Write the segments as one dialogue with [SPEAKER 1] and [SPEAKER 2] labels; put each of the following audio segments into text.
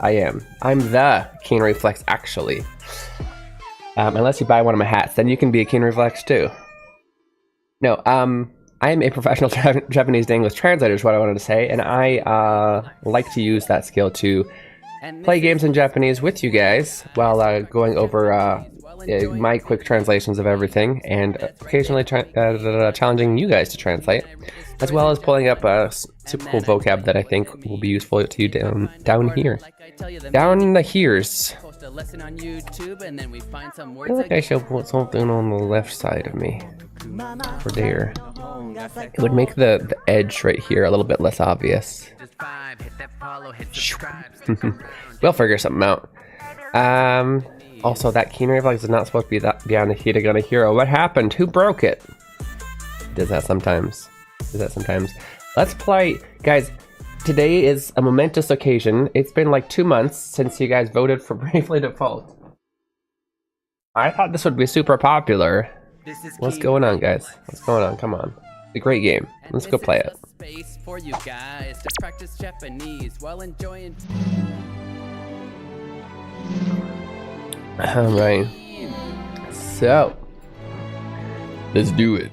[SPEAKER 1] I am. I'm the Keen Reflex, actually. Unless you buy one of my hats, then you can be a Keen Reflex too. No, I am a professional Japanese to English translator is what I wanted to say, and I like to use that skill to play games in Japanese with you guys while going over my quick translations of everything, and occasionally challenging you guys to translate, as well as pulling up a super cool vocab that I think will be useful to you down here. Down in the here's. I feel like I should put something on the left side of me. For there. It would make the edge right here a little bit less obvious. We'll figure something out. Also, that Keen Reflex is not supposed to be be on the Hitagana Hero. What happened? Who broke it? Does that sometimes. Let's play. Guys, today is a momentous occasion. It's been like 2 months since you guys voted for Bravely Default. I thought this would be super popular. What's going on, guys? What's going on? Come on. It's a great game. Let's go play it. Space for you guys to practice Japanese while enjoying. Alright. So, let's do it.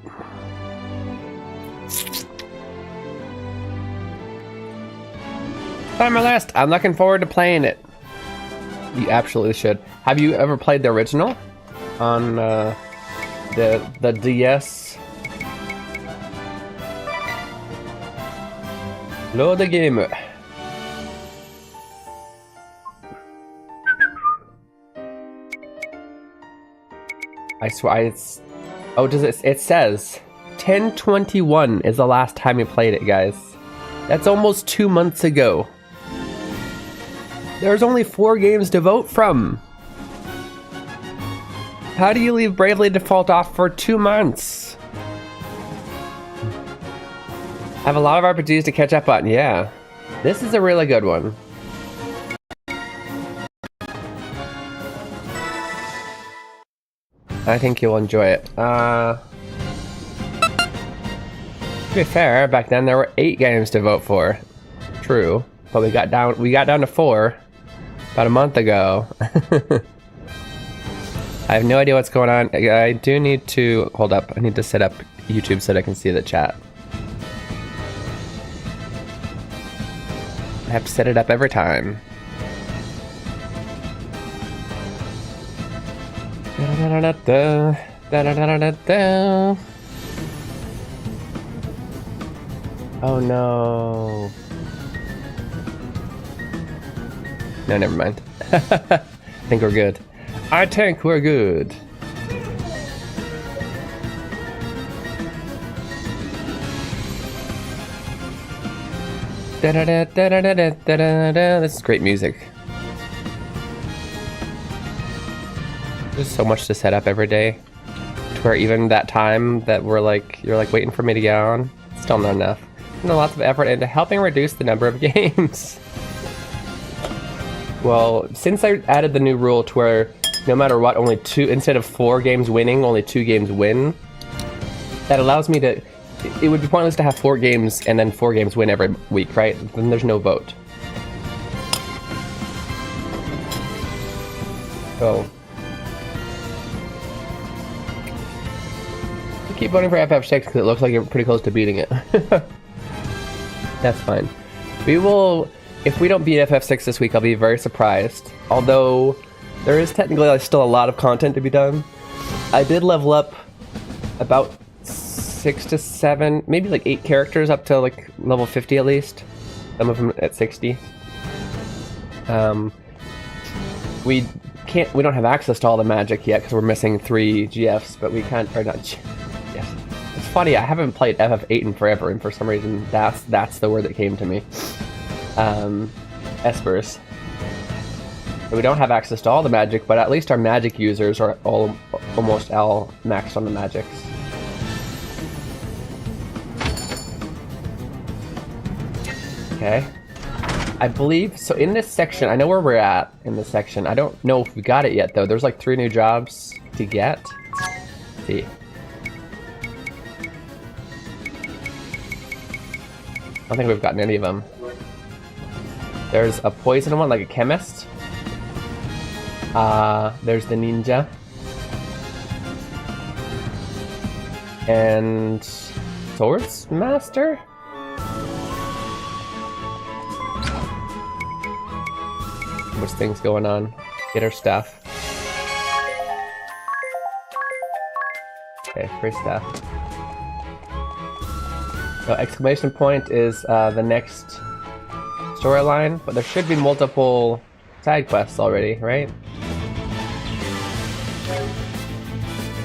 [SPEAKER 1] On my list. I'm looking forward to playing it. You absolutely should. Have you ever played the original on the DS? Load the game. I swear it's. Oh, does it? It says 10/21 is the last time you played it, guys. That's almost 2 months ago. There's only 4 games to vote from. How do you leave Bravely Default off for 2 months? I have a lot of RPGs to catch up on. Yeah, this is a really good one. I think you'll enjoy it. To be fair, back then there were 8 games to vote for. True, but we got down to 4 about a month ago. I have no idea what's going on. I do need to hold up. I need to set up YouTube so that I can see the chat. I have to set it up every time. Oh no. No, never mind. I think we're good. I think we're good. This is great music. There's so much to set up every day, to where even that time that you're like waiting for me to get on, still not enough. And lots of effort into helping reduce the number of games. Well, since I added the new rule to where no matter what, only 2, instead of 4 games winning, only 2 games win, that allows me to. It would be pointless to have 4 games and then 4 games win every week, right? Then there's no vote. Oh. Keep voting for FF6 because it looks like you're pretty close to beating it. That's fine. We will, if we don't beat FF6 this week, I'll be very surprised. Although, there is technically still a lot of content to be done. I did level up about 6 to 7, maybe like 8 characters up to like level 50 at least. Some of them at 60. We don't have access to all the magic yet because we're missing 3 GFs, but we can't, or not. Yes. It's funny, I haven't played FF8 in forever, and for some reason that's the word that came to me. Espers. So we don't have access to all the magic, but at least our magic users are almost all maxed on the magics. Okay. I believe, so in this section, I know where we're at in this section. I don't know if we got it yet though. There's like 3 new jobs to get. Let's see. I don't think we've gotten any of them. There's a poison one, like a chemist. There's the ninja. And Swords Master? Much things going on. Get her stuff. Okay, free stuff. So exclamation point is the next storyline, but there should be multiple side quests already, right?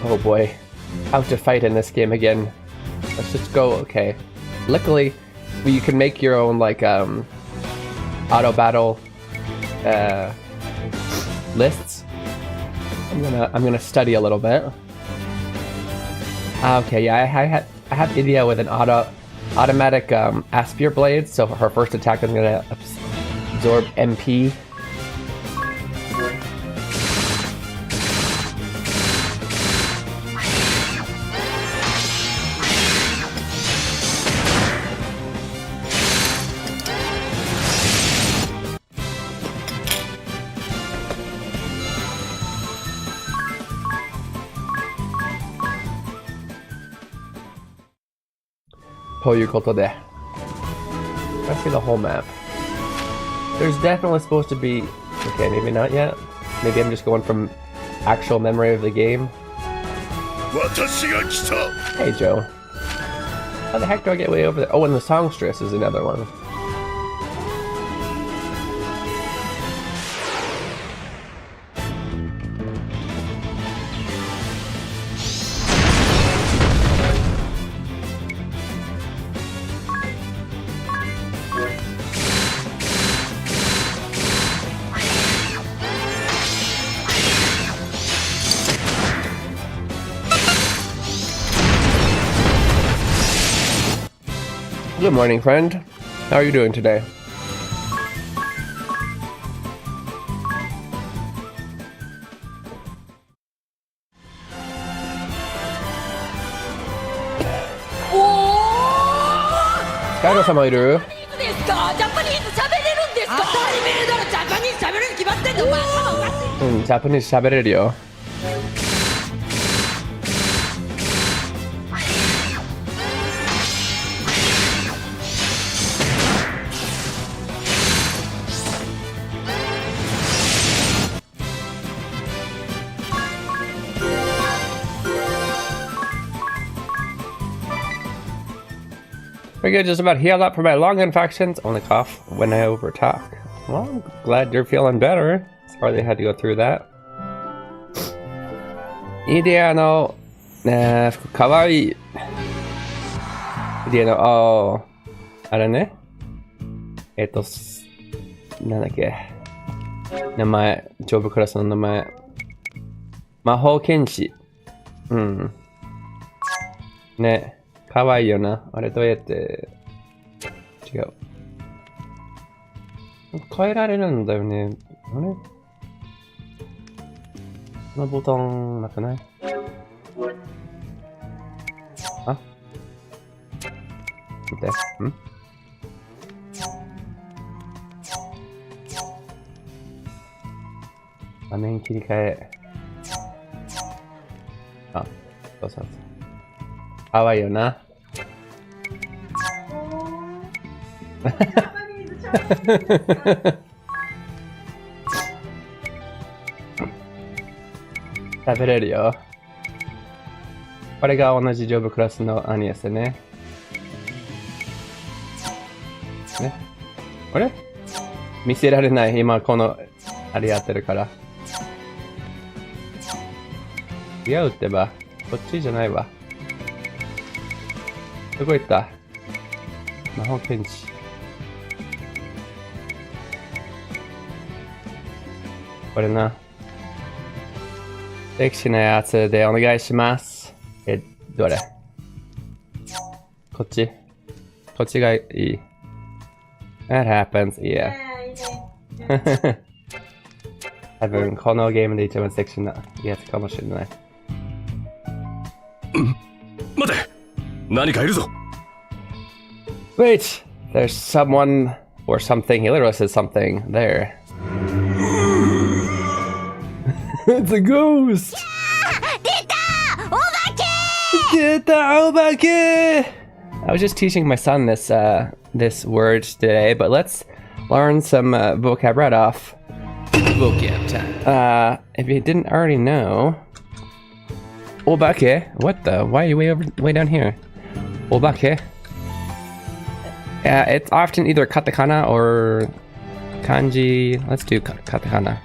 [SPEAKER 1] Oh boy, how to fight in this game again. Let's just go. Okay, luckily you can make your own like auto battle lists. I'm gonna study a little bit. Okay, yeah, I have Idia with an automatic Aspire Blade, so her first attack is gonna absorb MP. Let's see the whole map. There's definitely supposed to be... Okay, maybe not yet. Maybe I'm just going from actual memory of the game. Hey, Joe. How the heck do I get way over there? Oh, and the songstress is another one. Good morning, friend. How are you doing today? Kaido-sama いる? Japanese 喋れるよ. Pretty good, just about healed up for my lung infections. Only cough when I overtalk. Well, I'm glad you're feeling better. Sorry they had to go through that. イデアの、服かわいい。イデアの、あれね。なんだっけ。名前、上部クラスの名前。魔法剣士。うん。ね。かわいいよな。あれどうやって、違う。変えられるんだよね。あれこのボタンなくない？あ？見て。ん？画面切り替え。あ、そうそうそう。かわいいよな。食べれるよ。これが同じ上部クラスの兄ですね。ね。あれ？見せられない。今この、あれやってるから。違うってば。こっちじゃないわ。どこ行った？魔法剣士。これな。セクシーなやつでお願いします。どれ？こっち？こっちがいい。That happens, yeah. 多分このゲームで一番セクシーなやつかもしれない。
[SPEAKER 2] 待て！何かいるぞ！
[SPEAKER 1] Wait! There's someone or something. He literally says something there. It's a ghost! I was just teaching my son this this word today, but let's learn some vocab right off. Vocab time. If you didn't already know, obake. What the? Why are you way down here? Obake. It's often either katakana or kanji. Let's do katakana.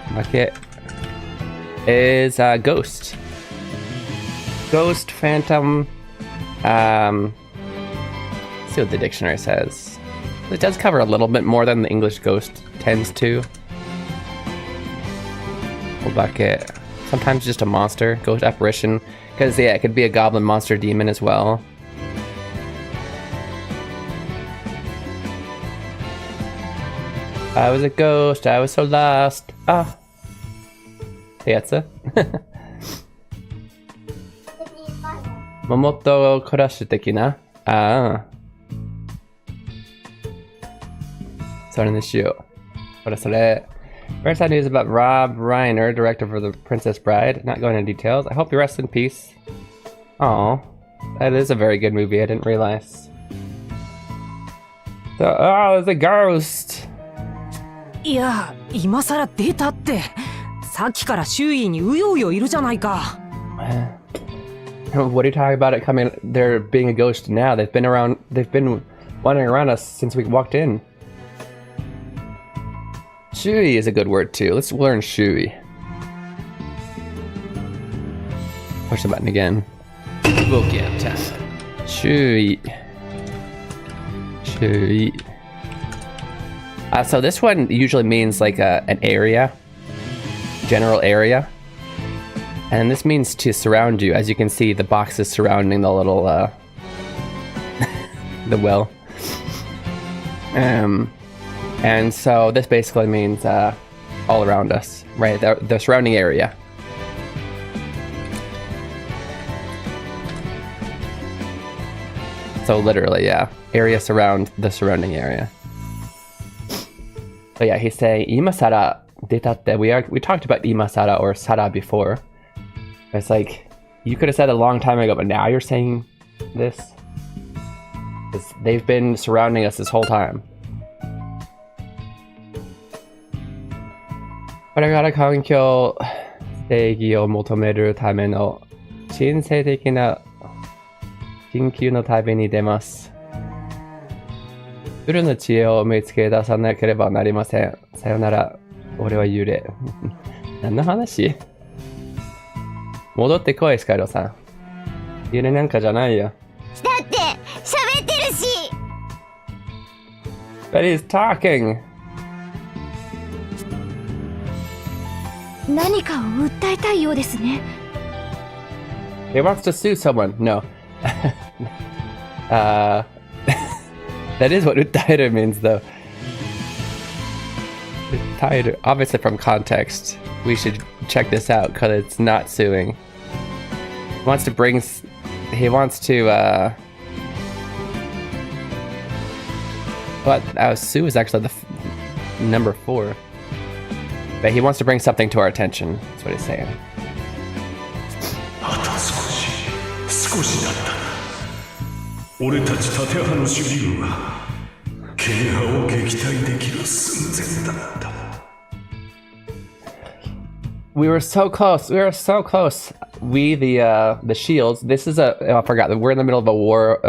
[SPEAKER 1] Obake is ghost. Ghost, phantom. Let's see what the dictionary says. It does cover a little bit more than the English ghost tends to. Bucket. Sometimes just a monster, ghost apparition. Because, yeah, it could be a goblin, monster, demon as well. I was a ghost, I was so lost. Ah. Yatsa. Momoto Crush tekina. Ah. それにしよう。それ。First side news about Rob Reiner, director for The Princess Bride. Not going into details. I hope you rest in peace. Aw. That is a very good movie, I didn't realize. So, oh, there's a ghost!
[SPEAKER 2] いや、今さら出たって。さっきから周囲にうようよいるじゃないか。
[SPEAKER 1] What are you talking about it coming? They're being a ghost now. They've been wandering around us since we walked in. Shui is a good word too. Let's learn Shui. Push the button again. Vocab test. Shui. Shui. So this one usually means like an area, general area. And this means to surround you. As you can see, the boxes surrounding the little, the well. And so this basically means all around us, right? The surrounding area. So literally, yeah. Area surround the surrounding area. But yeah, he's saying Imasara detatte. We talked about Imasara or Sara before. It's like, you could have said it a long time ago, but now you're saying this? Because they've been surrounding us this whole time. これから環境正義を求めるための神聖的な緊急の旅に出ます。夜の知恵を見つけ出さなければなりません。さよなら、俺は幽霊。何の話？戻ってこい、スカイロさん。幽霊なんかじゃないよ。
[SPEAKER 3] だって喋ってるし。
[SPEAKER 1] But he's talking.
[SPEAKER 3] 何かを訴えたいようですね。
[SPEAKER 1] He wants to sue someone. No. That is what utaeru means, though. Utaeru, obviously from context, we should check this out because it's not suing. He wants to sue is actually the number 4. But he wants to bring something to our attention. That's what he's saying. We were so close. We were so close. We the shields. This is I forgot. We're in the middle of a war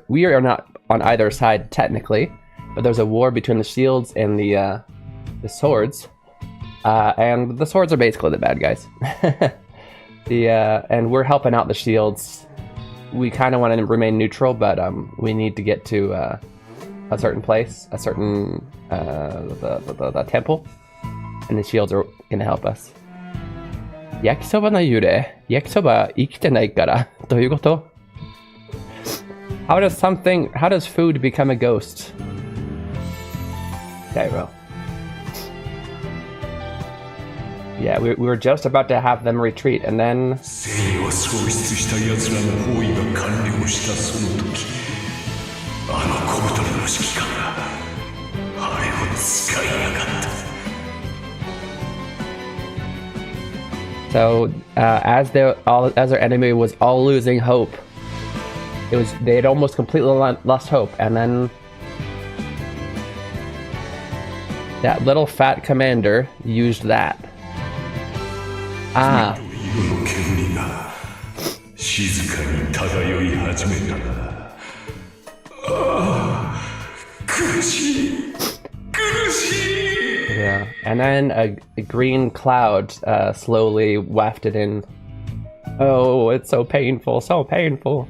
[SPEAKER 1] we are not on either side technically, but there's a war between the shields and the swords. And the swords are basically the bad guys. And we're helping out the shields. We kind of want to remain neutral, but we need to get to a certain place, a certain the temple, and the shields are going to help us. Yakisoba no yure. Yakisoba ikite nai kara. どういうこと? How does food become a ghost? Okay, well. Yeah, we were just about to have them retreat, and then... So as their enemy was all losing hope, they had almost completely lost hope, and then that little fat commander used that. Ah. Yeah, and then a green cloud slowly wafted in. Oh, it's so painful, so painful.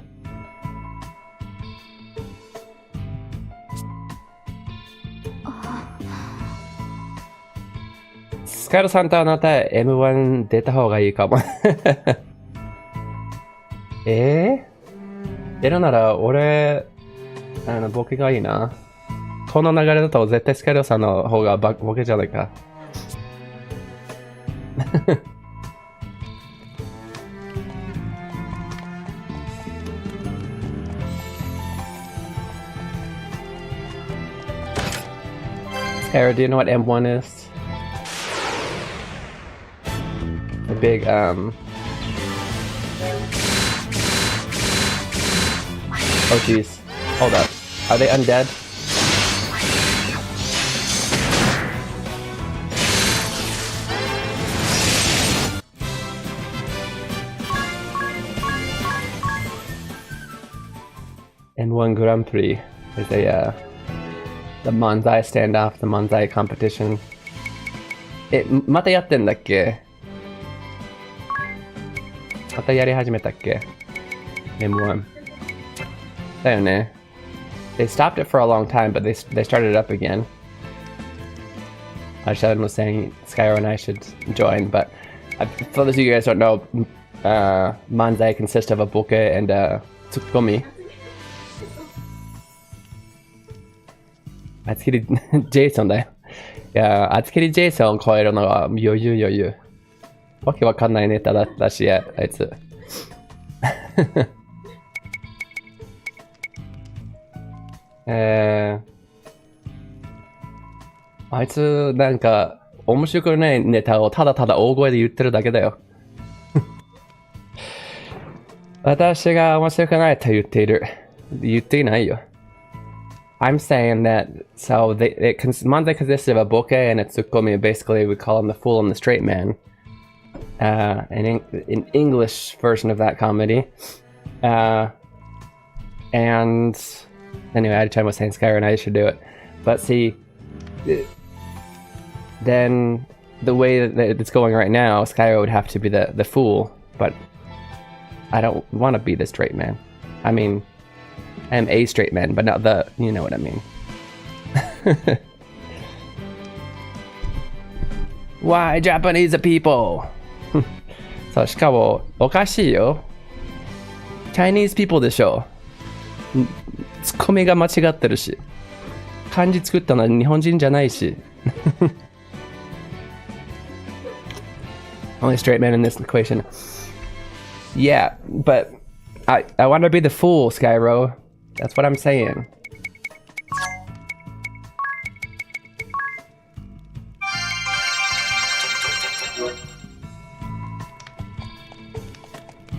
[SPEAKER 1] スカルさんとあなた M1 出た方がいいかも。出るなら俺、ボケがいいな。この流れだと絶対スカルさんの方がボケじゃないか。Sarah, do you know what M1 is? A big, Oh jeez. Hold up. Are they undead? M1 Grand Prix is the Manzai standoff, the Manzai competition. またやってんだっけ？またやり始めたっけ？ M1 だよね。They stopped it for a long time, but they started it up again. Sheldon was saying Skyro and I should join, but for those of you guys who don't know, Manzai consists of a boke and a tsukomi. 厚切りジェイソンだよ。いや、厚切りジェイソンを超えるのは余裕。わけわかんないネタだったし、あいつ。あいつなんか面白くないネタをただただ大声で言ってるだけだよ。私が面白くないと言っている。言っていないよ。I'm saying that, so Manzai consists of a boke and a tsukomi. Basically, we call him the fool and the straight man. An English version of that comedy. And anyway, I was saying Skyro and I should do it. But see, then the way that it's going right now, Skyro would have to be the fool. But I don't want to be the straight man. I mean, I am a straight man, but not the, you know what I mean. Why Japanese people? そう、しかもおかしいよ。Chinese people でしょ。ツッコミが間違ってるし。漢字作ったのは日本人じゃないし。Only straight man in this equation. Yeah, but I want to be the fool, Skyro. That's what I'm saying.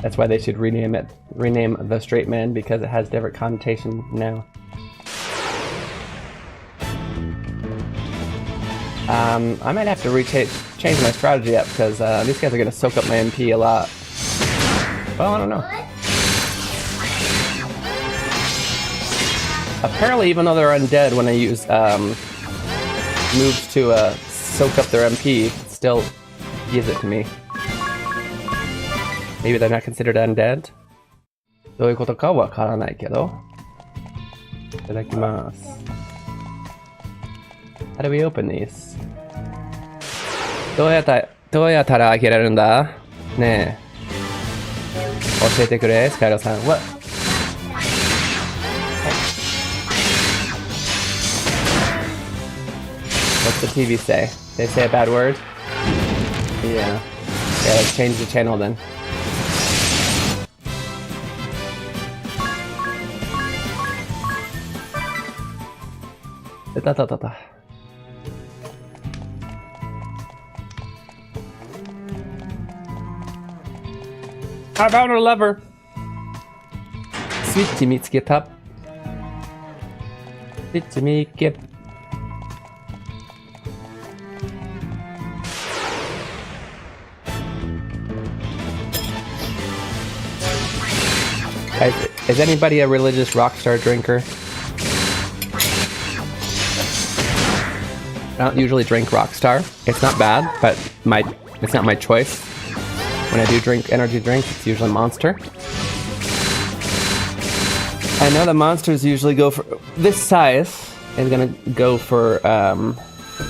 [SPEAKER 1] That's why they should rename the straight man, because it has different connotation now. I might have to change my strategy up, because these guys are going to soak up my MP a lot. Well, I don't know. Apparently, even though they're undead, when I use moves to soak up their MP, it still gives it to me. Maybe they're not considered undead? どういうことかわからないけど。いただきます。How do we open these? どうやったら開けられるんだ？ねえ。教えてくれ、スカイロさん。What? What's the TV say? They say a bad word? Yeah. Yeah, let's change the channel then. I found a lever. Switch見つけた。Switch 見つけ。Guys, is anybody a religious Rockstar drinker? I don't usually drink Rockstar. It's not bad, but it's not my choice. When I do drink energy drinks, it's usually Monster. I know the Monsters usually go for... This size is gonna go for, well,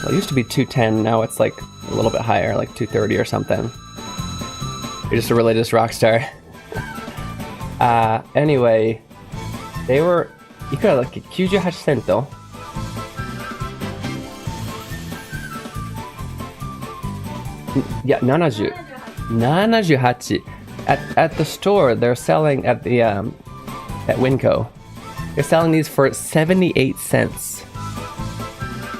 [SPEAKER 1] it used to be 210, now it's like a little bit higher, like 230 or something. You're just a religious Rockstar. Anyway, they were... いくらだっけ ?98 セント? Yeah, 70. 78. At the store, they're selling at the at Winco. They're selling these for 78 cents.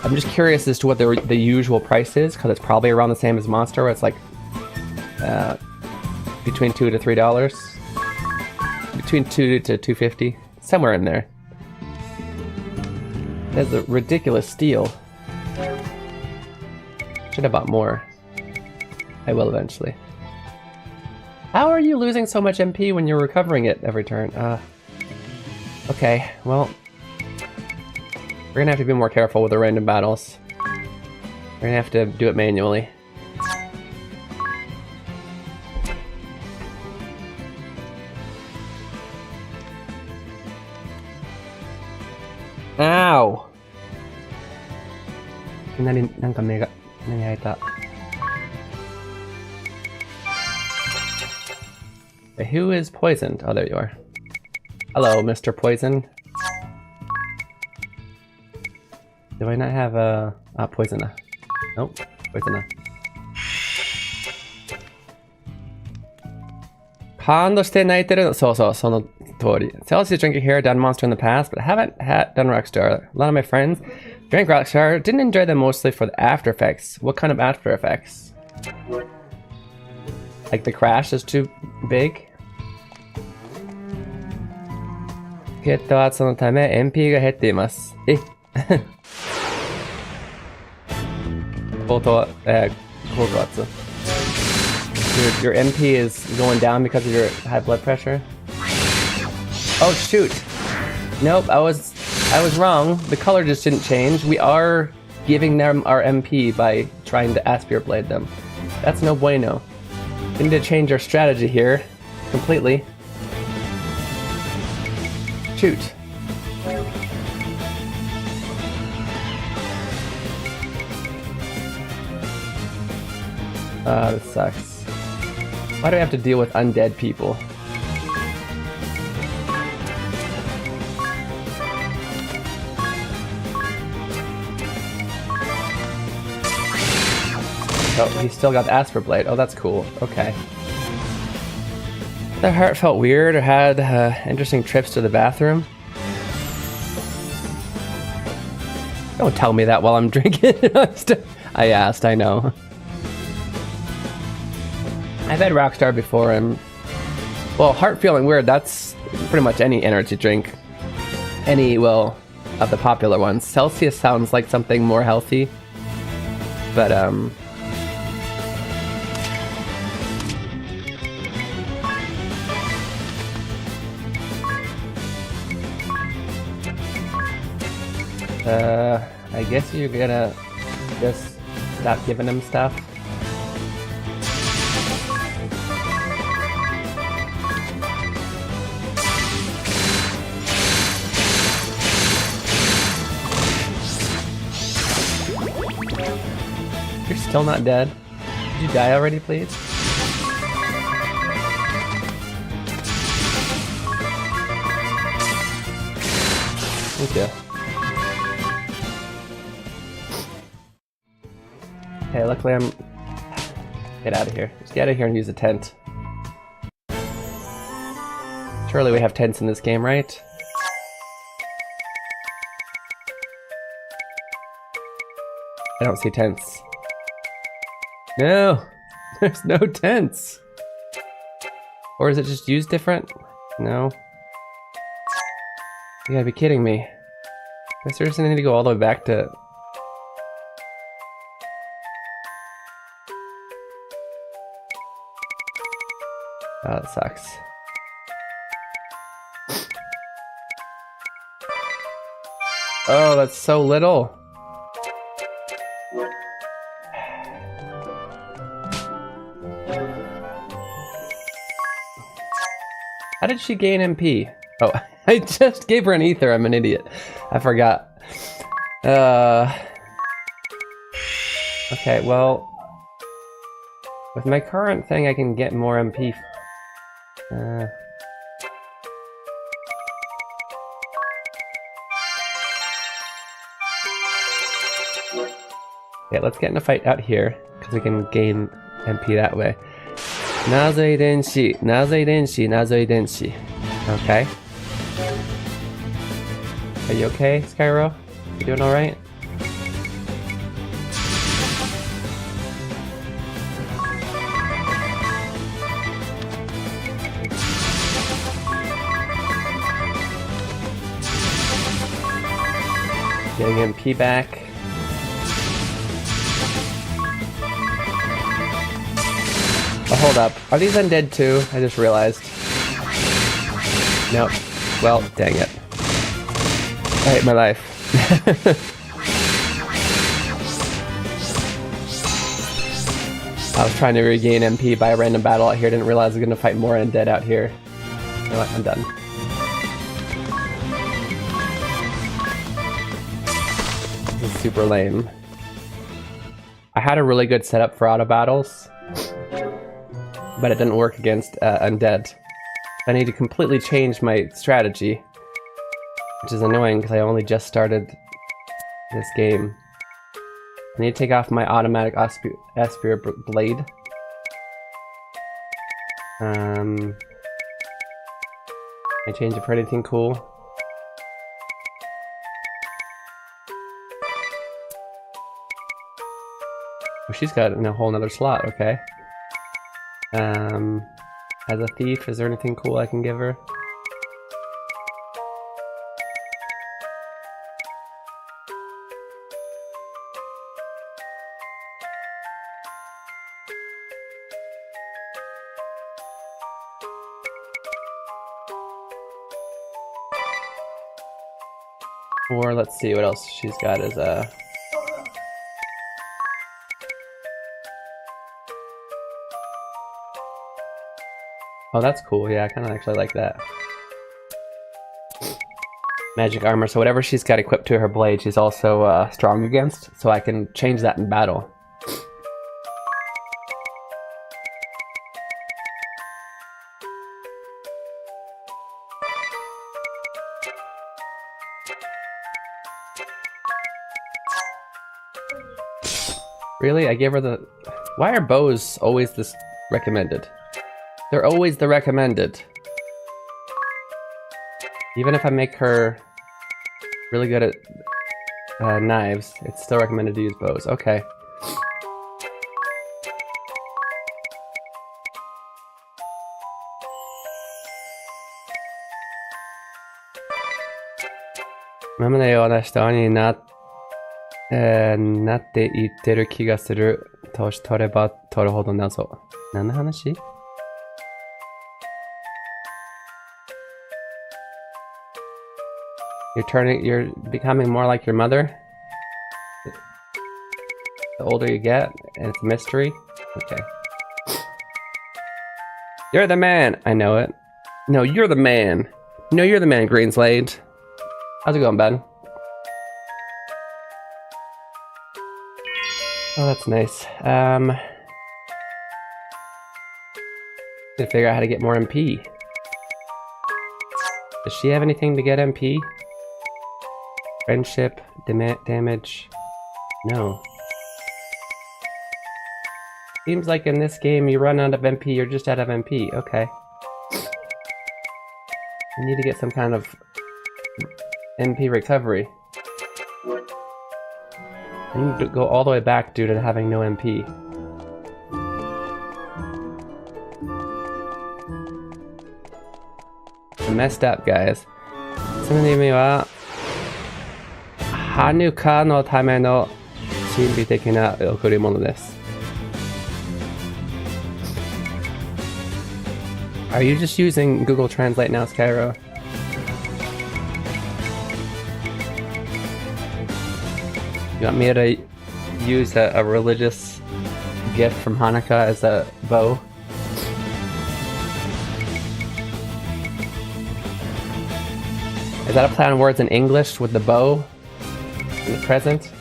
[SPEAKER 1] I'm just curious as to what the usual price is, because it's probably around the same as Monster, where it's like between $2 to $3. Between $2 to $2.50, somewhere in there. That's a ridiculous steal. Should have bought more. I will eventually. How are you losing so much MP when you're recovering it every turn? Okay, well, we're gonna have to be more careful with the random battles. We're gonna have to do it manually. Ow! いきなりなんか目に開いた。Who is poisoned? Oh, there you are. Hello, Mr. Poison. Do I not have a poisoner? Nope, poisoner. 感動して泣いてるの。そうそう、その通り。Celsius drinking here, done Monster in the past, but I haven't done Rockstar. A lot of my friends drank Rockstar, didn't enjoy them mostly for the after effects. What kind of after effects? Like the crash is too big? ゲット圧のため MP が減っています。え高圧 Your MP is going down because of your high blood pressure? Oh shoot! Nope, I was wrong. The color just didn't change. We are giving them our MP by trying to Aspire Blade them. That's no bueno. We need to change our strategy here completely. Shoot. This sucks. Why do I have to deal with undead people? Oh, he still got the Aspire Blade. Oh, that's cool. Okay. The heart felt weird or had interesting trips to the bathroom. Don't tell me that while I'm drinking. I asked, I know. I've had Rockstar before and... Well, heart feeling weird, that's pretty much any energy drink. Any, well, of the popular ones. Celsius sounds like something more healthy. But, I guess you're gonna just stop giving him stuff. You're still not dead. Did you die already, please? Thank you. Okay, luckily I'm... Get out of here. Just get out of here and use a tent. Surely we have tents in this game, right? I don't see tents. No! There's no tents! Or is it just used different? No. You gotta be kidding me. I seriously need to go all the way back to... Oh, that sucks. Oh, that's so little. How did she gain MP? Oh, I just gave her an ether. I'm an idiot. I forgot. Okay, well... With my current thing, I can get more MP. Yeah, let's get in a fight out here, because we can gain MP that way. Nazoi denshi, nazoi denshi, nazoi denshi. Okay. Are you okay, Skyro? You doing alright? Getting MP back. Oh, hold up. Are these undead too? I just realized. Nope. Well, dang it. I hate my life. I was trying to regain MP by a random battle out here. Didn't realize I was going to fight more undead out here. You know what? I'm done. This is super lame. I had a really good setup for auto battles, but it didn't work against undead. I need to completely change my strategy, which is annoying because I only just started this game. I need to take off my automatic Aspire blade. Can I change it for anything cool? Oh, she's got it in a whole nother slot, okay. As a thief, is there anything cool I can give her? Or let's see what else she's got as a... Oh, that's cool. Yeah, I kind of actually like that. Magic armor. So whatever she's got equipped to her blade, she's also strong against. So I can change that in battle. Really? I gave her the... Why are bows always this recommended? They're always the recommended. Even if I make her really good at knives, it's still recommended to use bows. Okay. Mama ne yonashita ni natte itteru kiga suru. Toshi toreba toru hodo nazo. Nan no hanashi? You're becoming more like your mother? The older you get, and it's a mystery? Okay. You're the man! I know it. No, you're the man. No, you're the man, Greenslade. How's it going, bud? Oh, that's nice. Gotta figure out how to get more MP. Does she have anything to get MP? Friendship, damage, no. Seems like in this game you run out of MP, you're just out of MP, okay. You need to get some kind of MP recovery. I need to go all the way back due to having no MP. messed up, guys. その意味は、ハヌカのための神秘的な贈り物です。Are you just using Google Translate now, Skyro? You want me to use a religious gift from Hanukkah as a bow? Is that a play on words in English with the bow and the present?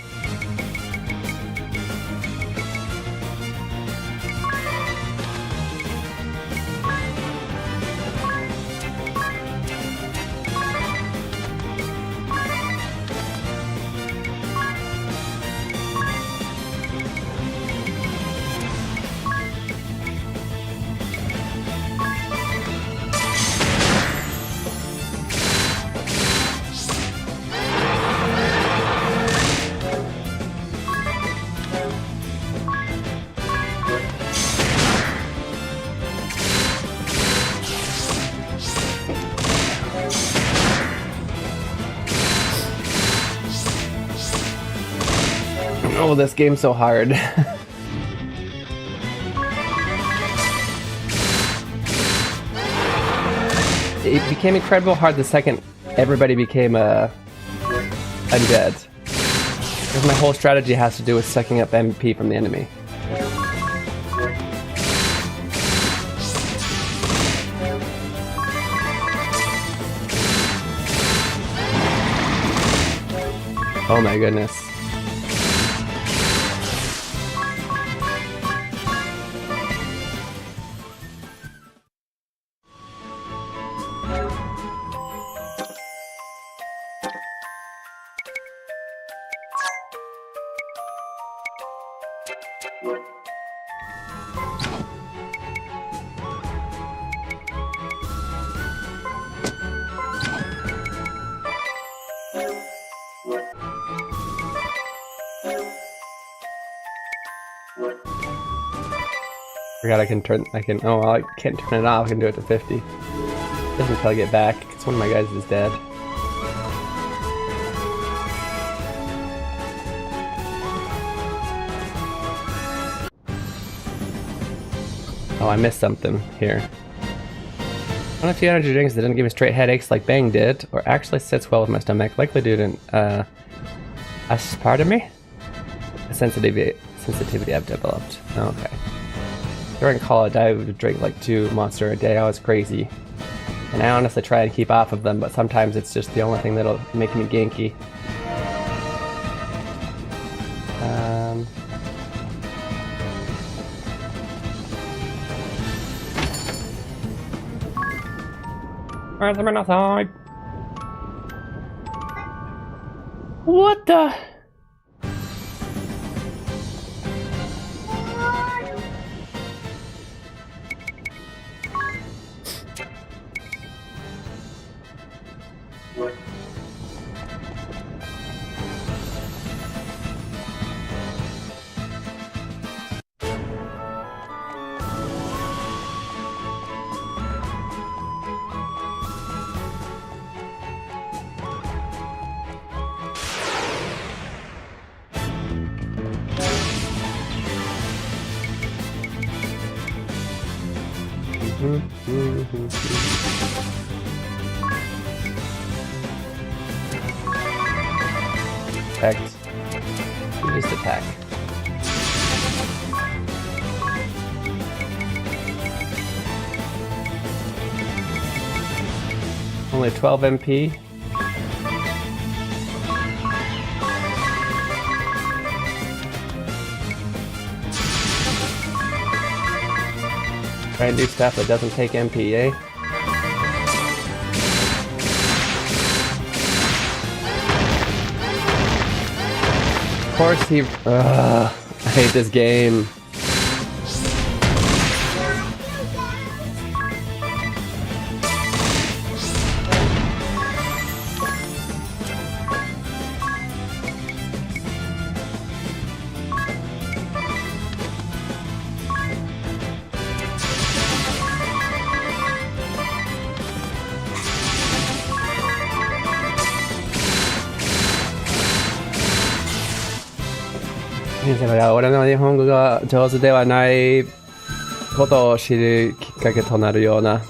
[SPEAKER 1] Oh, this game's so hard. It became incredibly hard the second everybody became undead. Because my whole strategy has to do with sucking up MP from the enemy. Oh my goodness. Forgot I can, oh well, I can't turn it off, I can do it to 50. Just until I get back, because one of my guys is dead. Oh, I missed something here. One of the few energy drinks that didn't give me straight headaches like Bang did, or actually sits well with my stomach, likely due to aspartame? A sensitivity I've developed. Okay. During college, I would drink like 2 Monster a day. I was crazy. And I honestly try and keep off of them, but sometimes it's just the only thing that'll make me ganky. Where's the outside? What the? Attacked. You just attack. Only 12 MP. Try and do stuff that doesn't take MP, eh? Of course he... I hate this game. 先生が俺の日本語が上手ではないことを知るきっかけとなるような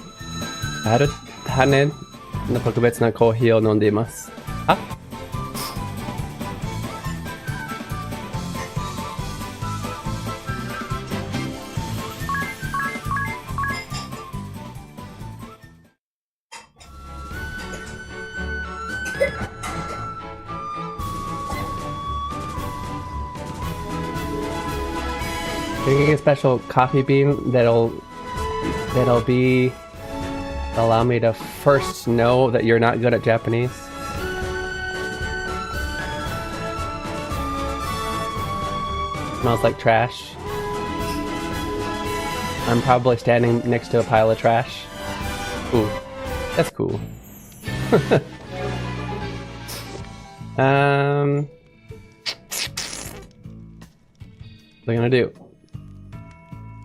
[SPEAKER 1] ある種の特別なコーヒーを飲んでいます。あDrinking a special coffee bean that'll allow me to first know that you're not good at Japanese. Smells like trash. I'm probably standing next to a pile of trash. Ooh, that's cool. What are we gonna do?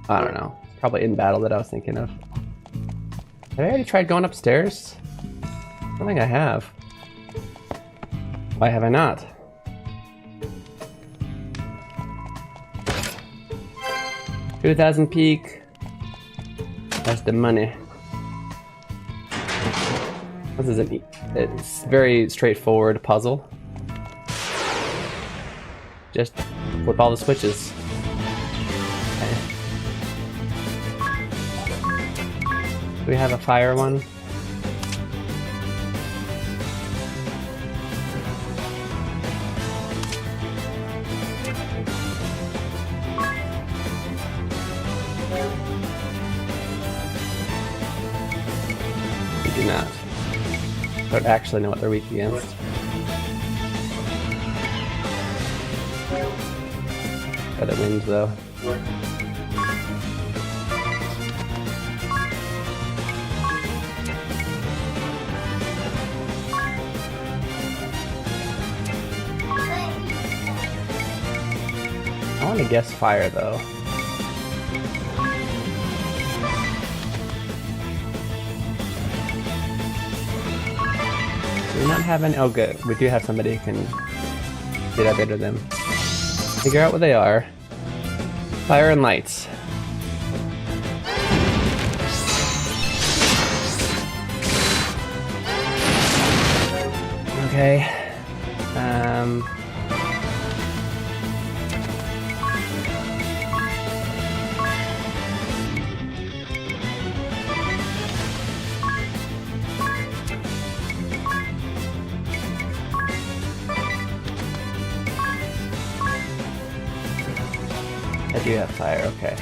[SPEAKER 1] I don't know. Probably in battle that I was thinking of. Have I already tried going upstairs? I don't think I have. Why have I not? $2,000 peak. That's the money. This is it's very straightforward puzzle. Just flip all the switches. Okay. Do we have a fire one? We do not. Don't actually know what they're weak against. But it wins though. I want to guess fire though. Do we not have any? Oh good, we do have somebody who can get up into them. Figure out what they are. Fire and lights. Okay. I do have fire, okay.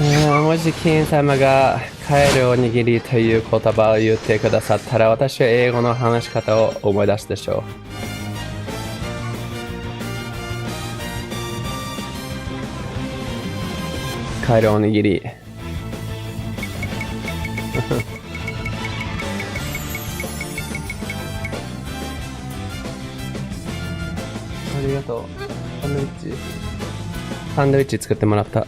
[SPEAKER 1] Ah, もしケン様が帰るおにぎりという言葉を言ってくださったら私は英語の話し方を思い出すでしょう。帰るおにぎり。ありがとう。サンドイッチ作ってもらった。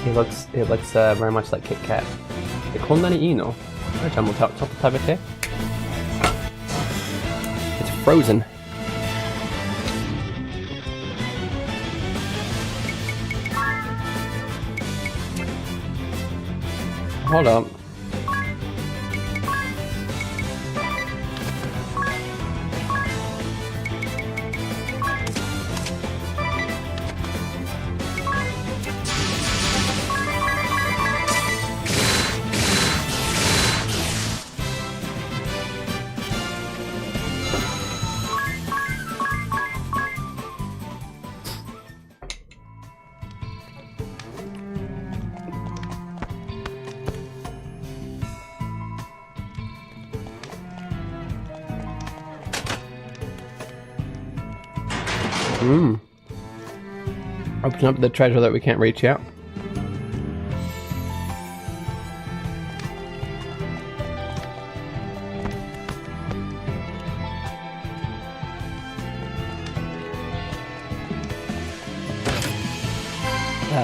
[SPEAKER 1] It looks very much like Kit Kat. こんなにいいの？じゃあもうちょっと食べて。It's frozen. Hold up. Open up the treasure that we can't reach yet.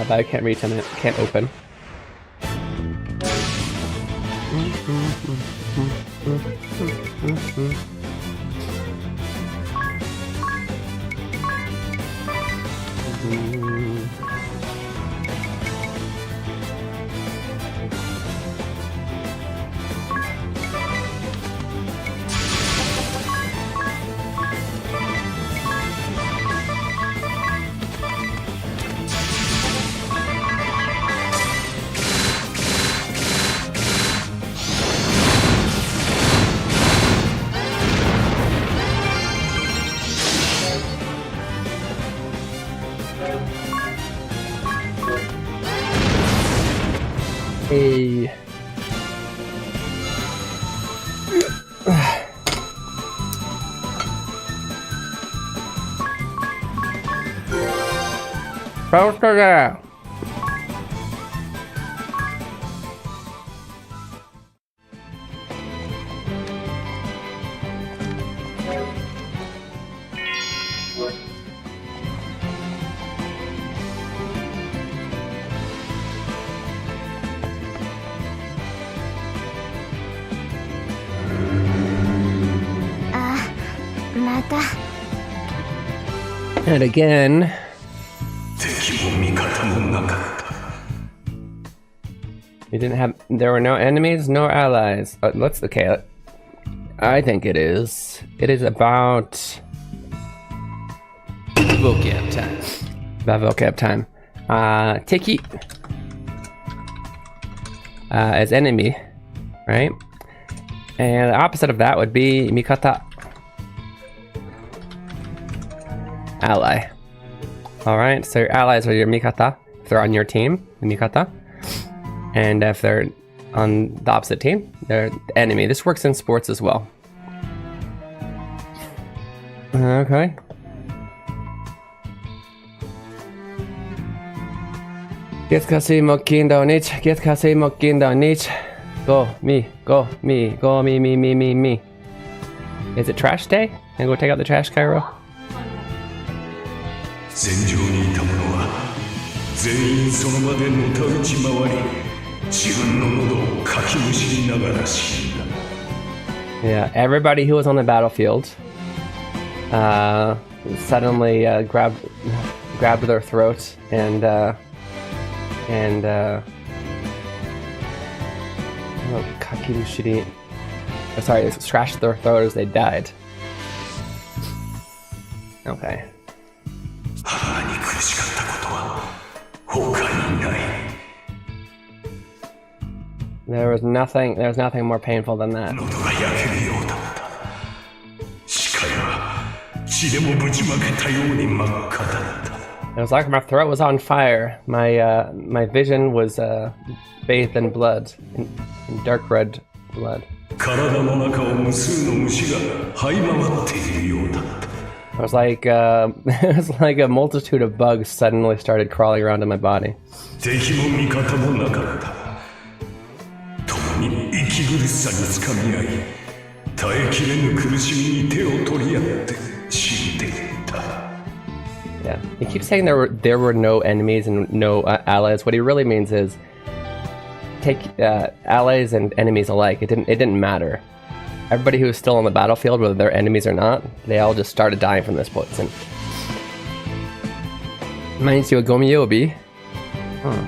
[SPEAKER 1] but I can't reach on it. Can't open. Hey. Poster. And again, you didn't have. There were no enemies, no allies. Let's okay. I think it is. It is about vocab time. About vocab time. Tiki as enemy, right? And the opposite of that would be mikata. Ally. Alright, so your allies are your mikata. If they're on your team, the mikata. And if they're on the opposite team, they're the enemy. This works in sports as well. Okay. Get kasi mo kindo nich. Get kasi mo kindo nich. Go me, go me, go me, me, me, me, me. Is it trash day? Can I go take out the trash, Cairo?
[SPEAKER 4] 戦場にいた者は全員その場でのたうち回り自分の喉をかきむしりながら死んだ
[SPEAKER 1] Yeah, everybody who was on the battlefield suddenly grabbed their throat and kakimushiri. Sorry, scratched their throat as they died. Okay.
[SPEAKER 4] 母に苦しかったことは他にない
[SPEAKER 1] There was nothing more painful than that.
[SPEAKER 4] 喉が焼けるようだった視界は血でもぶちまけたように真っ赤だった
[SPEAKER 1] It was like my throat was on fire. My vision was bathed in blood, in dark red blood.
[SPEAKER 4] 体の中を無数の虫が這い回っているようだった
[SPEAKER 1] It was like it was like a multitude of bugs suddenly started crawling around in my body.
[SPEAKER 4] 敵も味方もなかった共に息苦しさにつかみ合い耐えきれぬ苦しみに手を取り合って死んでいった
[SPEAKER 1] Yeah, he keeps saying there were no enemies and no allies. What he really means is take allies and enemies alike. It didn't matter. Everybody who was still on the battlefield, whether they're enemies or not, they all just started dying from this poison. Mainshu Gomiyobi. Huh.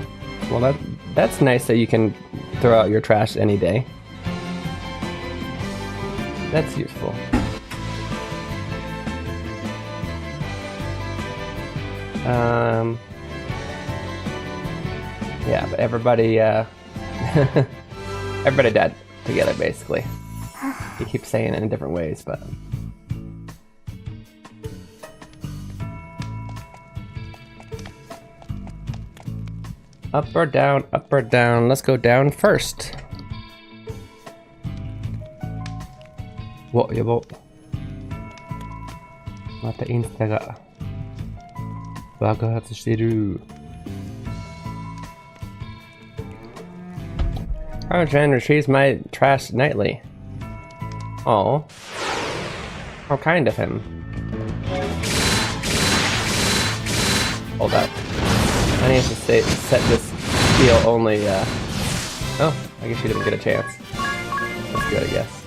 [SPEAKER 1] Well, that's nice that you can throw out your trash any day. That's useful. Yeah, but everybody everybody died together basically. He keeps saying it in different ways, but up or down, up or down. Let's go down first. Whoa, yabo. Mata insta ga bagahatsu shiteru. I'm trying to retrieve my trash nightly. Oh. How kind of him. Hold up. I need to set this skill only, oh, I guess you didn't get a chance. That's good, I guess.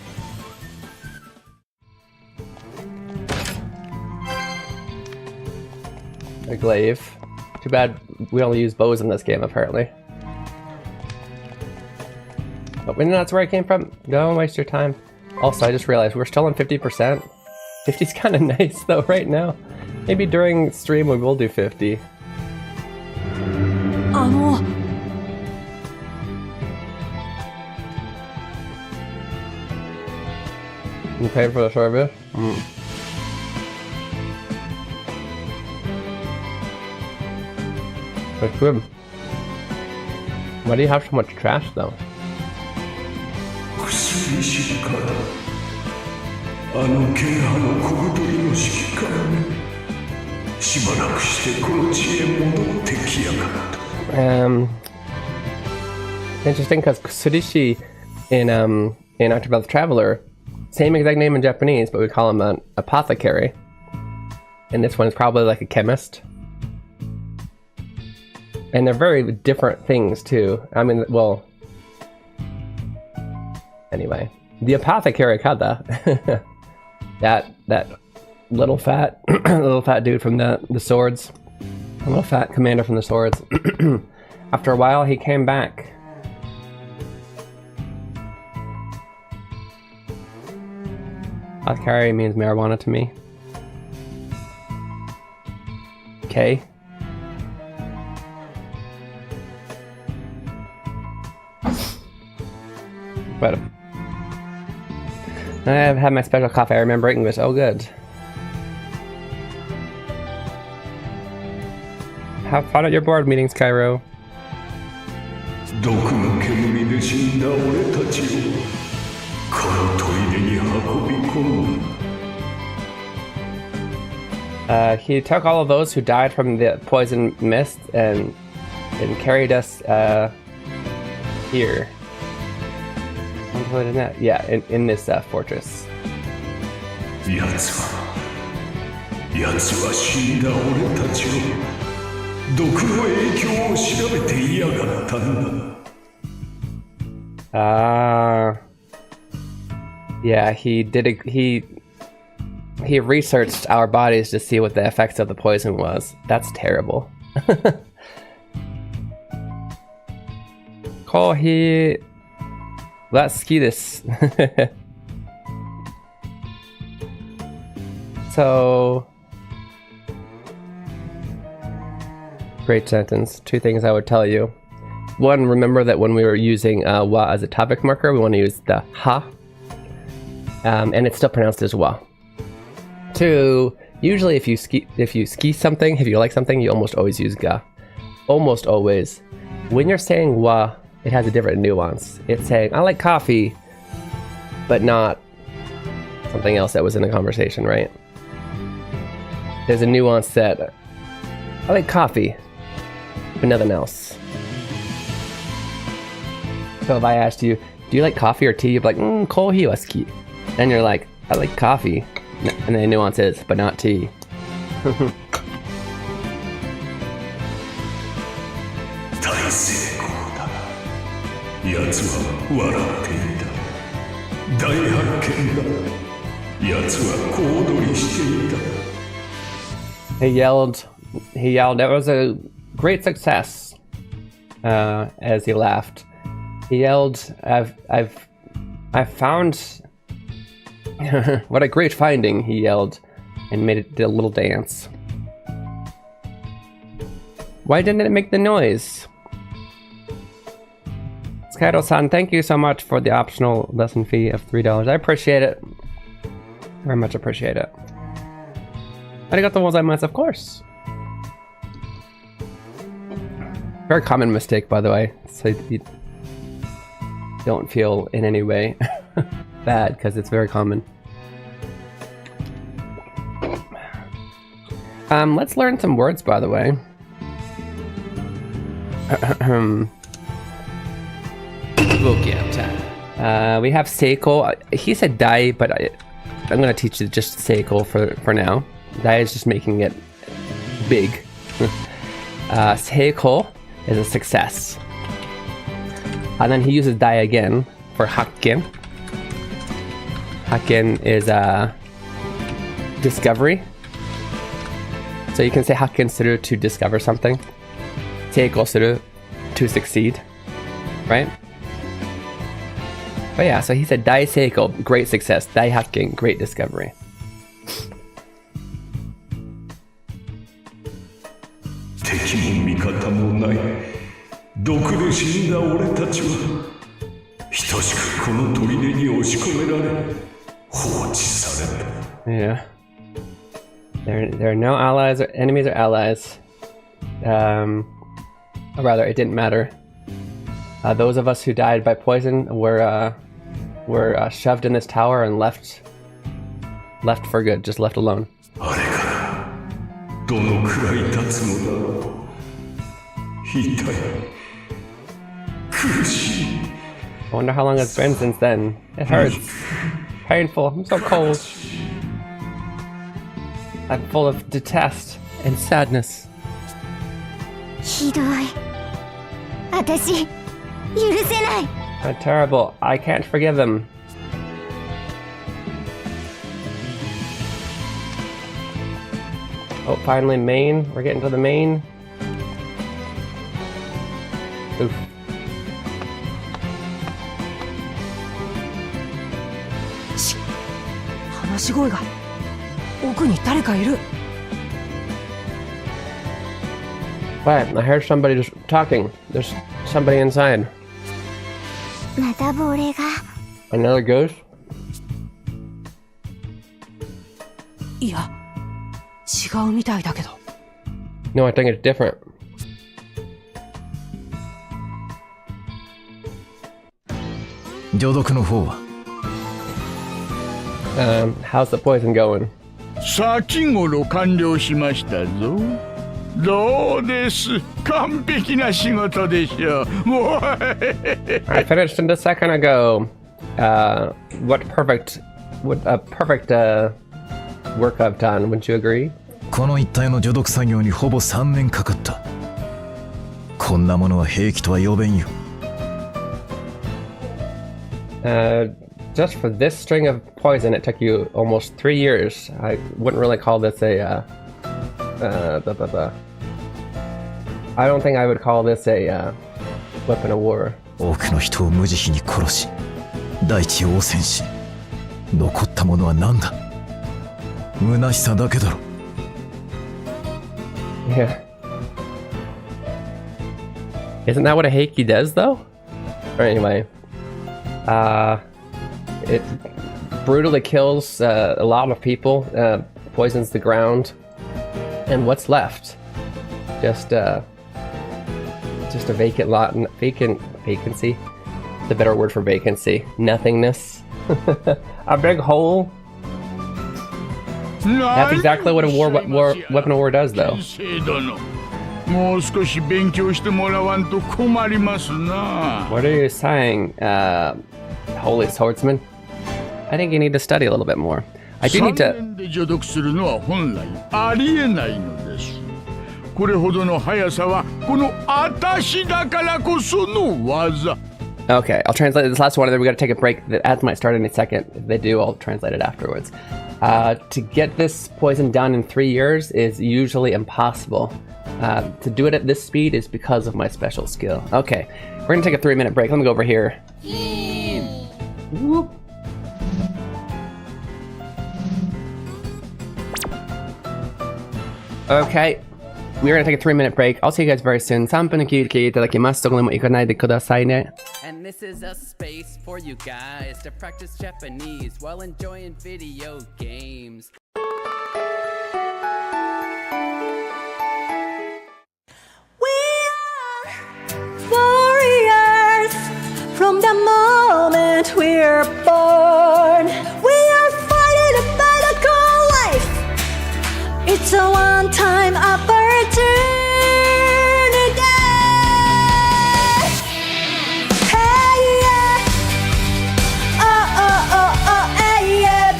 [SPEAKER 1] A glaive. Too bad we only use bows in this game, apparently. But that's where I came from. Don't waste your time. Also, I just realized we're still on 50%. 50's kind of nice, though, right now. Maybe during stream we will do 50. You pay for the service? That's good. Why do you have so much trash, though? Interesting, because Kusurishi in Octopath Traveler, same exact name in Japanese, but we call him an apothecary. And this one is probably like a chemist. And they're very different things too. I mean, well, anyway, the apothecary Kada, that little fat dude from the swords, a little fat commander from the swords. After a while, he came back. Apothecary means marijuana to me. Okay. But I've had my special coffee. I remember English. Oh, good. Have fun at your board meetings, Cairo. He took all of those who died from the poison mist and carried us here. In that? Yeah, in this fortress. Yeah, he researched our bodies to see what the effects of the poison was. That's terrible. Let's ski this. So, great sentence. Two things I would tell you. One, remember that when we were using wa as a topic marker, we want to use the ha, and it's still pronounced as wa. Two, usually if you ski something, if you like something, you almost always use ga. Almost always. When you're saying wa, it has a different nuance. It's saying, I like coffee, but not something else that was in the conversation, right? There's a nuance that, I like coffee, but nothing else. So if I asked you, do you like coffee or tea? You'd be like, kohi wa suki. And you're like, I like coffee. And the nuance is, but not tea. He yelled, it was a great success, as he laughed. He yelled, I've found, what a great finding, he yelled, and did a little dance. Why didn't it make the noise? Kaido-san, thank you so much for the optional lesson fee of $3. I appreciate it. Very much appreciate it. Arigato gozaimasu, of course. Very common mistake, by the way, so you don't feel in any way bad, because it's very common. Let's learn some words, by the way. Book BGM time. We have Seiko. He said Dai, but I'm going to teach you just Seiko for now. Dai is just making it big. Seiko is a success. And then he uses dai again for hakken. Hakken is discovery. So you can say hakken suru to discover something. Seiko suru to succeed. Right? But yeah, so he said dai seiko, great success. Dai hakken, great discovery.
[SPEAKER 4] 敵も味方もない毒で死んだ俺たちは等しくこの砦に押し込められ放置された。
[SPEAKER 1] Yeah. There are no allies or enemies or allies. Or rather, it didn't matter. Those of us who died by poison were shoved in this tower and left for good, just left alone.
[SPEAKER 4] あれからどのくらい経つのだろう。痛い、苦しい。
[SPEAKER 1] I wonder how long it's been since then. It hurts. Painful. I'm so cold. I'm full of detest and sadness.
[SPEAKER 3] ひどい。私、許せない。
[SPEAKER 1] That's terrible. I can't forgive them. Oh, finally, main. We're getting to the main. Oof.
[SPEAKER 2] 話し声が。奥に誰かいる。
[SPEAKER 1] What? I heard somebody just talking. There's somebody inside.
[SPEAKER 3] また亡霊が。
[SPEAKER 1] Another ghost?
[SPEAKER 2] いや、違うみたいだけど。
[SPEAKER 1] No, I think it's different.
[SPEAKER 5] 除毒の方は
[SPEAKER 1] How's the poison going?
[SPEAKER 6] 先頃完了しましたぞ。どうです。完璧な仕事でしょう。
[SPEAKER 1] I finished it a second ago. What perfect work I've done, wouldn't you agree?
[SPEAKER 5] この一帯の除毒作業にほぼ3年かかった。こんなものは兵器とは呼べんよ。
[SPEAKER 1] Just for this string of poison, it took you almost 3 years. I wouldn't really call this a, I don't think I would call this a weapon of war.
[SPEAKER 5] 多くの人を無慈悲に殺し、大地を汚染し、残ったものは何だ？虚しさだけだろ。
[SPEAKER 1] Yeah. Isn't that what a heiki does, though? Or anyway, it brutally kills a lot of people, poisons the ground, and what's left? Just a vacant lot, vacancy. The better word for vacancy. Nothingness. A big hole. That's exactly what a weapon of war does, though.
[SPEAKER 6] もう少し勉強してもらわんと困りますな。
[SPEAKER 1] What are you saying, holy swordsman? I think you need to study a little bit more. I do need
[SPEAKER 6] 3
[SPEAKER 1] to.
[SPEAKER 6] 年で除毒するのは本来ありえないのです。これほどの速さはこの私だからこその技。
[SPEAKER 1] Okay, I'll translate this last one, and then we gotta take a break. The ads might start in a second. If they do, I'll translate it afterwards. To get this poison done in 3 years is usually impossible. To do it at this speed is because of my special skill. Okay, we're gonna take a 3-minute break. Let me go over here. Whoop. Okay, we're gonna take a 3-minute break. I'll see you guys very soon. 3分聞いていただきます。そこにも行かないでくださいね。
[SPEAKER 7] And this is a space for you guys to practice Japanese while enjoying video games.
[SPEAKER 8] Warriors from the moment we're born. We are fighting a battle called life. It's a one-time opportunity. Hey yeah. Oh oh oh oh hey yeah.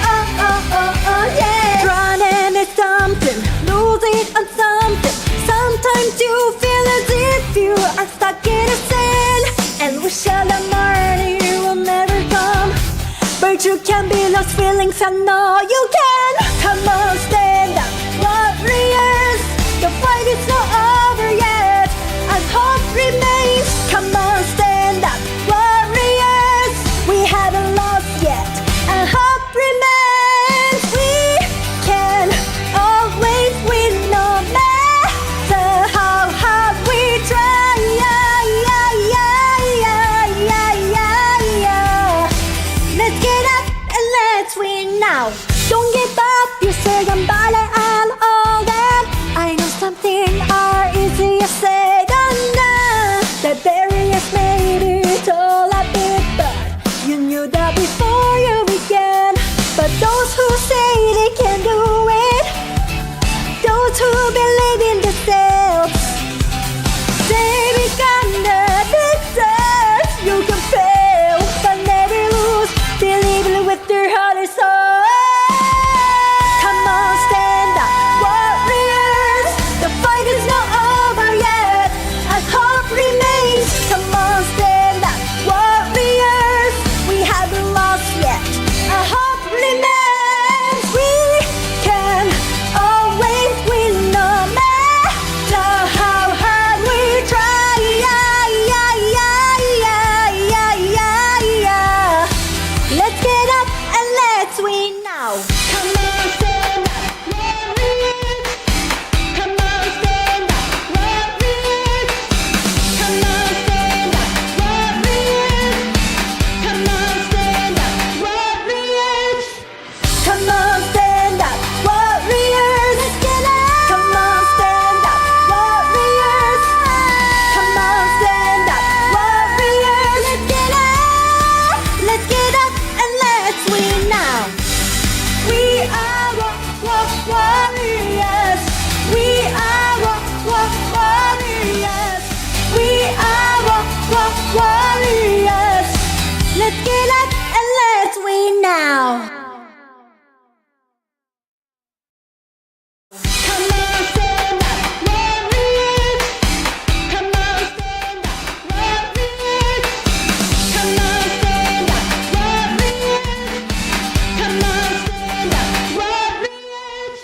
[SPEAKER 8] Oh oh oh oh yeah. Trying at something, losing on something. You can be lost feelings, I know you can. Come on, stand up, warriors. The fight is not over yet, and hope remains. Come on, stand up, warriors. We haven't lost yet, and hope remains. We can always win, no matter how hard we try. Let's get up and let's win now. Don't give up, you say I'm ballet and all that. I know something are easier said than done. The barriers may be tall a bit, but you knew that before you began. But those who say they can do it, those who believe in themselves, they become the victors. You can fail, but never lose. Believe with your heart and soul. Come on, stand up, warriors. The fight is not over yet, and hope remains. Come on, stand up, warriors. We haven't lost yet, and hope remains. We can always win, no matter how hard we try. Let's get up and let's win now. Come on, stand up, warriors. Come on, stand up, warriors. Come on, stand up, warriors. Come on, stand up, warriors. Come on, stand up, warriors. Let's get up. Come on, stand up, warriors. Come on, stand up, warriors. Let's get up. Let's get up and let's win now. We are warriors. We are warriors. We are warriors. Let's get up and let's win now. Come on, stand up, warriors. Come on, stand up, warriors. Come on, stand up, warriors. Come on, stand up, warriors.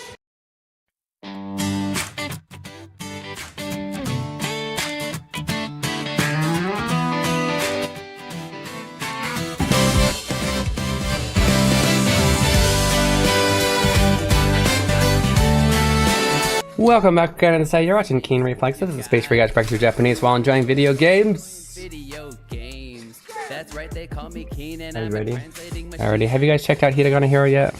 [SPEAKER 1] Welcome back again to the site. You're watching Keen Reflex. This is a space for you guys to practice your Japanese while enjoying video games.
[SPEAKER 7] Video games. That's right, they call me Keen and
[SPEAKER 1] Are you
[SPEAKER 7] I'm
[SPEAKER 1] ready?
[SPEAKER 7] a translating machine.
[SPEAKER 1] Alrighty, have you guys checked out Hitagana Hero yet?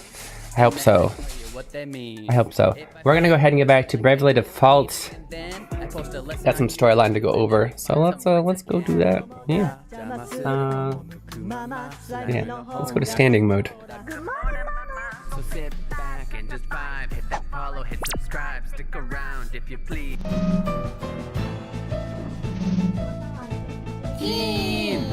[SPEAKER 1] I hope so.
[SPEAKER 7] What they mean.
[SPEAKER 1] I hope so. We're gonna go ahead and get back to Bravely Default.
[SPEAKER 7] Then I post a lesson
[SPEAKER 1] Got some storyline to go over, so let's go do that. Yeah. Yeah. Let's go to standing mode.
[SPEAKER 7] So sit back and just vibe. Hit that follow, hit subscribe. Stick around if you please. Keen.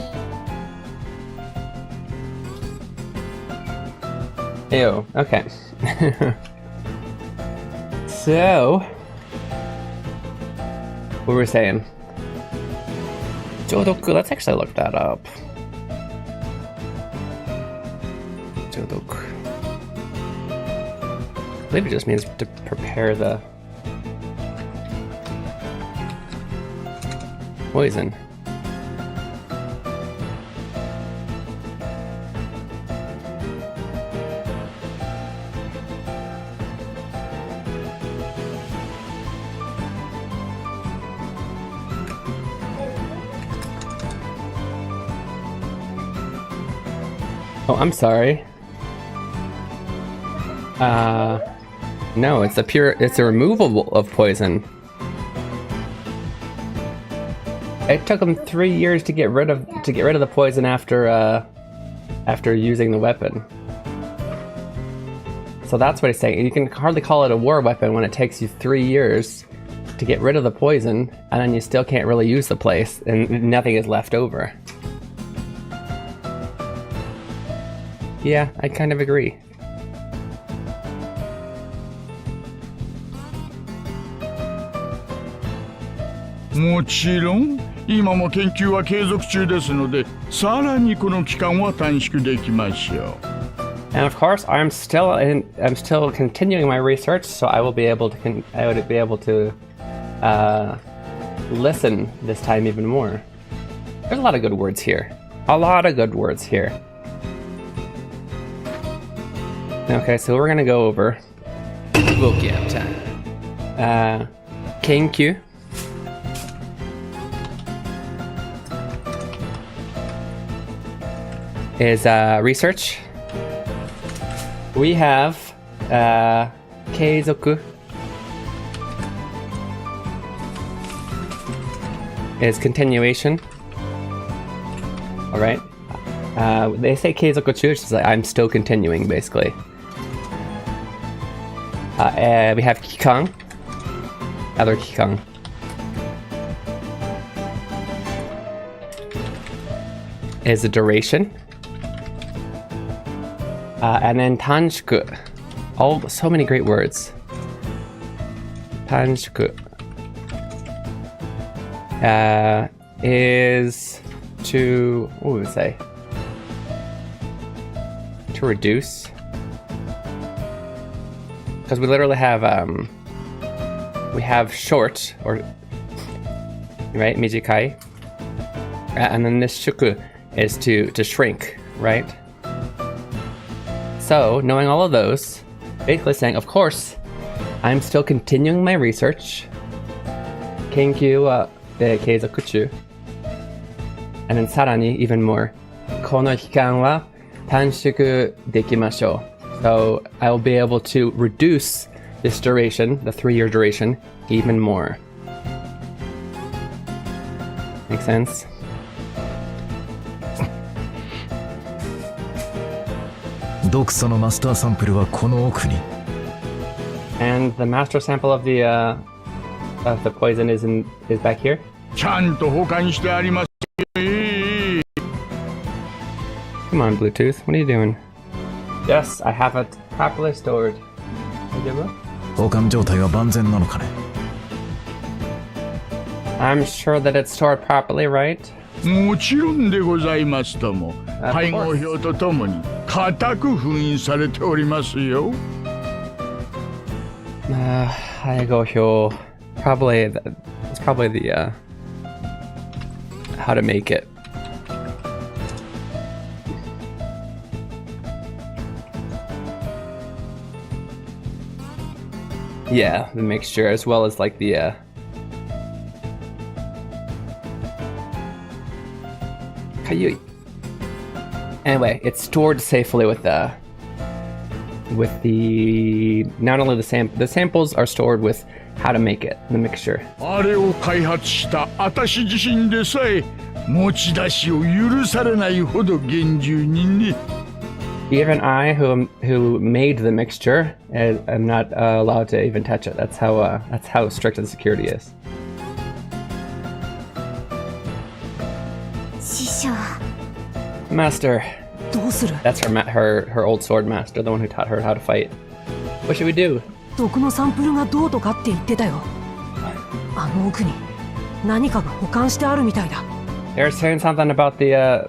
[SPEAKER 1] Ew. Okay. So, what were we saying? Jodoku. Let's actually look that up. Jodoku. I believe it just means to prepare the poison. Oh, I'm sorry. No, it's a removal of poison. It took them 3 years to get rid of the poison after using the weapon. So that's what he's saying. You can hardly call it a war weapon when it takes you 3 years to get rid of the poison, and then you still can't really use the place, and nothing is left over. Yeah, I kind of agree.
[SPEAKER 6] Of course, 今も研究は継続中ですので、さらにこの期間は短縮できましょう。
[SPEAKER 1] And of course, I'm still continuing my research, so I will be able to listen this time even more. There's a lot of good words here. Okay, so we're gonna go over
[SPEAKER 7] Vocab time.
[SPEAKER 1] Kenkyu. Is research. We have keizoku is continuation. All right. They say keizoku-chu, which is like I'm still continuing, basically. We have kikan, other kikan. Is the duration. And then tanshiku. So many great words. Tanshiku. Is to, what would we say? To reduce. Because we literally have, we have short, or, right, mijikai. And then this shuku is to shrink, right? So, knowing all of those, basically saying, of course, I'm still continuing my research. Kenkyu wa keizoku-chu. And then sarani, even more. Kono hikan wa tanshiku dekimashou. So, I will be able to reduce this duration, the 3-year duration, even more. Make sense? And the master sample of the poison is back here.
[SPEAKER 6] ちゃんと保管してあります。
[SPEAKER 1] Come on, Bluetooth. What are you doing? Yes, I have it properly stored. I'm sure that it's stored properly, right?
[SPEAKER 6] もちろんでございますとも。配合表とともに固く封印されておりますよ。
[SPEAKER 1] 配合表. It's probably the how to make it. Yeah, the mixture, as well as like the Anyway, it's stored safely with the not only the samples are stored with how to make it, the mixture.
[SPEAKER 6] あれを開発した私自身でさえ持ち出しを許されないほど厳重にね。
[SPEAKER 1] Even I, who made the mixture, am not allowed to even touch it. That's how strict the security is.
[SPEAKER 3] 師匠
[SPEAKER 1] Master.
[SPEAKER 2] どうする？
[SPEAKER 1] That's her old sword master, the one who taught her how to fight. What should we do?
[SPEAKER 2] 毒のサンプルがどうとかって言ってたよ。あの奥に何かが保管してあるみたいだ。
[SPEAKER 1] They're saying something about the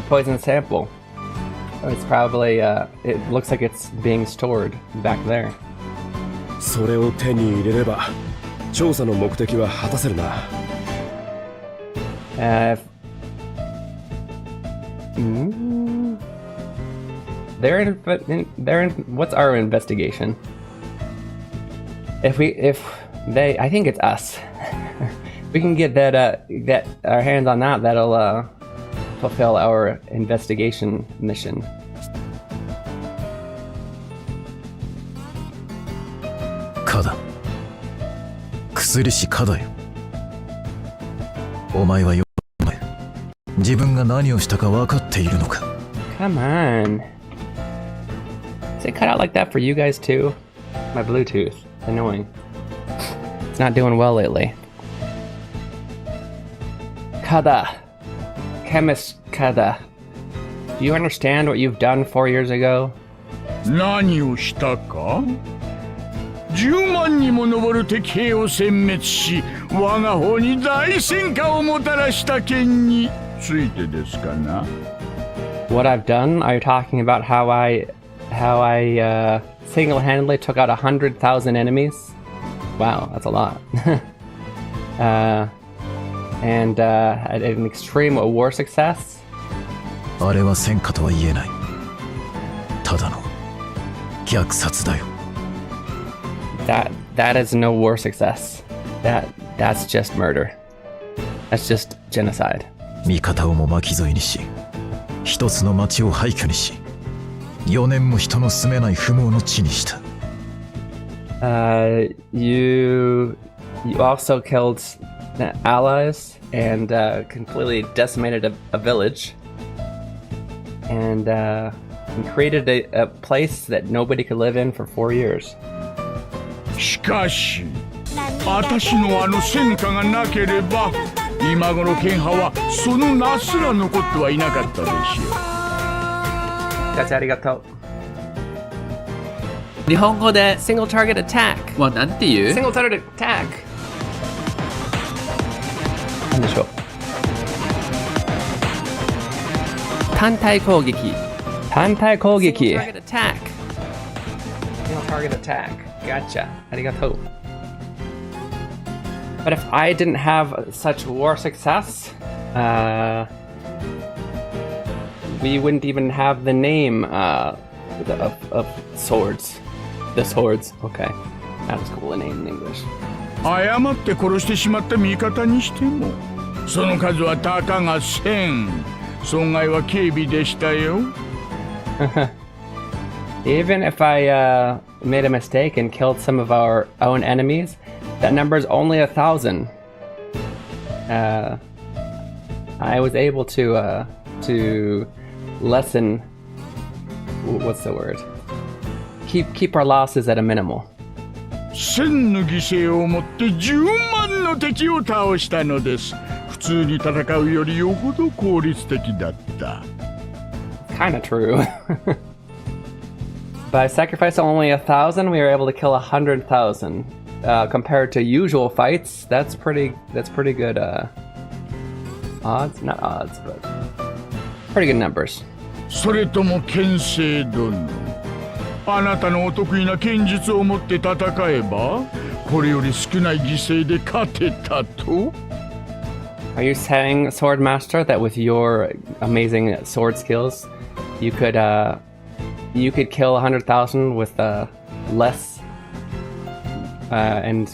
[SPEAKER 1] poison sample. It's probably it looks like it's being stored back there.
[SPEAKER 9] それを手に入れれば調査の目的は果たせるな。
[SPEAKER 1] What's our investigation? If they, I think it's us. We can get that our hands on that. That'll fulfill our investigation mission.
[SPEAKER 5] Kada. 薬師kadaよ。お前はよ、自分が何をしたか分かっているのか。
[SPEAKER 1] Come on. Is it cut out like that for you guys too? My Bluetooth. Annoying. It's not doing well lately. Kada. Chemist Kada. Do you understand what you've done 4 years ago?
[SPEAKER 6] 何をしたか ?10 万にも上る敵兵を殲滅し、我が方に大戦果をもたらした件についてですかな
[SPEAKER 1] What I've done? Are you talking about how I how I single-handedly took out 100,000 enemies. Wow, that's a lot. And had an extreme war success.
[SPEAKER 5] あれは戦果とは言えない。ただの虐殺だよ。
[SPEAKER 1] That is no war success. That's just murder. That's just genocide.
[SPEAKER 5] 味方をも巻き添えにし、一つの町を廃墟にし、4年も人の住めない不毛の地にした。
[SPEAKER 1] You also killed allies and completely decimated a village and created a place that nobody could live in for 4 years.
[SPEAKER 6] しかし私のあの戦果がなければ今頃剣派はその名すら残ってはいなかったでしょう。
[SPEAKER 1] ガチャありがとう。
[SPEAKER 7] 日本語で single target attack はなんていう？
[SPEAKER 1] Single target attack なんでしょう。
[SPEAKER 7] 単体攻撃。
[SPEAKER 1] 単体攻撃。
[SPEAKER 7] Single target attack
[SPEAKER 1] Single target attack. Gotcha. Arigatou. But if I didn't have such war success, we wouldn't even have the name of swords. The swords. Okay. Not as cool a name in English.
[SPEAKER 6] 誤って殺してしまった味方にしてもその数はたかが1000。損害は軽微でしたよ。
[SPEAKER 1] Even if I made a mistake and killed some of our own enemies, that number is only 1,000. I was able to lessen. What's the word? Keep our losses at a minimal.
[SPEAKER 6] 1000の犠牲をもって10万の敵を倒したのです。普通に戦うよりよほど効率的だった。
[SPEAKER 1] Kinda true. By sacrificing only 1,000, we were able to kill 100,000. Compared to usual fights, that's pretty good. Odds, not odds, but pretty good numbers.
[SPEAKER 6] それとも剣聖殿、あなたのお得意な剣術を持って戦えば、これより少ない犠牲で勝てたと？
[SPEAKER 1] Are you saying, Sword Master, that with your amazing sword skills, you could kill 100,000 with less and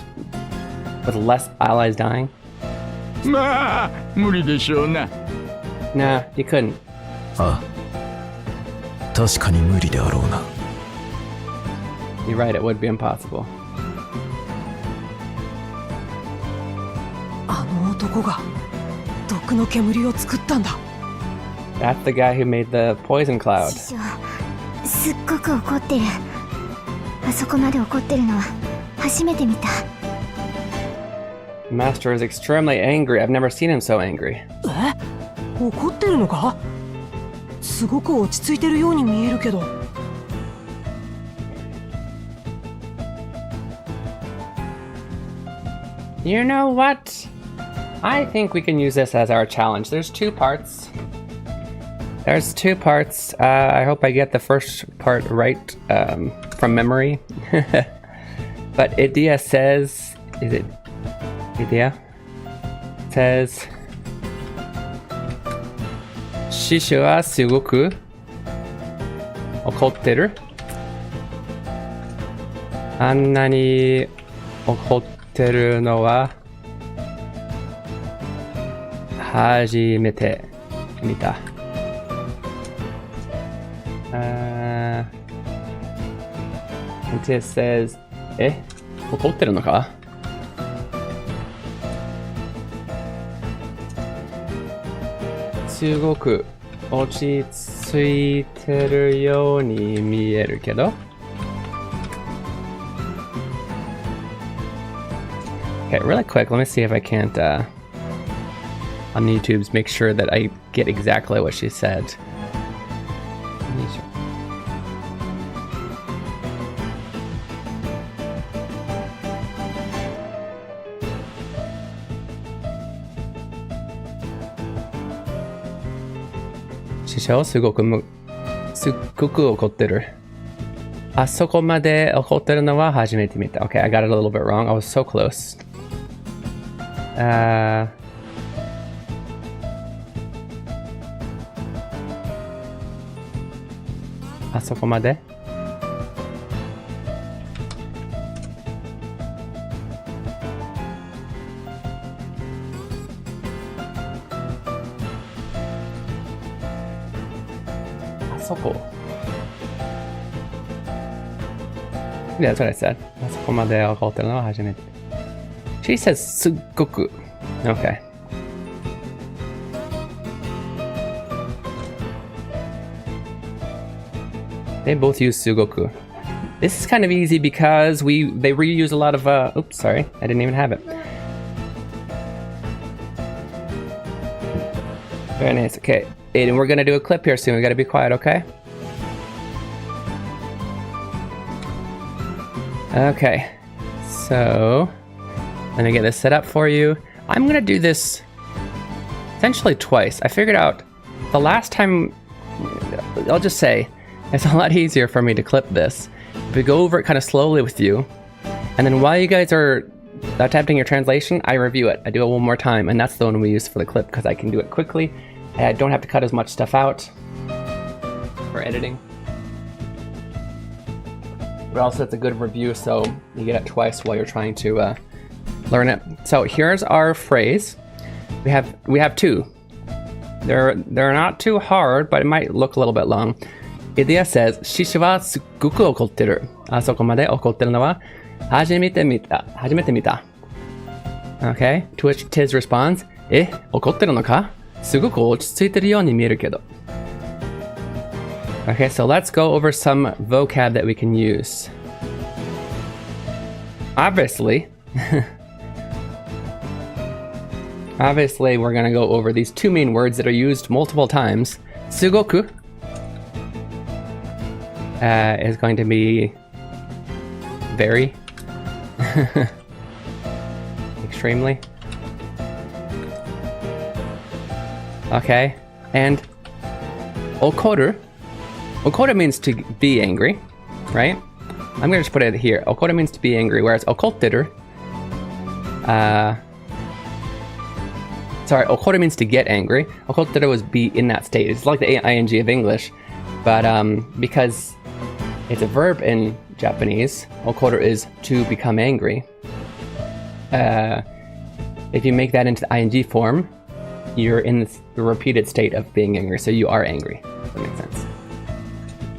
[SPEAKER 1] with less allies dying?
[SPEAKER 6] まあ無理でしょうな。
[SPEAKER 1] Nah, you couldn't.
[SPEAKER 5] ああ、確かに無理であろうな。
[SPEAKER 1] You're right, it would be impossible.
[SPEAKER 2] あの男が毒の煙を作ったんだ。
[SPEAKER 1] That's the guy who made the poison cloud.
[SPEAKER 3] 師匠、すっごく怒ってる。あそこまで怒ってるのは初めて見た。
[SPEAKER 1] Master is extremely angry. I've never seen him so angry.
[SPEAKER 2] え？怒ってるのか？すごく落ち着いてるように見えるけど。
[SPEAKER 1] You know what? I think we can use this as our challenge. There's two parts. I hope I get the first part right from memory. But Idea says... Is it Idea? Says... 師匠はすごく怒ってる。あんなに怒ってるのは初めて見た。It says 怒ってるのか？すごく落ち着いてるように見えるけど。Okay, really quick, let me see if I can't, on YouTube's, make sure that I get exactly what she said. Shisho, すごく怒ってる。あそこまで怒ってるのは初めて見た。Okay, I got it a little bit wrong. I was so close. あそこまであそこ Yeah, that's what I said. あそこまで怒ってるのは初めて。She says すっごく Okay. They both use sugoku. This is kind of easy because they reuse a lot of oops, sorry, I didn't even have it. Very nice. Okay, Aiden, we're gonna do a clip here soon. We gotta be quiet, okay? Okay, so let me get this set up for you. I'm gonna do this essentially twice. I figured out the last time, I'll just say, it's a lot easier for me to clip this. If we go over it kind of slowly with you, and then while you guys are attempting your translation, I review it. I do it one more time, and that's the one we use for the clip because I can do it quickly. I don't have to cut as much stuff out for editing. But also it's a good review, so you get it twice while you're trying to learn it. So here's our phrase. We have two. They're not too hard, but it might look a little bit long. Idea says, シシはすっごく怒ってる。あそこまで怒ってるのは初めて見た。Okay? To which Tiz responds, 怒ってるのか？すごく落ち着いてるように見えるけど。Okay, so let's go over some vocab that we can use. Obviously, we're going to go over these two main words that are used multiple times. すごく is going to be very, extremely. Okay, and okoru. Okoru means to be angry, right? I'm gonna just put it here. Okoru means to be angry, whereas okotteru, sorry, okoru means to get angry. Okotteru was be in that state. It's like the ing of English, but because it's a verb in Japanese, okoru is to become angry. If you make that into the ing form, you're in the repeated state of being angry, so you are angry. If that makes sense.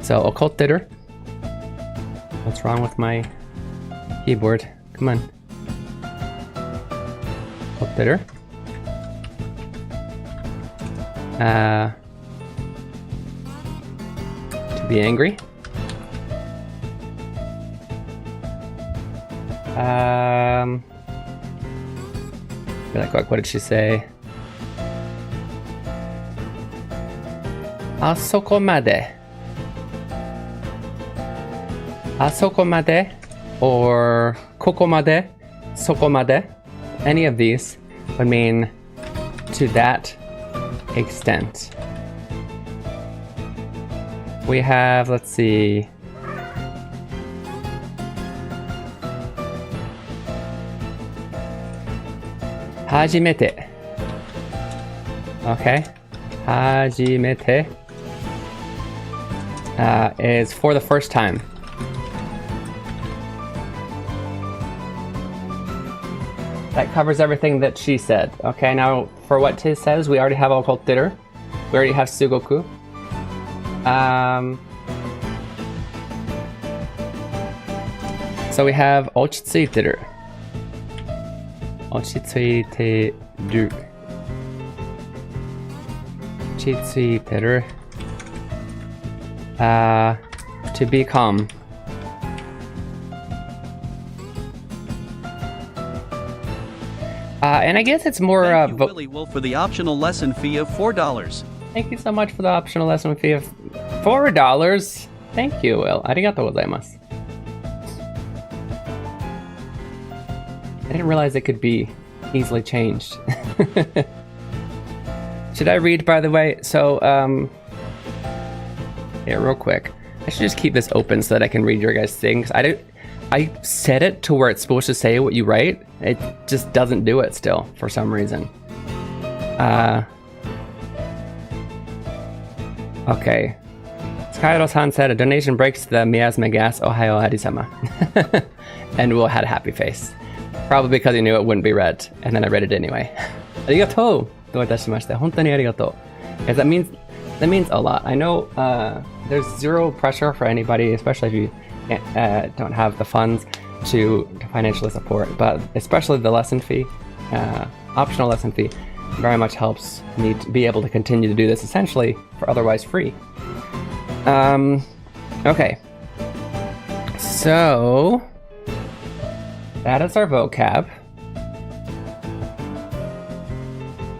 [SPEAKER 1] So, okotteru. What's wrong with my keyboard? Come on. Okotteru. To be angry. Like, what did she say? あそこまで あそこまで or ここまで そこまで any of these would mean to that extent. We have, let's see, hajimete. Okay, hajimete is for the first time. That covers everything that she said. Okay, now for what Tiz says, we already have okotteru. We already have sugoku. So we have ochitsuiteru. Ochitsuiteru. Ochitsuiteru. To be calm. And I guess it's more
[SPEAKER 10] Thank you, Willie Wolf, for the optional lesson fee of $4.
[SPEAKER 1] Thank you so much for the optional lesson fee of $4. Thank you, Will. Arigatou gozaimasu. I didn't realize it could be easily changed. Should I read, by the way? So, yeah, real quick. I should just keep this open so that I can read your guys' things. I set it to where it's supposed to say what you write. It just doesn't do it still for some reason. Okay. Skyro-san said a donation breaks the miasma gas. Ohayo Arisama. And we'll had a happy face. Probably because he knew it wouldn't be read. And then I read it anyway. Arigatou! Doitashimashite. Hontoni arigatou. Because that means a lot. I know there's zero pressure for anybody, especially if you don't have the funds to financially support. But especially the lesson fee, optional lesson fee, very much helps me to be able to continue to do this essentially for otherwise free. Okay. So that is our vocab.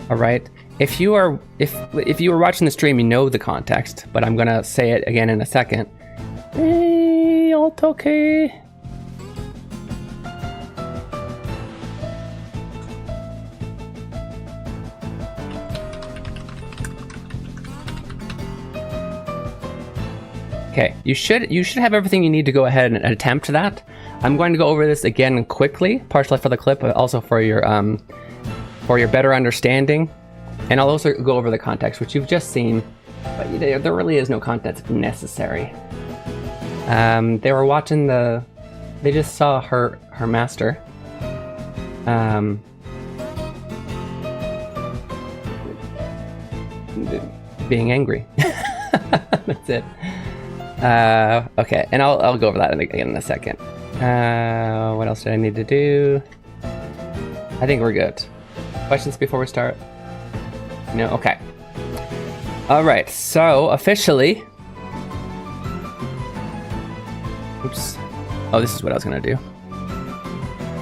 [SPEAKER 1] All right. If you were watching the stream, you know the context, but I'm gonna say it again in a second. Okay. Okay, you should have everything you need to go ahead and attempt that. I'm going to go over this again quickly, partially for the clip, but also for your better understanding. And I'll also go over the context, which you've just seen, but there really is no context necessary. They were watching they just saw her master. Being angry. That's it. Okay, and I'll go over that again in a second. What else do I need to do? I think we're good. Questions before we start? No? Okay. Alright, so officially... Oops. Oh, this is what I was gonna do.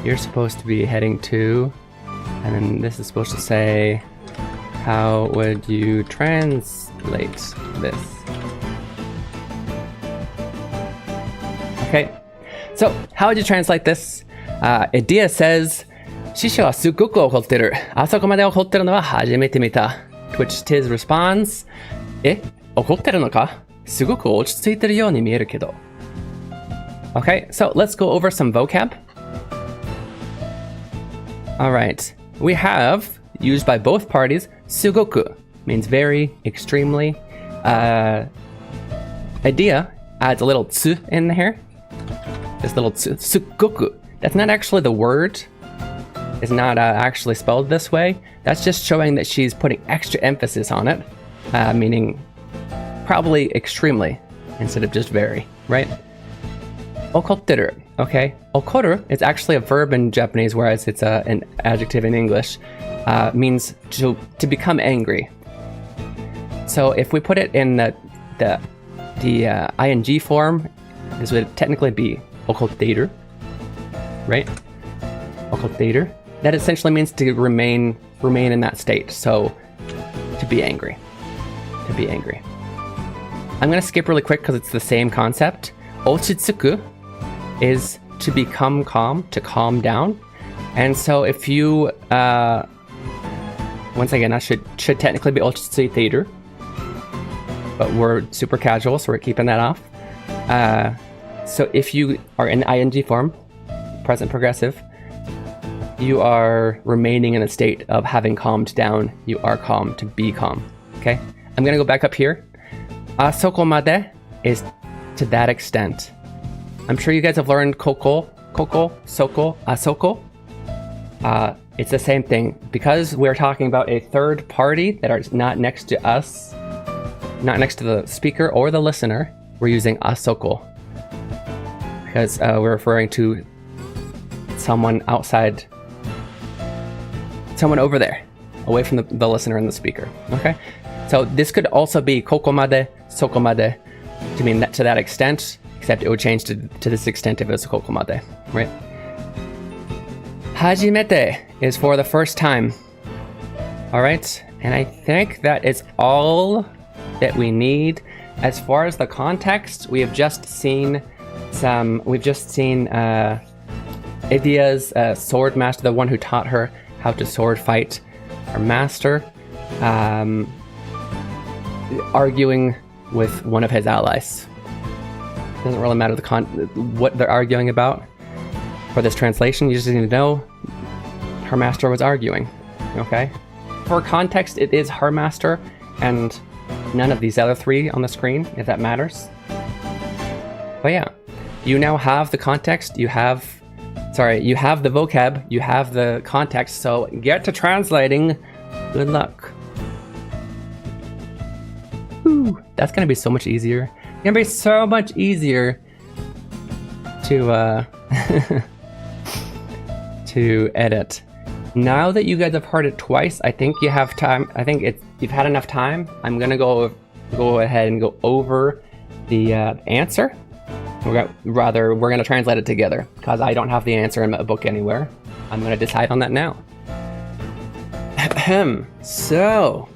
[SPEAKER 1] You're supposed to be heading to... And then this is supposed to say... How would you translate this? Okay. So, how would you translate this? Idea says... 師匠はすっごく怒ってる。あそこまで怒ってるのは初めて見た。To which Tiz responds, え、怒ってるのか？すごく落ち着いてるように見えるけど。Okay, so let's go over some vocab. Alright, we have, used by both parties, すごく means very, extremely. Idea adds a little tsu in here. This little tsu, すっごく. That's not actually the word. It's not actually spelled this way. That's just showing that she's putting extra emphasis on it, meaning probably extremely instead of just very, right? Okotteru, okay? Okoru is actually a verb in Japanese, whereas it's an adjective in English. Means to become angry. So if we put it in the ing form, this would technically be okotteru, right? Okotteru. That essentially means to remain in that state. So to be angry. To be angry. I'm gonna skip really quick because it's the same concept. Ochitsuku is to become calm, to calm down. And so if you once again, that should technically be ochitsuiteru, but we're super casual, so we're keeping that off. So if you are in ing form, present progressive, you are remaining in a state of having calmed down. You are calm, to be calm. Okay? I'm gonna go back up here. Asokomade is to that extent. I'm sure you guys have learned koko, soko, asoko. It's the same thing. Because we're talking about a third party that are not next to us, not next to the speaker or the listener, we're using asoko. Because we're referring to someone outside, someone over there, away from the listener and the speaker, okay? So this could also be kokomade, sokomade, to mean that to that extent, except it would change to this extent if it was kokomade, right? Hajimete is for the first time. All right, and I think that is all that we need. As far as the context, we have just seen Idia's sword master, the one who taught her how to sword fight her master, arguing with one of his allies. Doesn't really matter what they're arguing about. For this translation, you just need to know her master was arguing. Okay? For context, it is her master and none of these other three on the screen, if that matters. But yeah, you now have the context, you have the vocab, you have the context, so get to translating. Good luck. Whew, that's gonna be so much easier. It's gonna be so much easier to to edit. Now that you guys have heard it twice, I think you have time. I think you've had enough time. I'm gonna go ahead and go over the answer. We're gonna translate it together because I don't have the answer in my book anywhere. I'm gonna decide on that now. So,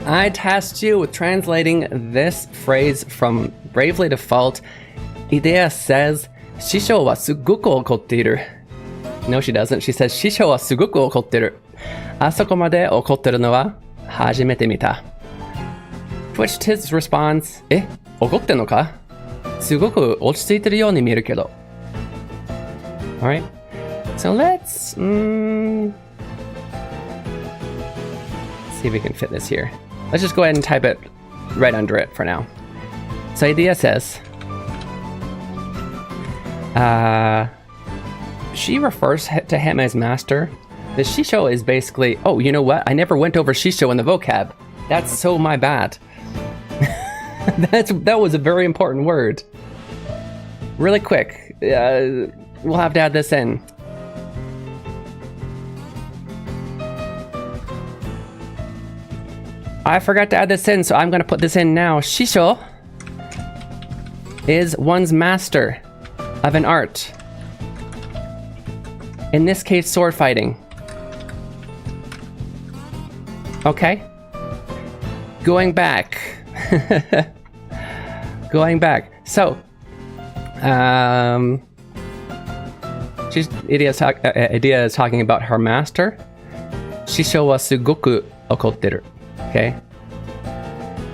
[SPEAKER 1] I tasked you with translating this phrase from Bravely Default. Idea says, "Shishou wa sugoku okotteru." No, she doesn't. She says, "Shishou wa sugoku okotteru. Asoko made okotteru no wa hajimete mita." To which Tiz responds, "Okotteru no ka? Sugoku ochitsuiteru you ni mieru kedo." Alright, so let's see if we can fit this here. Let's just go ahead and type it right under it for now. So Idea says, she refers to him as master. The shisho is basically, oh, you know what? I never went over shisho in the vocab. That's so my bad. That was a very important word. Really quick, we'll have to add this in. I forgot to add this in, so I'm gonna put this in now. Shisho is one's master of an art. In this case, sword fighting. Okay. Going back. So, Idea is talking about her master. Shisho wa sugoku okotteru. Okay.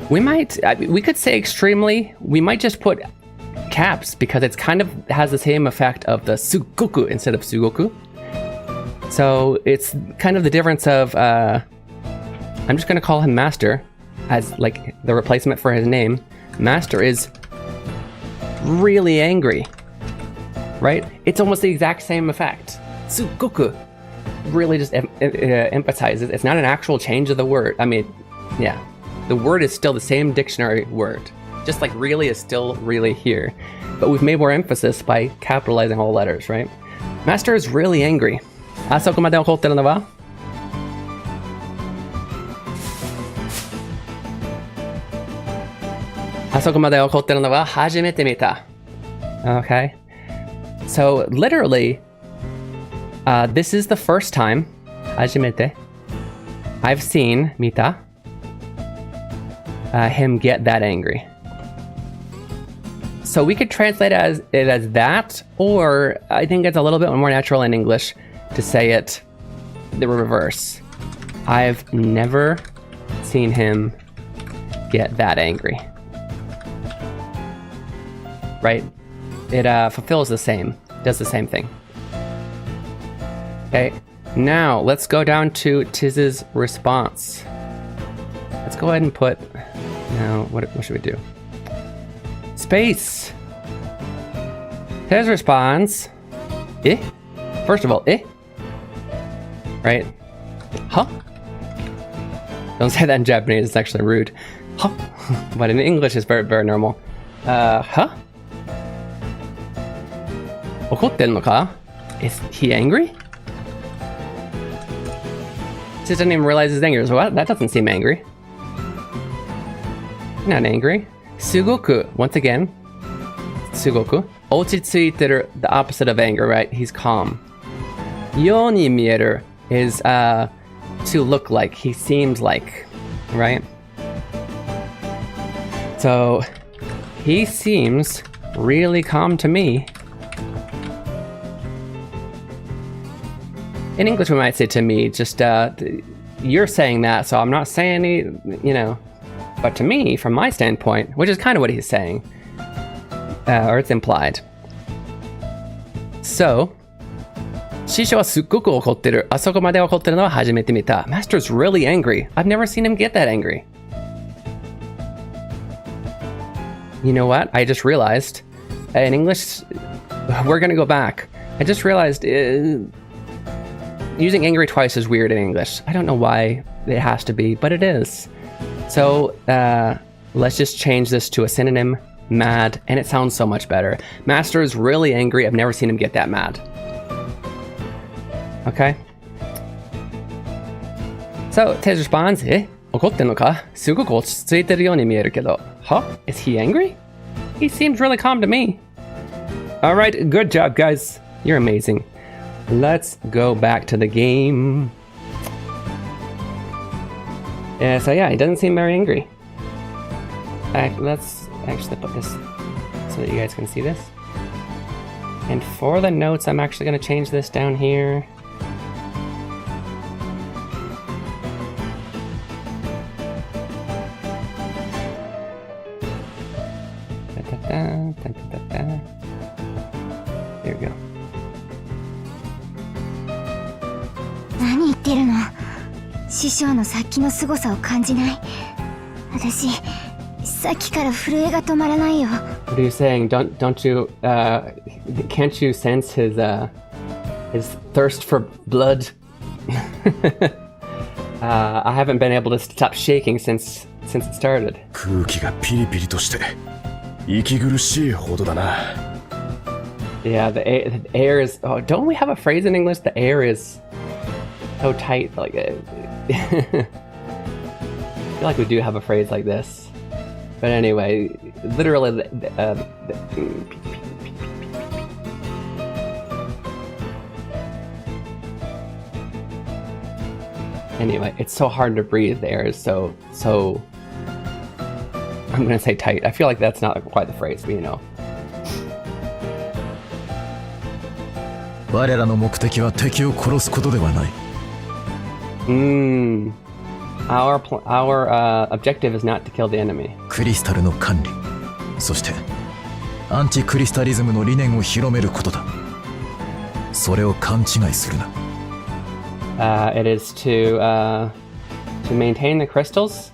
[SPEAKER 1] We could say extremely. We might just put caps because it's kind of has the same effect of the sugoku instead of sugoku. So it's kind of the difference of, I'm just gonna call him master as like the replacement for his name. Master is really angry, right? It's almost the exact same effect. Sugoku really just emphasizes it's not an actual change of the word. I mean, yeah, the word is still the same dictionary word. Just like really is still really here. But we've made more emphasis by capitalizing all letters, right? Master is really angry. Asoko made okotteru no wa? Asoko made okotteru no wa hajimete mita. Okay. So literally, this is the first time, hajimete, I've seen mita, him get that angry. So we could translate it as that, or I think it's a little bit more natural in English to say it the reverse. I've never seen him get that angry. Right? It fulfills the same, does the same thing. Okay, now let's go down to Tiz's response. Let's go ahead and put, now what should we do? Space. Tiz responds, First of all, right? Huh? Don't say that in Japanese, it's actually rude. Huh? But in English it's very, very normal. Huh? Okotteru no ka? Is he angry? Just didn't even realize he's angry. So what? That doesn't seem angry. Not angry. Sugoku, once again. Sugoku. Ochitsuiteru, the opposite of anger, right? He's calm. You ni mieru is to look like, he seems like, right? So he seems really calm to me. In English we might say to me, just you're saying that, so I'm not saying any, you know, but to me, from my standpoint, which is kind of what he's saying, or it's implied. So, 師匠はすっごく怒ってる。あそこまで怒ってるのは初めて見た。Master's really angry. I've never seen him get that angry. You know what? I just realized, in English, we're gonna go back. I just realized using angry twice is weird in English. I don't know why it has to be, but it is. So let's just change this to a synonym, mad, and it sounds so much better. Master is really angry. I've never seen him get that mad. Okay? So Tej responds, 怒ってんのか? すごく落ち着いてるように見えるけど. Huh? Is he angry? He seems really calm to me. Alright, good job, guys. You're amazing. Let's go back to the game. So yeah, he doesn't seem very angry. Let's actually put this so that you guys can see this. And for the notes, I'm actually going to change this down here. There we go.
[SPEAKER 3] 何言ってるの？師匠の殺気の凄さを感じない。私、さっきから震えが止まらないよ。
[SPEAKER 1] What are you saying? Don't you can't you sense his thirst for blood? I haven't been able to stop shaking since it started.
[SPEAKER 9] 空気がピリピリとして息苦しいほどだな。
[SPEAKER 1] Yeah, the air is. Oh, don't we have a phrase in English? The air is so tight. Like, I feel like we do have a phrase like this. But anyway, literally, anyway, it's so hard to breathe. The air is so. I'm gonna say tight. I feel like that's not quite the phrase, but you know.
[SPEAKER 5] 我らの目的は敵を殺すことではない。
[SPEAKER 1] Our objective is not to kill the enemy.
[SPEAKER 5] クリスタルの管理、そしてアンチクリスタリズムの理念を広めることだ。それを勘違いするな。
[SPEAKER 1] It is to maintain the crystals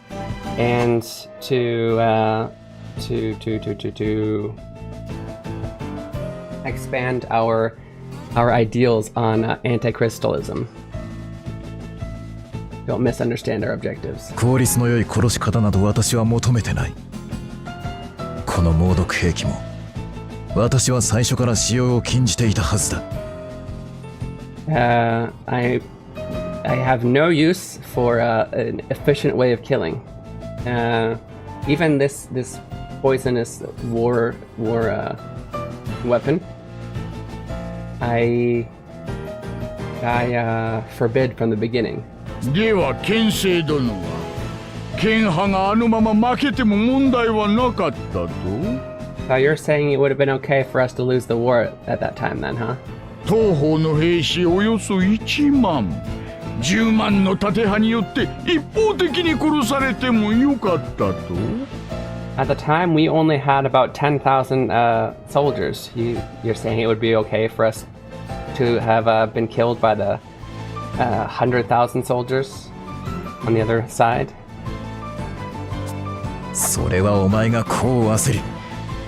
[SPEAKER 1] and to expand our ideals on anti-crystalism. Don't misunderstand our objectives.
[SPEAKER 5] 効率の良い殺し方など私は求めてない。この猛毒兵器も私は最初から使用を禁じていたはずだ。
[SPEAKER 1] I have no use for an efficient way of killing. Even this poisonous war weapon, I forbid from the beginning.
[SPEAKER 6] では剣聖殿は剣派があのまま負けても問題はなかったと？
[SPEAKER 1] So you're saying it would have been okay for us to lose the war at that time then, huh?
[SPEAKER 6] 東方の兵士およそ1万、10万の盾派によって一方的に殺されてもよかったと？
[SPEAKER 1] At the time, we only had about 10,000 soldiers. You're saying it would be okay for us to have been killed by the 100,000 soldiers on the other side?
[SPEAKER 5] それはお前が功を焦り、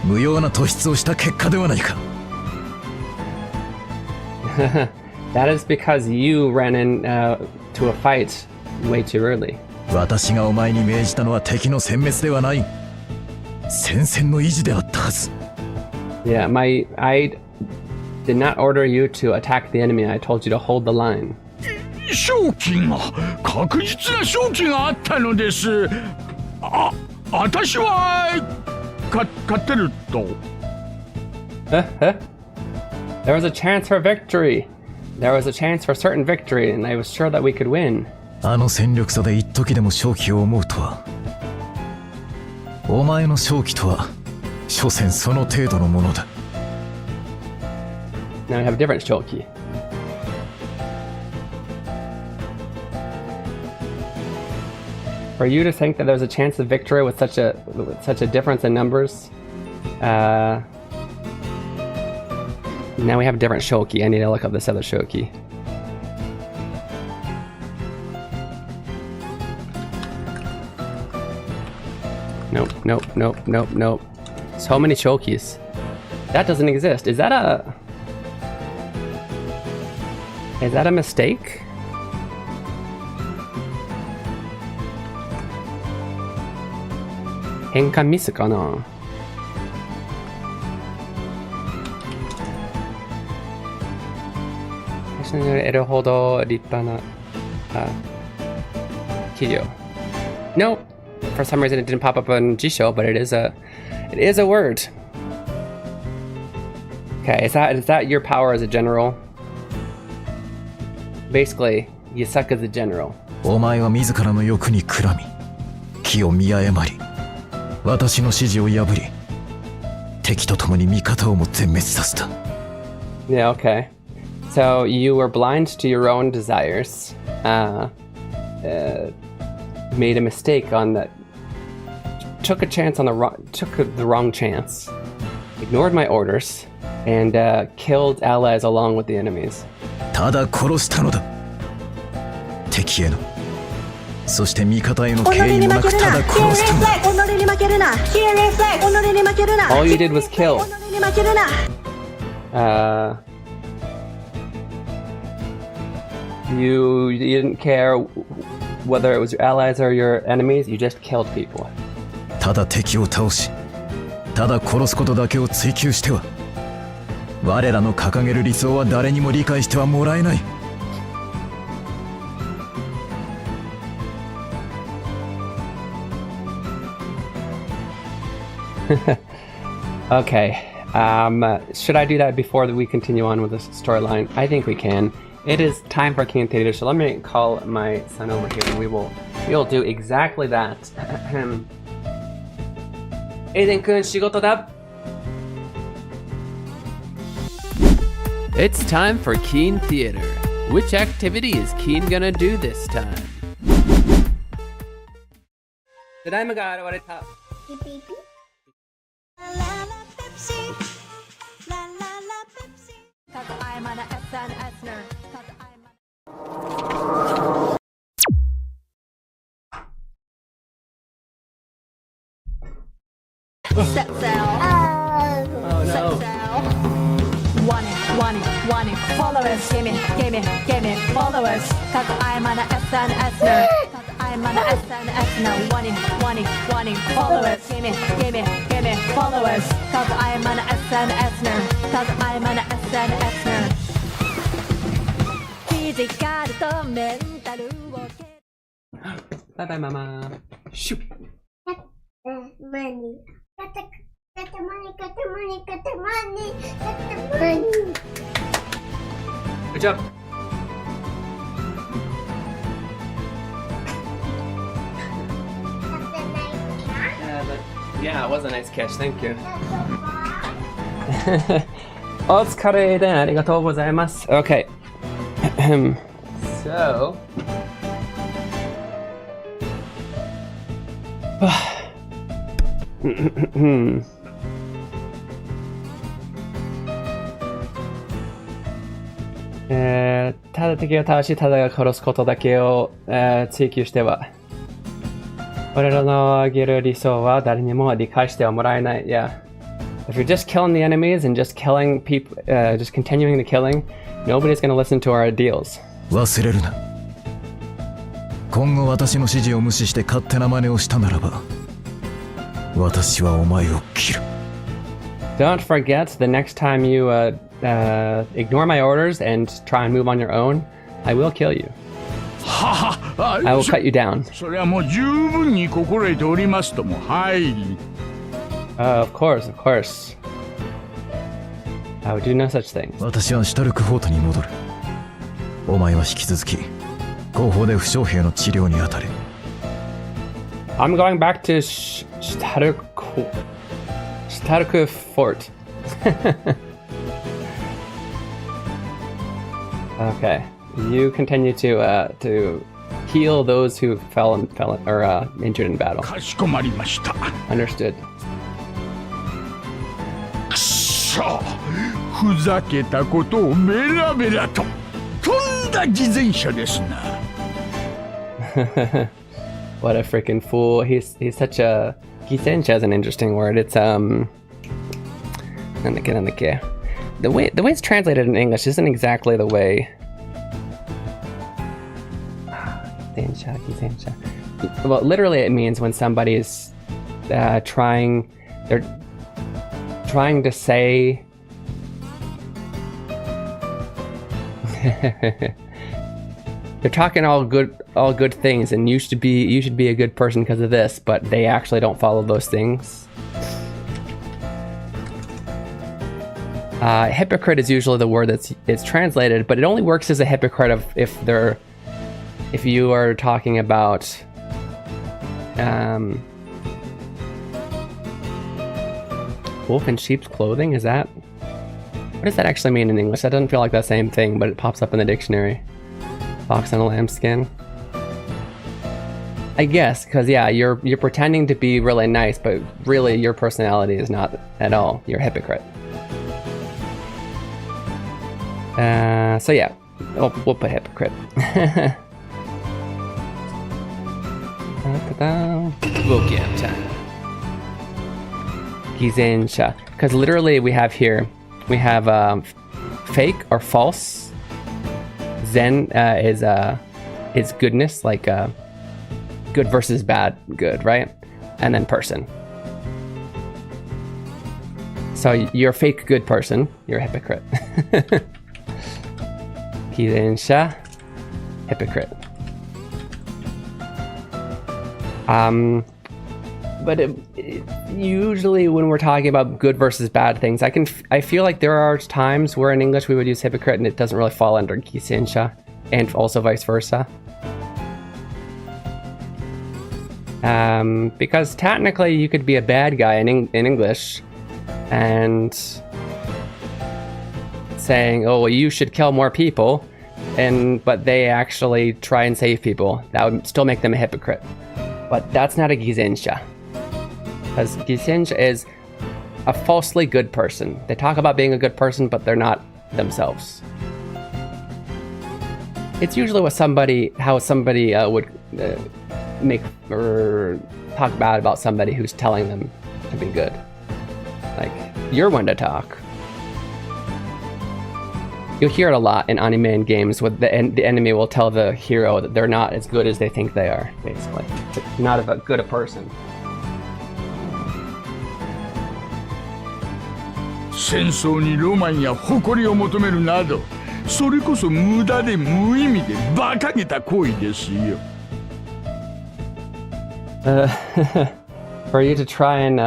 [SPEAKER 5] 無用な突出をした結果ではないか。
[SPEAKER 1] That is because you ran in to a fight way too early.
[SPEAKER 5] 私がお前に命じたのは敵の殲滅ではない。戦線の維持であったはず。
[SPEAKER 1] Yeah, I did not order you to attack the enemy. I told you to hold the line.
[SPEAKER 6] 勝機が確実な勝機があったのです。私は勝ってると。
[SPEAKER 1] There was a chance for victory. There was a chance for certain victory, and I was sure that we could win.
[SPEAKER 5] あの戦力差で一時でも勝機を思うとは。お前の勝機とは所詮その程度のものだ。
[SPEAKER 1] Now I have a different shoki. For you to think that there's a chance of victory with such a difference in numbers, Now we have a different Shoki. I need to look up this other Shoki. Nope, nope, nope, nope, nope. So many Shokis. That doesn't exist. Is that a mistake? Henka misu kana? Nope. For some reason it didn't pop up on Jisho, but it is a word. Okay, is that your power as a general? Basically, you suck as a general.
[SPEAKER 5] お前は自らの欲にくらみ、気を見誤り、私の指示を破り、敵と共に味方をも全滅させた。
[SPEAKER 1] Yeah, okay. So you were blind to your own desires, made a mistake on that, took the wrong chance, ignored my orders, and killed allies along with the enemies.
[SPEAKER 5] ただ殺したのだ。敵への、そして味方への敬意もなくただ殺したのだ。
[SPEAKER 1] All you did was kill. You didn't care whether it was your allies or your enemies, you just killed people.
[SPEAKER 5] ただ敵を倒し、ただ殺すことだけを追求しては、我らの掲げる理想は誰にも理解してはもらえない。
[SPEAKER 1] Okay, should I do that before we continue on with this storyline? I think we can. It is time for Keen Theater, so let me call my son over here and we will do exactly that. Aiden-kun, shigoto da.
[SPEAKER 7] It's time for Keen Theater. Which activity is Keen gonna do this time?
[SPEAKER 1] Tadaima ga arawareta.
[SPEAKER 8] Set sail.
[SPEAKER 1] Oh no.
[SPEAKER 8] Want it. Followers, gimme, followers. Cause I'm an SNS nerd. Cause I'm an SNS nerd. Want it, followers, gimme, followers. Cause I'm an SNS nerd. Cause I'm an SNS nerd. Physical to mental.
[SPEAKER 1] Bye bye, mama. Shoot.
[SPEAKER 3] Money. Get the money.
[SPEAKER 1] Good job. Yeah, it was a nice catch. Thank you. お疲れでありがとうございます。Okay. So. Eh, ただ敵を倒し、ただ殺すことだけを、追求しては、俺らの挙げる理想は誰にも理解してはもらえない。Yeah. If you're just killing the enemies and just killing people, just continuing the killing, nobody's gonna listen to our ideals.
[SPEAKER 5] 忘れるな。今後私の指示を無視して勝手な真似をしたならば、私はお前を切る。
[SPEAKER 1] Don't forget, the next time you ignore my orders and try and move on your own, I will kill you. I will cut you down.
[SPEAKER 6] それはもう十分に心得ておりますとも。はい。
[SPEAKER 1] Of course. I would do no such thing.
[SPEAKER 5] 私はシュタルクフォートに戻る。お前は引き続き後方で負傷兵の治療に当たれ。
[SPEAKER 1] I'm going back to Shtaruku Fort. Okay, you continue to heal those who fell or injured in battle.
[SPEAKER 6] かしこまりました。
[SPEAKER 1] Understood.
[SPEAKER 6] くそ、ふざけたことをベラベラと。とんだ偽善者ですな。
[SPEAKER 1] What a freaking fool. He's such a... Kisensha is an interesting word. It's, The way it's translated in English isn't exactly the way... Kisensha. Well, literally it means when somebody is they're trying to say... They're talking all good things, and you should be a good person because of this, but they actually don't follow those things. Hypocrite is usually the word it's translated, but it only works as a hypocrite if you are talking about wolf in sheep's clothing. Is that, what does that actually mean in English? That doesn't feel like the same thing, but it pops up in the dictionary. Fox on a lambskin. I guess, because yeah, you're pretending to be really nice, but really your personality is not at all. You're a hypocrite. So yeah, we'll put hypocrite.
[SPEAKER 7] Vocab time.
[SPEAKER 1] Gizensha. Because literally we have fake or false. Zen is goodness, like good versus bad, good, right? And then person. So you're a fake good person, you're a hypocrite. Gizensha, hypocrite. But usually when we're talking about good versus bad things, I feel like there are times where in English we would use hypocrite and it doesn't really fall under Gizensha, and also vice versa. Because technically you could be a bad guy in English and saying, oh, well, you should kill more people, but they actually try and save people. That would still make them a hypocrite. But that's not a Gizensha. Because Gizensha is a falsely good person. They talk about being a good person, but they're not themselves. It's usually how somebody would make or talk bad about somebody who's telling them to be good. Like, you're one to talk. You'll hear it a lot in anime and games where the enemy will tell the hero that they're not as good as they think they are, basically. Not as good a person.
[SPEAKER 6] 戦争にロマンや誇りを求めるなど、それこそ無駄で無意味で馬鹿げた行為ですよ。
[SPEAKER 1] For you to try and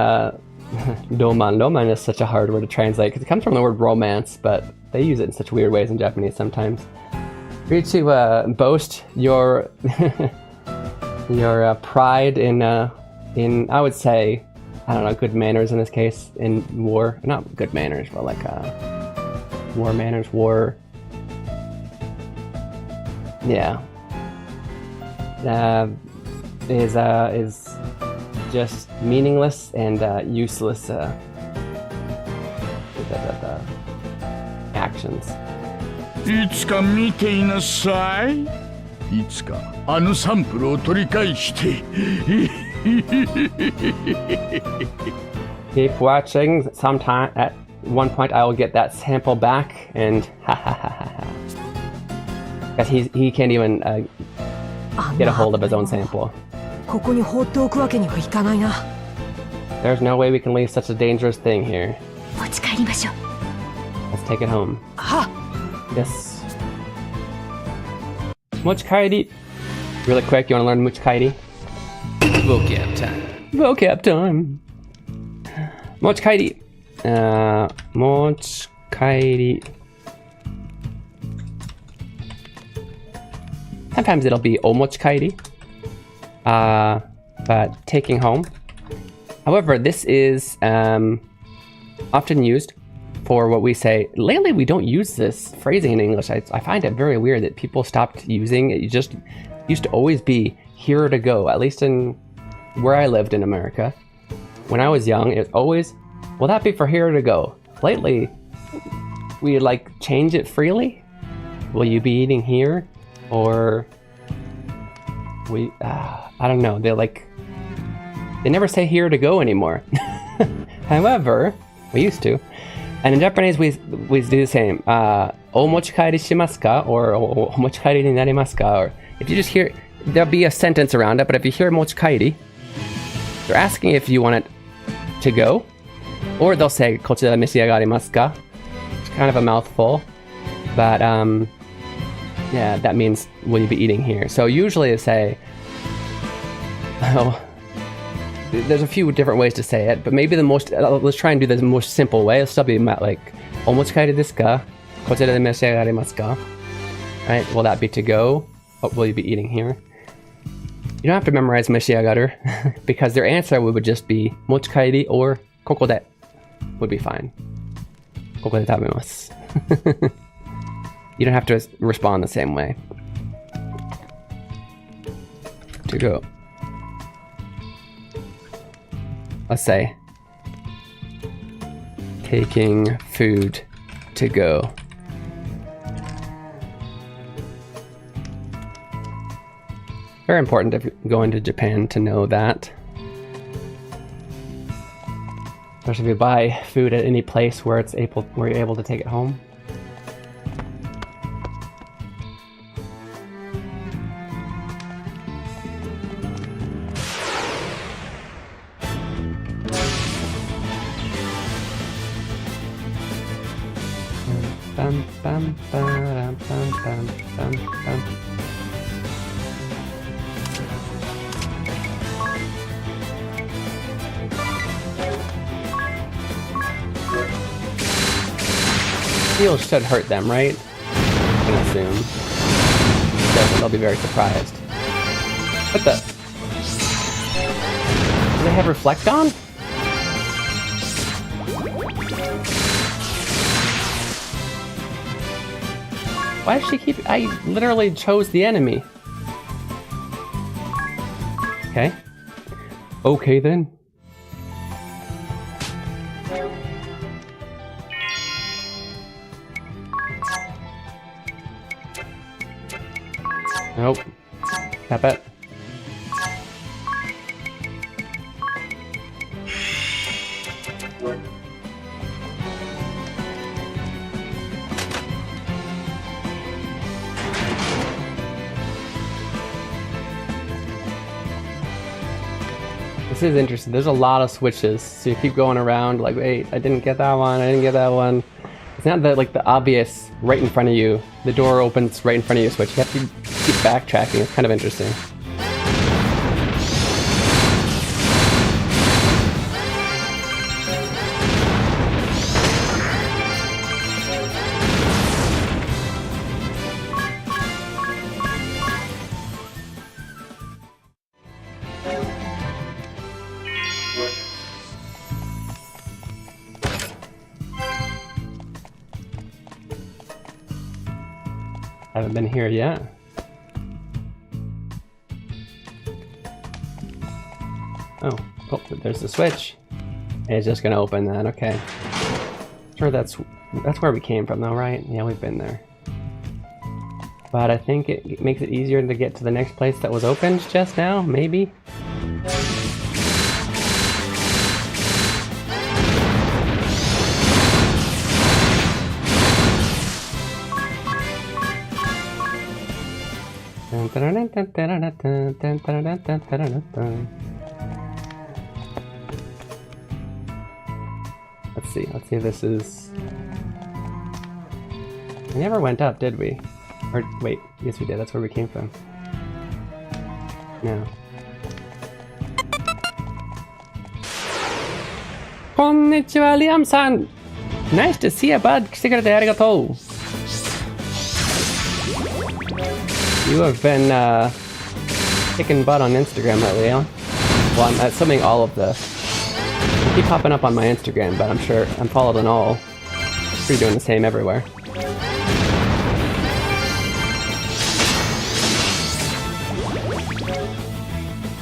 [SPEAKER 1] Roman is such a hard word to translate because it comes from the word romance, but they use it in such weird ways in Japanese sometimes. For you to boast your your pride in I would say, I don't know, good manners in this case in war. Not good manners, but like war manners, war. Yeah. Is just meaningless and useless actions.
[SPEAKER 6] いつか見ていなさい。いつかあのサンプルを取り返して。
[SPEAKER 1] Keep watching. Sometime at one point I will get that sample back, and because he can't even get a hold of his own sample.
[SPEAKER 2] ここに放っておくわけにはいかないな。
[SPEAKER 1] There's no way we can leave such a dangerous thing here.
[SPEAKER 3] 持ち帰りましょう。
[SPEAKER 1] Let's take it home.
[SPEAKER 2] は
[SPEAKER 1] Yes. Mochikairi. Really quick, you want to learn Mochikairi?
[SPEAKER 7] Vocab time.
[SPEAKER 1] Vocab time. Mochikairi. Mochikairi. Sometimes it'll be omochikairi. But taking home. However, this is often used for what we say. Lately, we don't use this phrasing in English. I find it very weird that people stopped using it. You just used to always be here to go, at least in where I lived in America. When I was young, it was always, will that be for here to go? Lately, we like change it freely? Will you be eating here? Or I don't know. They never say here to go anymore. However, we used to. And in Japanese, we do the same. Omochikaeri shimasu ka? Or omochikaeri ni narimasu ka? Or if you just hear, there'll be a sentence around it, but if you hear mochikaeri, they're asking if you want it to go. Or they'll say kochira meshiyagarimasu ka? It's kind of a mouthful. But yeah, that means will you be eating here? So usually they say, oh, there's a few different ways to say it, but maybe the most, let's try and do the most simple way. It'll still be like, omochikaeri desu ka? Kochira de meshiyagarimasu ka? Right, will that be to go? What will you be eating here? You don't have to memorize meshiyagaru, because their answer would just be mochikaeri or koko de would be fine. Koko de tabemasu. You don't have to respond the same way. To go. Let's say, taking food to go. Very important if you're going to Japan to know that. Especially if you buy food at any place where you're able to take it home. Bum, bum, ba-dum, bum, bum, bum, bum. Steel should hurt them, right? I can assume. If they'll be very surprised. What the? Do they have reflect on? Why does she keep... I literally chose the enemy. Okay. Okay then. Nope. Tap it. This is interesting. There's a lot of switches, so you keep going around like, wait, I didn't get that one, I didn't get that one. It's not the obvious right in front of you. The door opens right in front of you switch. You have to keep backtracking. It's kind of interesting. Haven't been here yet. Oh, there's the switch. And it's just gonna open that, okay. Sure, that's where we came from though, right? Yeah, we've been there. But I think it makes it easier to get to the next place that was opened just now, maybe? Let's see if this is... We never went up, did we? Or, wait, yes we did, that's where we came from. No. Konnichiwa, Liam-san! Nice to see you, bud! 来てくれてありがとう! You have been kicking butt on Instagram lately, huh? Well, I'm assuming all of the... You keep popping up on my Instagram, but I'm sure I'm followed on all. You're doing the same everywhere.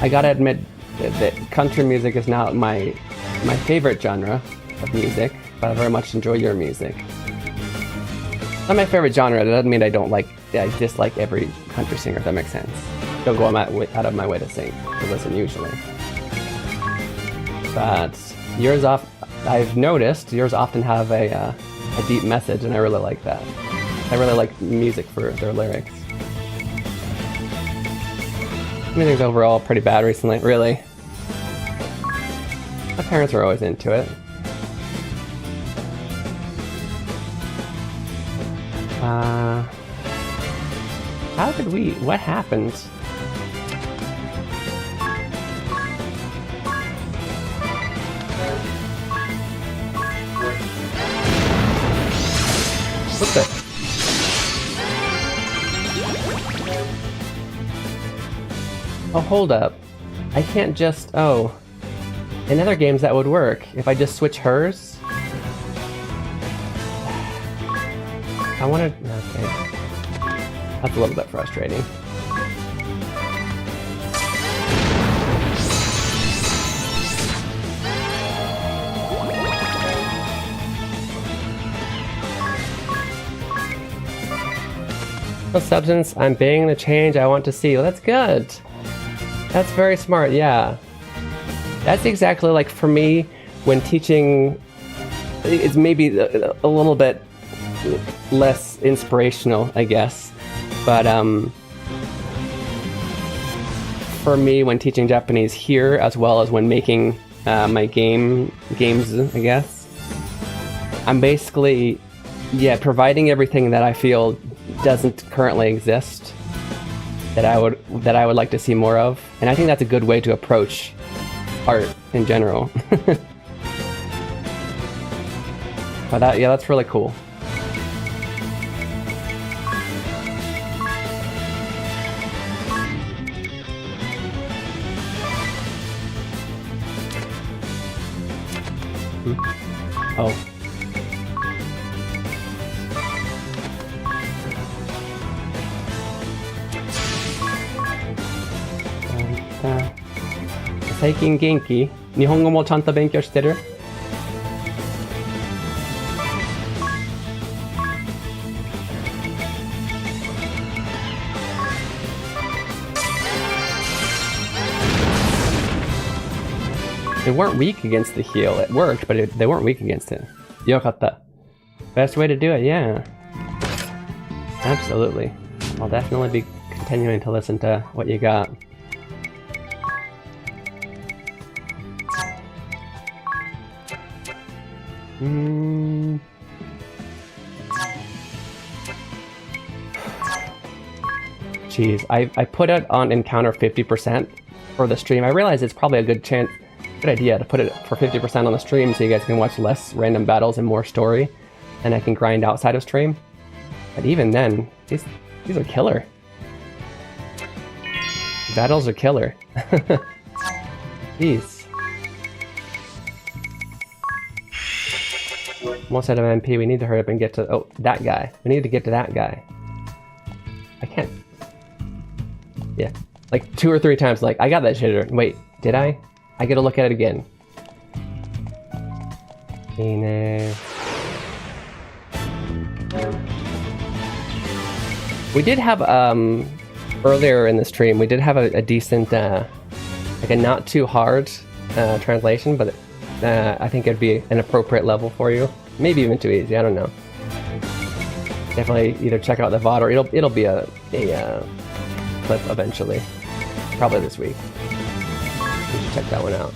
[SPEAKER 1] I gotta admit that country music is now my favorite genre of music, but I very much enjoy your music. Not my favorite genre. That doesn't mean I dislike every country singer, if that makes sense. Don't go out of my way to listen usually. But yours I've noticed yours often have a deep message, and I really like that. I really like music for their lyrics. Music's overall pretty bad recently, really. My parents were always into it. What happened? What's that? Oh, hold up. I can't just... Oh. In other games that would work. If I just switch hers? I wanted... Okay. That's a little bit frustrating. No substance, I'm being the change I want to see. Well, that's good. That's very smart, yeah. That's exactly like for me when teaching, it's maybe a little bit less inspirational, I guess. But for me when teaching Japanese here, as well as when making my games, I guess, I'm basically, providing everything that I feel doesn't currently exist that I would like to see more of, and I think that's a good way to approach art in general. But that's really cool. Oh. Saikin genki? Nihongo mo chanto benkyou shiteru? They weren't weak against the heal. It worked, but they weren't weak against it. Yokatta. Best way to do it, yeah. Absolutely. I'll definitely be continuing to listen to what you got. Jeez, I put it on encounter 50% for the stream. I realize it's probably a good idea to put it for 50% on the stream so you guys can watch less random battles and more story, and I can grind outside of stream. But even then, these are killer. Battles are killer. Jeez. Almost out of MP, we need to hurry up and get to... Oh, that guy. We need to get to that guy. I can't... Yeah. Like 2 or 3 times, like, I got that shitter. Wait, did I? I gotta look at it again. We did have, earlier in the stream, we did have a decent, like a not too hard translation, but I think it'd be an appropriate level for you. Maybe even too easy, I don't know. Definitely either check out the VOD or it'll be a clip eventually. Probably this week. You should check that one out.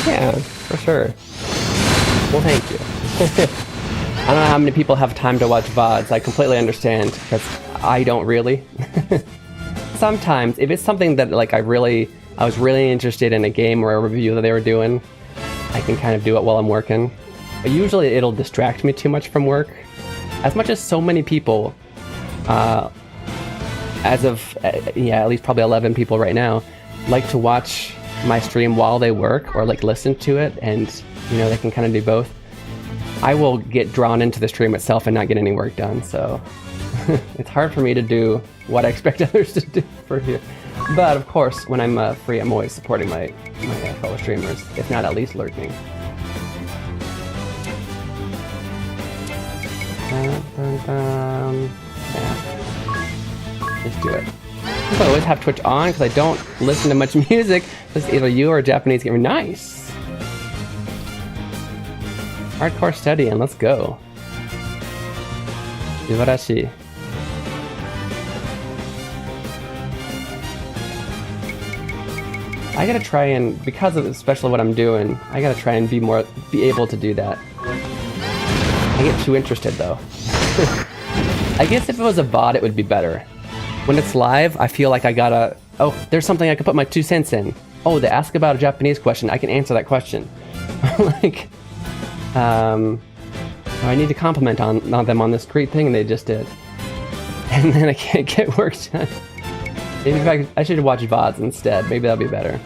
[SPEAKER 1] Yeah, for sure. Well, thank you. I don't know how many people have time to watch VODs. I completely understand, because I don't really. Sometimes, if it's something that like I was really interested in a game or a review that they were doing, I can kind of do it while I'm working. But usually it'll distract me too much from work. As much as so many people as of, yeah, at least probably 11 people right now, like to watch my stream while they work or like listen to it, and you know, they can kind of do both. I will get drawn into the stream itself and not get any work done, so it's hard for me to do what I expect others to do for you. But of course, when I'm free, I'm always supporting my fellow streamers, if not at least lurking. Yeah. Let's do it. I always have Twitch on because I don't listen to much music. This is either you or a Japanese gamer. Nice! Hardcore studying, let's go. Subarashi. I gotta try and, because of especially what I'm doing, I gotta try and be able to do that. I get too interested though. I guess if it was a VOD, it would be better. When it's live, I feel like I gotta, oh, there's something I can put my 2 cents in. Oh, they ask about a Japanese question, I can answer that question. Like, I need to compliment on them on this great thing they just did. And then I can't get work done. Maybe in fact, I should watch VODs instead. Maybe that'll be better.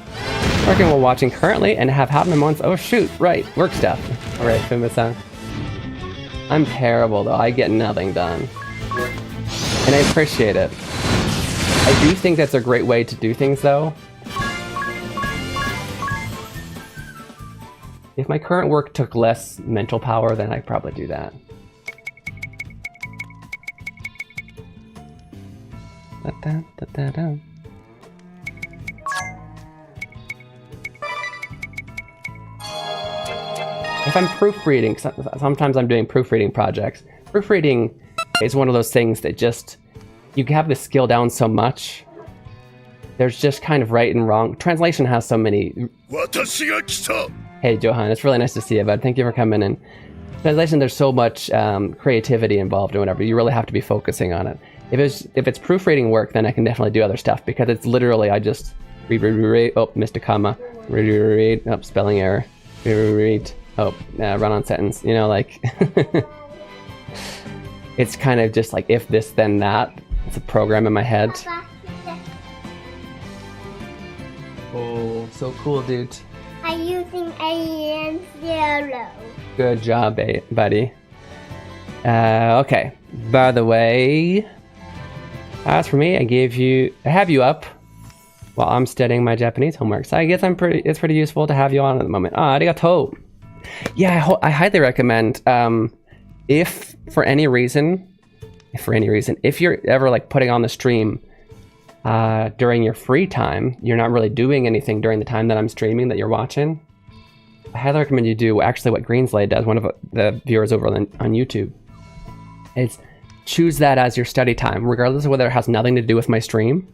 [SPEAKER 1] Working while watching currently and have half my months. Oh shoot, right, work stuff. Alright, Fuma-san. I'm terrible though, I get nothing done. And I appreciate it. I do think that's a great way to do things though. If my current work took less mental power, then I'd probably do that. If I'm proofreading, sometimes I'm doing proofreading projects. Proofreading is one of those things that just, you have the skill down so much. There's just kind of right and wrong. Translation has so many. Hey Johan, it's really nice to see you, bud. Thank you for coming in. Translation, there's so much creativity involved in whatever. You really have to be focusing on it. If it's proofreading work, then I can definitely do other stuff because it's literally I just read, oh, missed a comma, read, oh, spelling error, read, oh, run on sentence. You know, like it's kind of just like if this then that. It's a program in my head. Oh, so cool, dude.
[SPEAKER 3] I'm using AN 0.
[SPEAKER 1] Good job, buddy. Okay. By the way, as for me, I have you up while I'm studying my Japanese homework. So I guess it's pretty useful to have you on at the moment. Ah, arigato. Yeah, I highly recommend. If for any reason, if you're ever like putting on the stream during your free time, you're not really doing anything during the time that I'm streaming that you're watching, I highly recommend you do actually what Greenslade does, one of the viewers over on YouTube. It's choose that as your study time, regardless of whether it has nothing to do with my stream.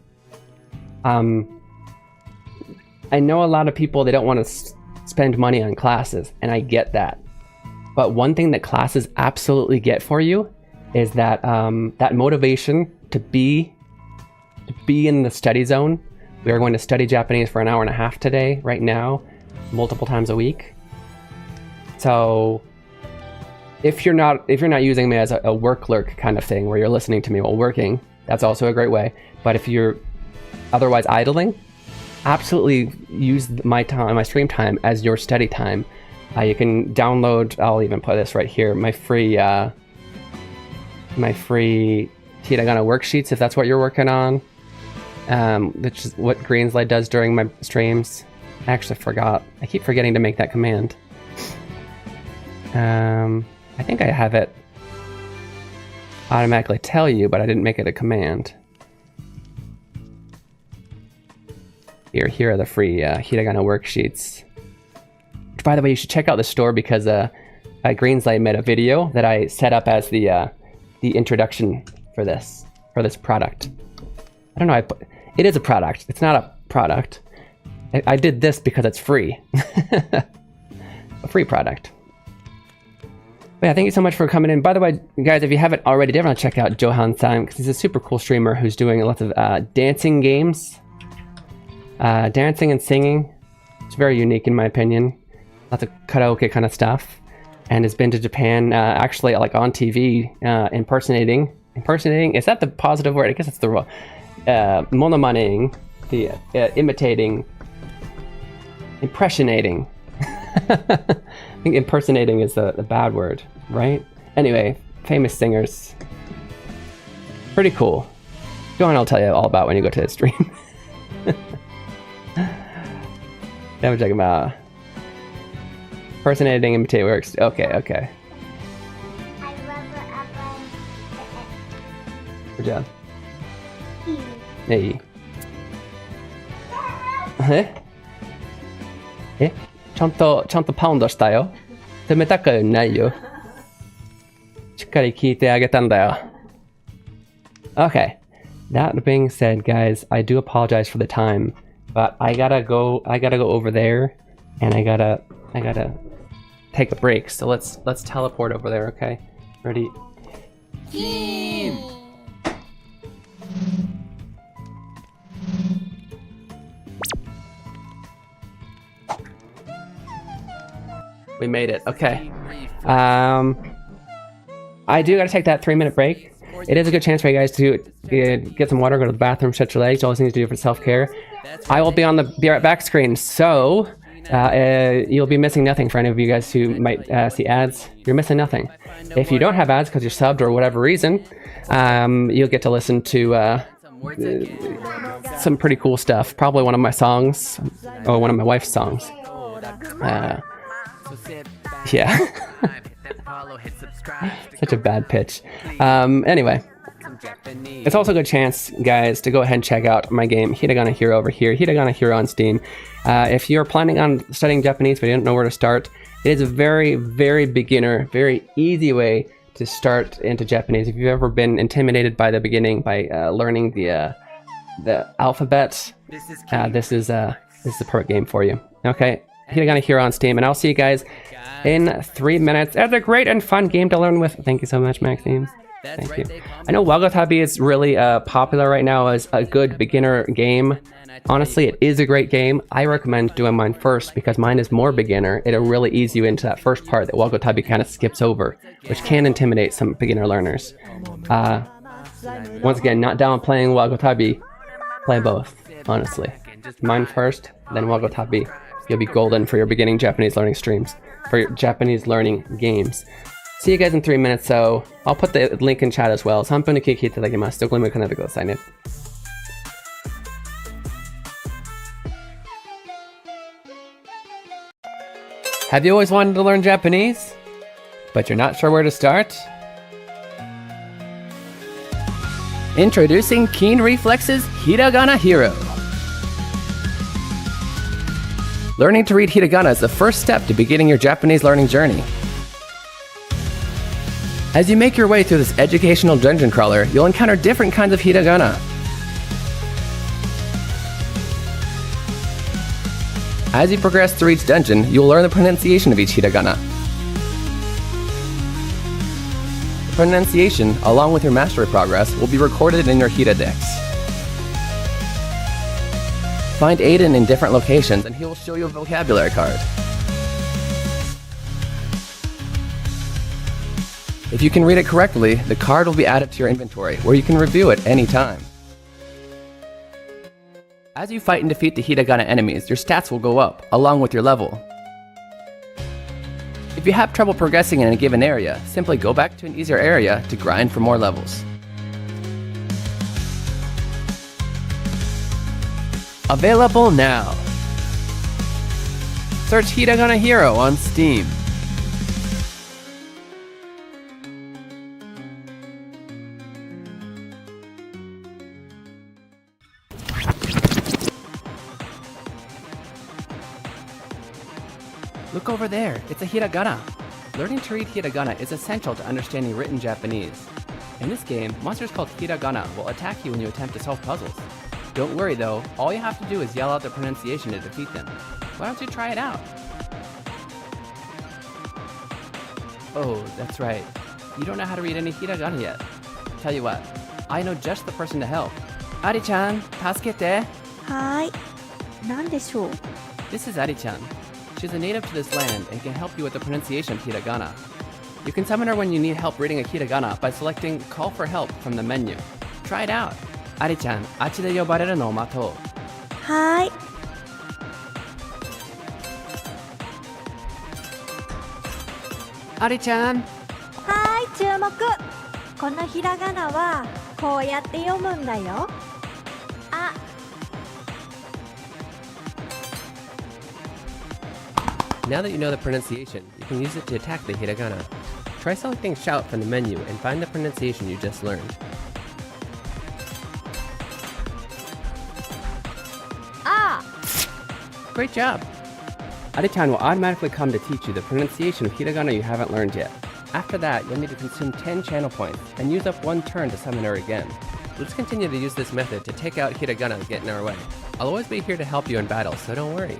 [SPEAKER 1] I know a lot of people, they don't want to spend money on classes, and I get that. But one thing that classes absolutely get for you is that that motivation to be in the study zone. We are going to study Japanese for an hour and a half today, right now, multiple times a week. So if you're not using me as a work lurk kind of thing where you're listening to me while working, that's also a great way. But if you're otherwise idling, absolutely use my stream time as your study time. You can download, I'll even put this right here, my free hiragana worksheets if that's what you're working on. Which is what Greenslade does during my streams. I actually forgot. I keep forgetting to make that command. I think I have it automatically tell you, but I didn't make it a command. Here are the free hiragana worksheets. Which, by the way, you should check out the store because Greenslade made a video that I set up as the introduction for this product. I don't know. It is a product. It's not a product. I did this because it's free. A free product. But yeah, thank you so much for coming in. By the way, guys, if you haven't already, definitely check out Johan-san because he's a super cool streamer who's doing lots of dancing games. Dancing and singing. It's very unique in my opinion. Lots of karaoke kind of stuff. And has been to Japan, actually like on TV, impersonating, is that the positive word? I guess it's the monomaneing, the imitating, impressionating. I think impersonating is the bad word, right? Anyway, famous singers. Pretty cool. Go on, I'll tell you all about when you go to the stream. Never check them out. Impersonating, imitate works. Okay. Good job. Hey. ちゃんとパウンドしたよ。冷たくないよ。しっかり聞いてあげたんだよ。Okay. That being said, guys, I do apologize for the time, but I gotta go over there, and I gotta take a break. So let's teleport over there, okay? Ready?
[SPEAKER 7] Keen!
[SPEAKER 1] We made it. Okay. I do gotta take that 3-minute break. It is a good chance for you guys to get some water, go to the bathroom, stretch your legs, all those things to do for self-care. I will be on the be right back screen, so you'll be missing nothing for any of you guys who might see ads. You're missing nothing. If you don't have ads because you're subbed or whatever reason, you'll get to listen to some pretty cool stuff. Probably one of my songs, or one of my wife's songs. Yeah. Such a bad pitch. Anyway, it's also a good chance, guys, to go ahead and check out my game, Hiragana Hero over here, Hiragana Hero on Steam. If you're planning on studying Japanese but you don't know where to start, it is a very, very beginner, very easy way to start into Japanese. If you've ever been intimidated by the beginning, by learning the alphabet, this is the perfect game for you. Okay, Hiragana Hero on Steam, and I'll see you guys in 3 minutes. It's a great and fun game to learn with. Thank you so much, Maxime. Thank you. I know Wagotabi is really popular right now as a good beginner game. Honestly, it is a great game. I recommend doing mine first because mine is more beginner. It'll really ease you into that first part that Wagotabi kind of skips over, which can intimidate some beginner learners. Once again, not down playing Wagotabi. Play both, honestly. Mine first, then Wagotabi. You'll be golden for your beginning Japanese learning streams, for your Japanese learning games. See you guys in 3 minutes, so I'll put the link in chat as well. 3分で聞いていただきます。どこにも行かないでくださいね。Have you always wanted to learn Japanese, but you're not sure where to start? Introducing Keen Reflex's Hiragana Hero. Learning to read hiragana is the first step to beginning your Japanese learning journey. As you make your way through this educational dungeon crawler, you'll encounter different kinds of hiragana. As you progress through each dungeon, you will learn the pronunciation of each hiragana. The pronunciation, along with your mastery progress, will be recorded in your Hiradex. Find Aiden in different locations and he will show you a vocabulary card. If you can read it correctly, the card will be added to your inventory, where you can review it anytime. As you fight and defeat the hiragana enemies, your stats will go up, along with your level. If you have trouble progressing in a given area, simply go back to an easier area to grind for more levels. Available now. Search Hiragana Hero on Steam. Look over there, it's a hiragana. Learning to read hiragana is essential to understanding written Japanese. In this game, monsters called hiragana will attack you when you attempt to solve puzzles. Don't worry though, all you have to do is yell out the pronunciation to defeat them. Why don't you try it out? Oh, that's right. You don't know how to read any hiragana yet. Tell you what, I know just the person to help. Ari-chan, tasukete.
[SPEAKER 8] Hi. 何でしょう?
[SPEAKER 1] This is Ari-chan. She's a native to this land and can help you with the pronunciation of hiragana. You can summon her when you need help reading a hiragana by selecting Call for Help from the menu. Try it out.
[SPEAKER 7] アリちゃん、あっちで呼ばれるのを待とう。
[SPEAKER 8] はーい。
[SPEAKER 7] アリちゃん。
[SPEAKER 8] はーい、注目。このひらがなはこうやって読むんだよ。あ、
[SPEAKER 1] Now that you know the pronunciation, you can use it to attack the hiragana. Try selecting Shout from the menu and find the pronunciation you just learned. Great job! Ari-chan will automatically come to teach you the pronunciation of hiragana you haven't learned yet. After that, you'll need to consume 10 channel points and use up 1 turn to summon her again. Let's continue to use this method to take out hiragana that get in our way. I'll always be here to help you in battle, so don't worry.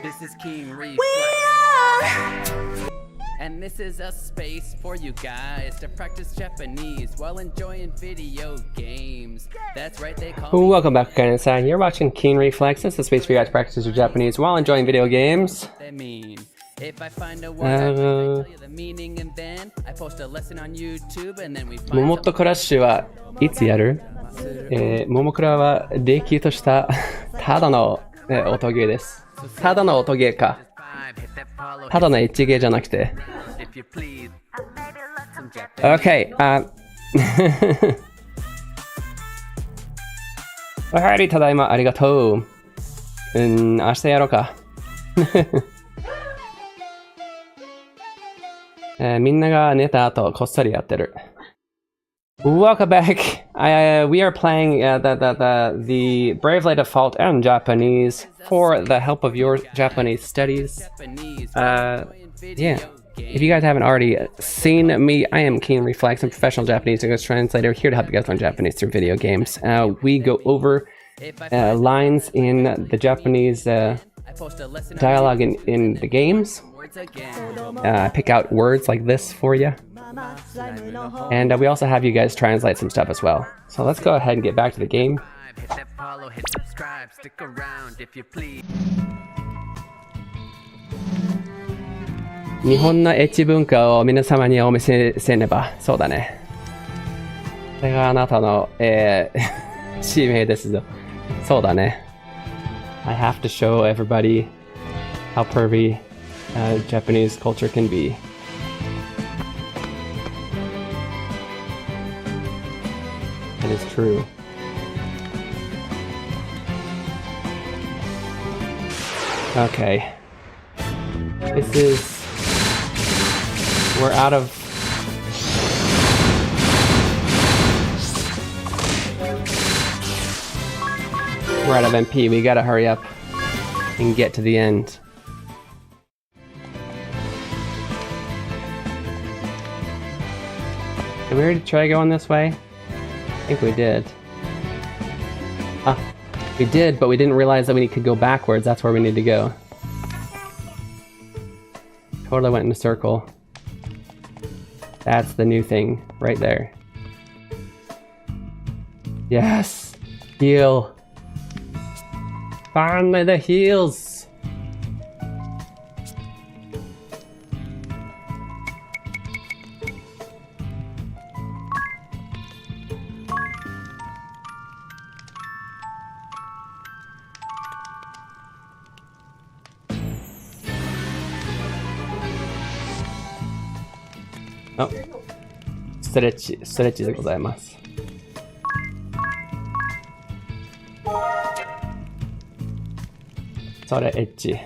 [SPEAKER 7] This is Keen Reflex. And this is a space for you guys to practice Japanese while enjoying video games. That's right, they call me.
[SPEAKER 1] Welcome back, Karen-san. You're watching Keen Reflex. It's the space for you guys to practice your Japanese while enjoying video games.
[SPEAKER 7] They mean. If I find a word, I tell you the meaning, and then I post a lesson on YouTube, and then we find
[SPEAKER 1] モモットクラッシュはいつやる？ももクラはれっきとしたただの、音ゲーです。ただの音ゲーか。ただのエッジゲーじゃなくて。Okay. おはり、ただいま、ありがとう。明日やろうか。みんなが寝た後、こっそりやってる。Welcome back. We are playing the Brave Light of Fault in Japanese for the help of your Japanese studies. Yeah. If you guys haven't already seen me, I am Keen Reflex. I'm a professional Japanese English translator here to help you guys learn Japanese through video games. We go over lines in the Japanese dialogue in the games. I pick out words like this for you. And we also have you guys translate some stuff as well. So let's go ahead and get back to the game. Nihonのエッジ文化を皆様にお見せせねば。そうだね。これがあなたの、使命ですぞ。そうだね。I have to show everybody how pervy Japanese culture can be. It is true. Okay. This is... We're out of... We're out of MP. We gotta hurry up and get to the end. Did we already try going this way? I think we did. Ah, we did, but we didn't realize that we could go backwards. That's where we need to go. Totally went in a circle. That's the new thing right there. Yes! Heal! Finally the heals! Oh, ストレッチでございます。それエッジ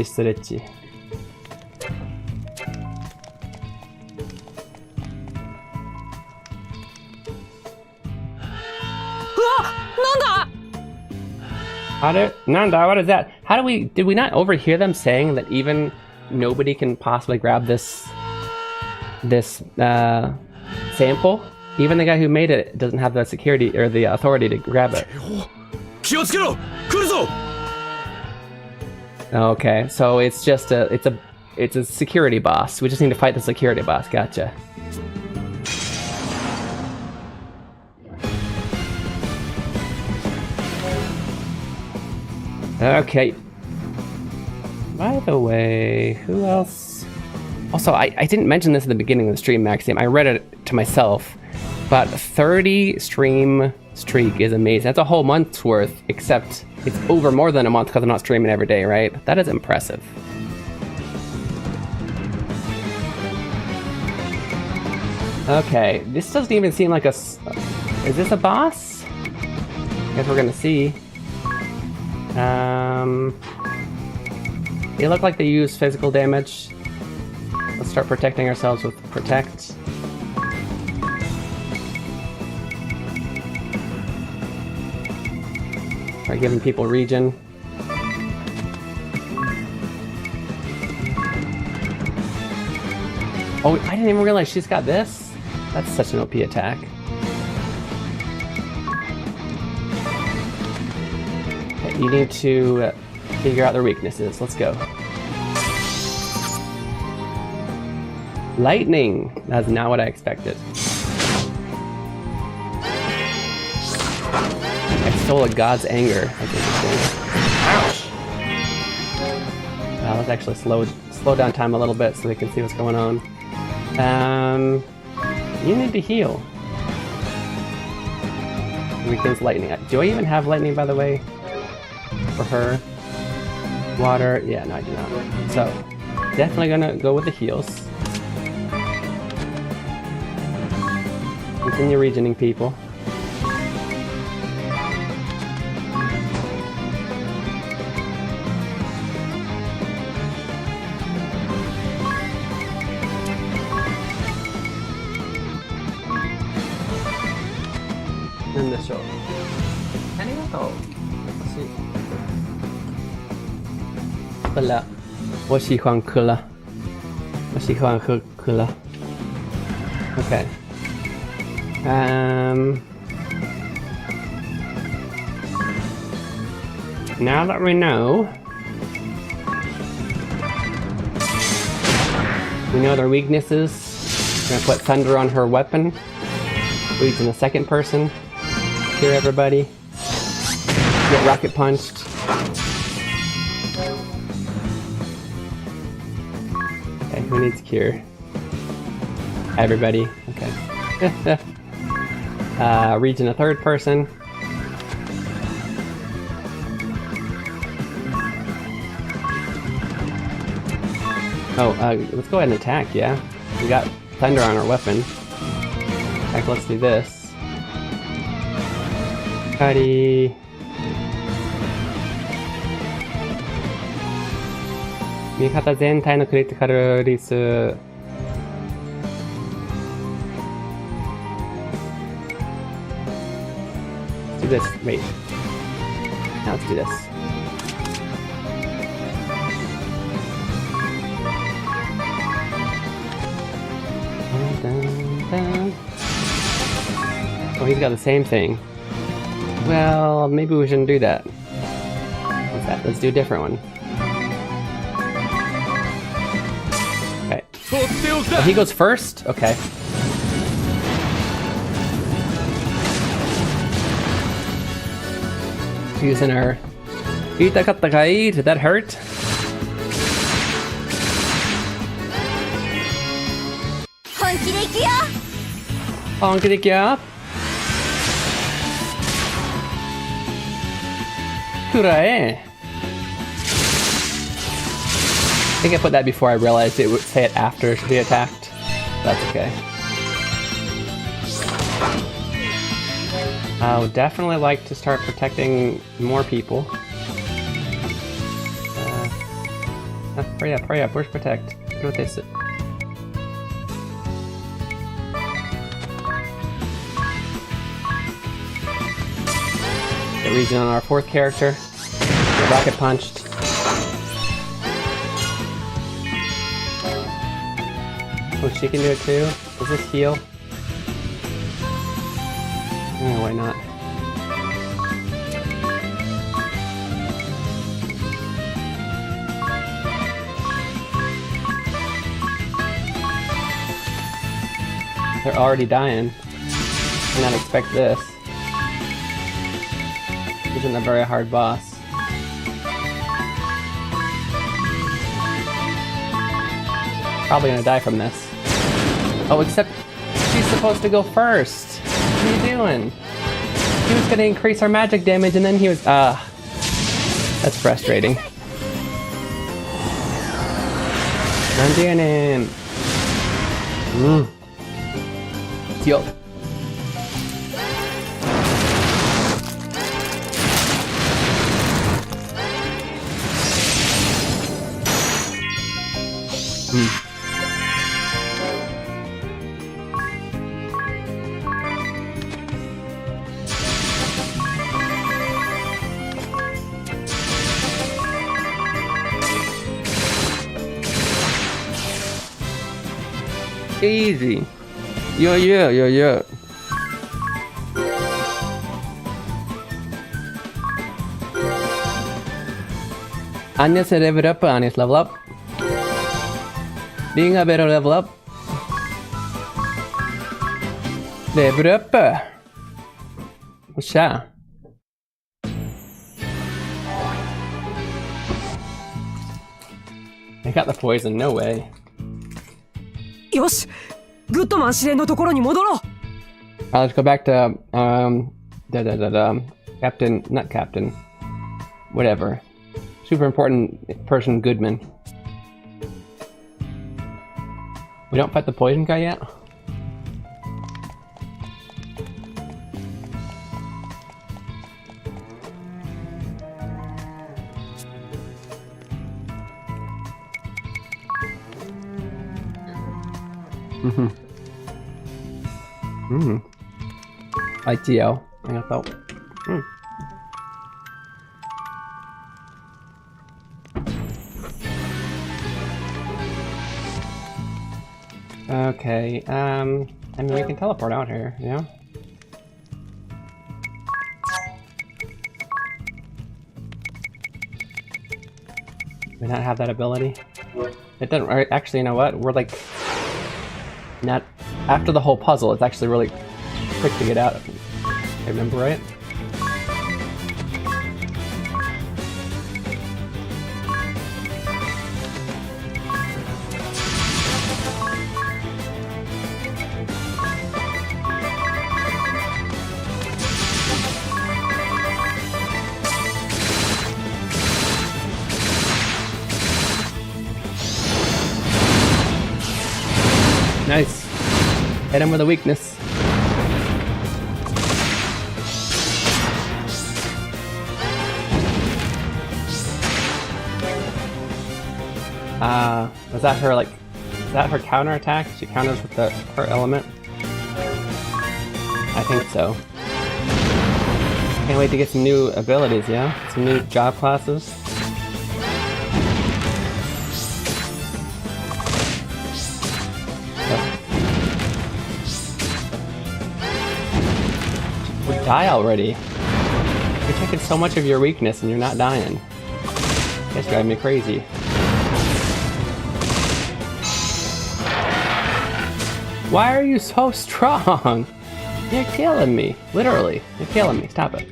[SPEAKER 1] ストレッチ。
[SPEAKER 2] うわ、なんだ？
[SPEAKER 1] あれ、なんだ? What is that? Did we not overhear them saying that even nobody can possibly grab this sample? Even the guy who made it doesn't have the security or the authority to grab it. Okay, so it's just it's a security boss. We just need to fight the security boss. Gotcha. Okay. By the way, who else? Also, I didn't mention this at the beginning of the stream, Maxime. I read it to myself. But 30 stream streak is amazing. That's a whole month's worth, except it's over more than a month because I'm not streaming every day, right? That is impressive. Okay, this doesn't even seem like a... Is this a boss? I guess we're gonna see. They look like they use physical damage. Let's start protecting ourselves with Protect. Start giving people regen. Oh, I didn't even realize she's got this. That's such an OP attack. Okay, you need to figure out their weaknesses. Let's go. Lightning! That's not what I expected. I stole a god's anger. That's interesting. Ouch! Let's actually slow down time a little bit so we can see what's going on. You need to heal. Weakens lightning. Do I even have lightning, by the way? For her? Water? Yeah, no, I do not. So, definitely gonna go with the heals. Continue regening people. Cola. 我喜欢可乐。我喜欢喝可乐。Okay. Now that we know their weaknesses, we're gonna put thunder on her weapon. Leads in the second person. Cure everybody. Get rocket punched. Okay, who needs cure? Everybody. Okay. Regen a third person. Oh, let's go ahead and attack, yeah? We got thunder on our weapon. Heck, let's do this. Cuddy. Mikata zentai no critical release. Let's do this. Wait. Now let's do this. Oh, he's got the same thing. Well, maybe we shouldn't do that. What's that? Let's do a different one. Okay. Oh, he goes first? Okay. Using our... Did that hurt? Honky dick up. Hooray! I think I put that before I realized it would say it after it should be attacked. That's okay. I would definitely like to start protecting more people. Hurry up, hurry up. Where's protect? What do they say? Get regen on our fourth character. Get rocket punched. Oh, she can do it too? Does this heal? Oh, why not? They're already dying. Did not expect this. Isn't a very hard boss. probably gonna die from this. Oh, except she's supposed to go first. What are you doing? He was gonna increase our magic damage and then he was... that's frustrating. Nandianin. Yo. Easy. Yeah. Anya's level up, Anya's level up. Being a better level up. Level up. Tja. I got the poison, no way.
[SPEAKER 2] よし、グッドマン司令のところに戻ろう。
[SPEAKER 1] Let's go back to Captain, not Captain, whatever. Super important person, Goodman. We don't fight the poison guy yet? ITO. I got that. Okay, I mean we can teleport out here, yeah? We not have that ability? It doesn't, actually, you know what? We're like, not, after the whole puzzle, it's actually really quick to get out, if I remember right. Nice. Hit him with a weakness. Was that her, like, is that her counterattack? She counters with her element? I think so. Can't wait to get some new abilities, yeah? Some new job classes. Die already. You're taking so much of your weakness and you're not dying. That's driving me crazy. Why are you so strong? You're killing me. Literally. You're killing me. Stop it.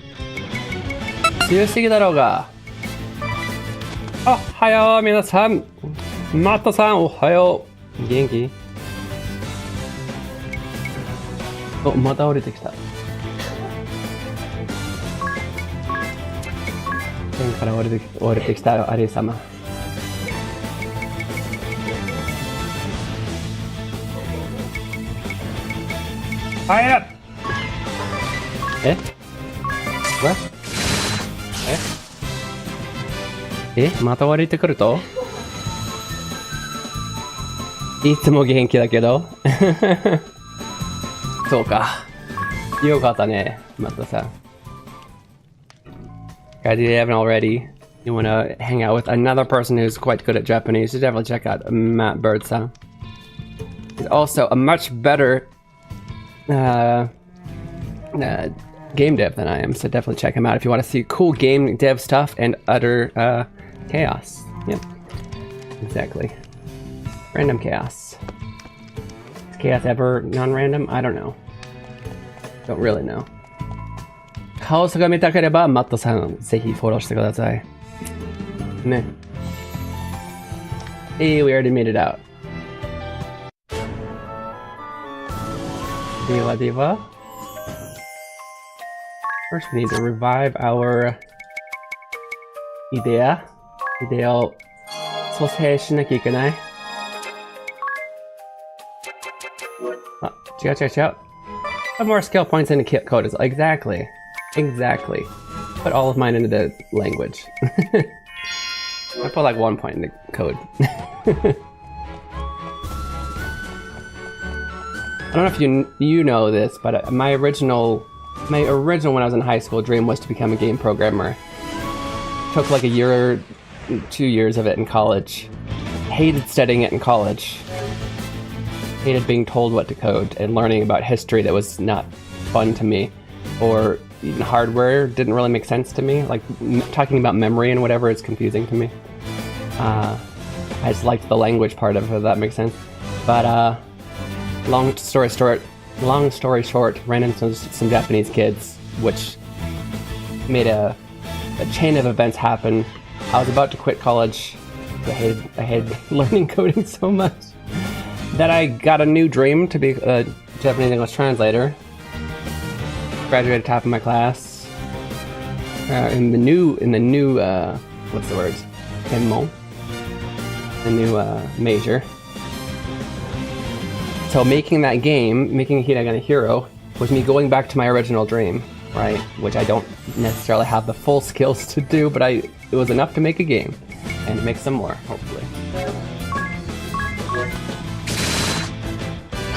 [SPEAKER 1] 強すぎだろうが。おはよう皆さん。マットさんおはよう。元気？お、また降りてきた。天から降りてきたアリ様。入れ！え？ What？ え？また降りてくると？いつも元気だけど。そうか。よかったね、マットさん。Guys, if you haven't already, you want to hang out with another person who's quite good at Japanese, you should definitely check out Matt Birdsong. He's also a much better game dev than I am, so definitely check him out if you want to see cool game dev stuff and utter chaos. Yep, exactly. Random chaos. Is chaos ever non-random? I don't know. Don't really know. カオスが見たければマットさんぜひフォローしてくださいね。Hey, we already made it out. Diva Diva. First we need to revive our idea. Ideaを蘇生しなきゃいけない。あ、違う。Put more skill points into kit code. Exactly. Put all of mine into the language. I put like 1 point into code. I don't know if you know this, but my original when I was in high school dream was to become a game programmer. Took like a year or 2 years of it in college. Hated studying it in college. Hated being told what to code and learning about history that was not fun to me. Or even hardware didn't really make sense to me. Like talking about memory and whatever is confusing to me. I just liked the language part of it, if that makes sense. But long story short, ran into some Japanese kids, which made a chain of events happen. I was about to quit college. I hated learning coding so much that I got a new dream to be a Japanese English translator. Graduated top of my class in the new what's the word? Kenmon. The new major. So making that game, making Hiragana Hero, was me going back to my original dream, right? Which I don't necessarily have the full skills to do, but it was enough to make a game, and make some more, hopefully.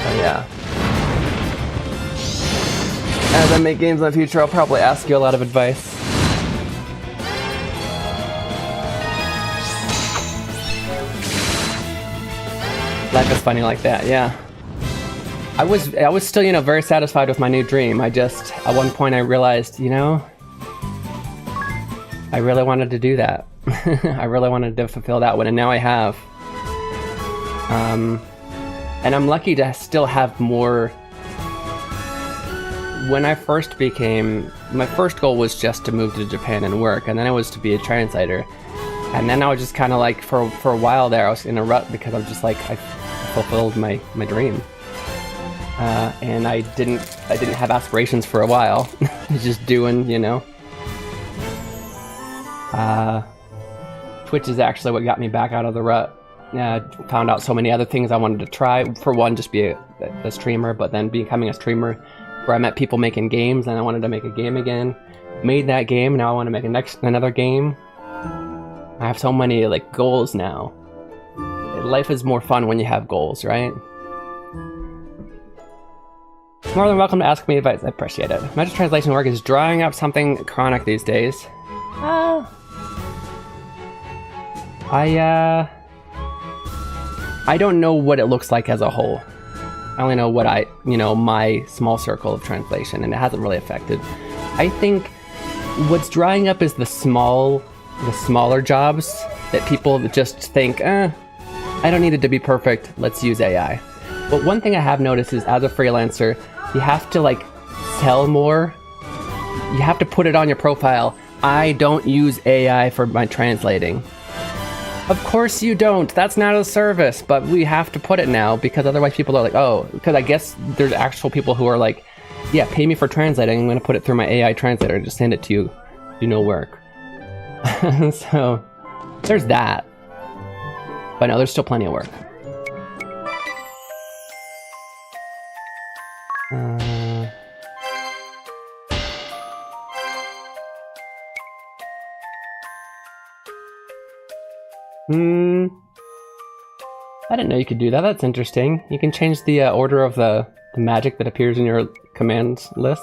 [SPEAKER 1] So yeah. As I make games in the future, I'll probably ask you a lot of advice. Life is funny like that, yeah. I was still, very satisfied with my new dream. At one point I realized, I really wanted to do that. I really wanted to fulfill that one, and now I have. And I'm lucky to still have more. When I first my first goal was just to move to Japan and work, and then it was to be a translator. And then I was just kind of like, for a while there, I was in a rut because I'm just like, I fulfilled my dream. And I didn't have aspirations for a while. Just doing, Twitch is actually what got me back out of the rut. Found out so many other things I wanted to try. For one, just be a streamer, but then becoming a streamer where I met people making games, and I wanted to make a game again. Made that game, now I want to make another game. I have so many goals now. Life is more fun when you have goals, right? More than welcome to ask me advice. I appreciate it. Magic translation work is drawing up something chronic these days. I don't know what it looks like as a whole. I only know what my small circle of translation, and it hasn't really affected. I think what's drying up is the smaller jobs that people just think, I don't need it to be perfect, let's use AI. But one thing I have noticed is, as a freelancer, you have to sell more. You have to put it on your profile. I don't use AI for my translating. Of course you don't. That's not a service, but we have to put it now, because otherwise people are like, oh, because I guess there's actual people who are like, yeah, pay me for translating. I'm going to put it through my AI translator and just send it to you. Do no work. So there's that. But no, there's still plenty of work. I didn't know you could do that. That's interesting. You can change the order of the magic that appears in your commands list.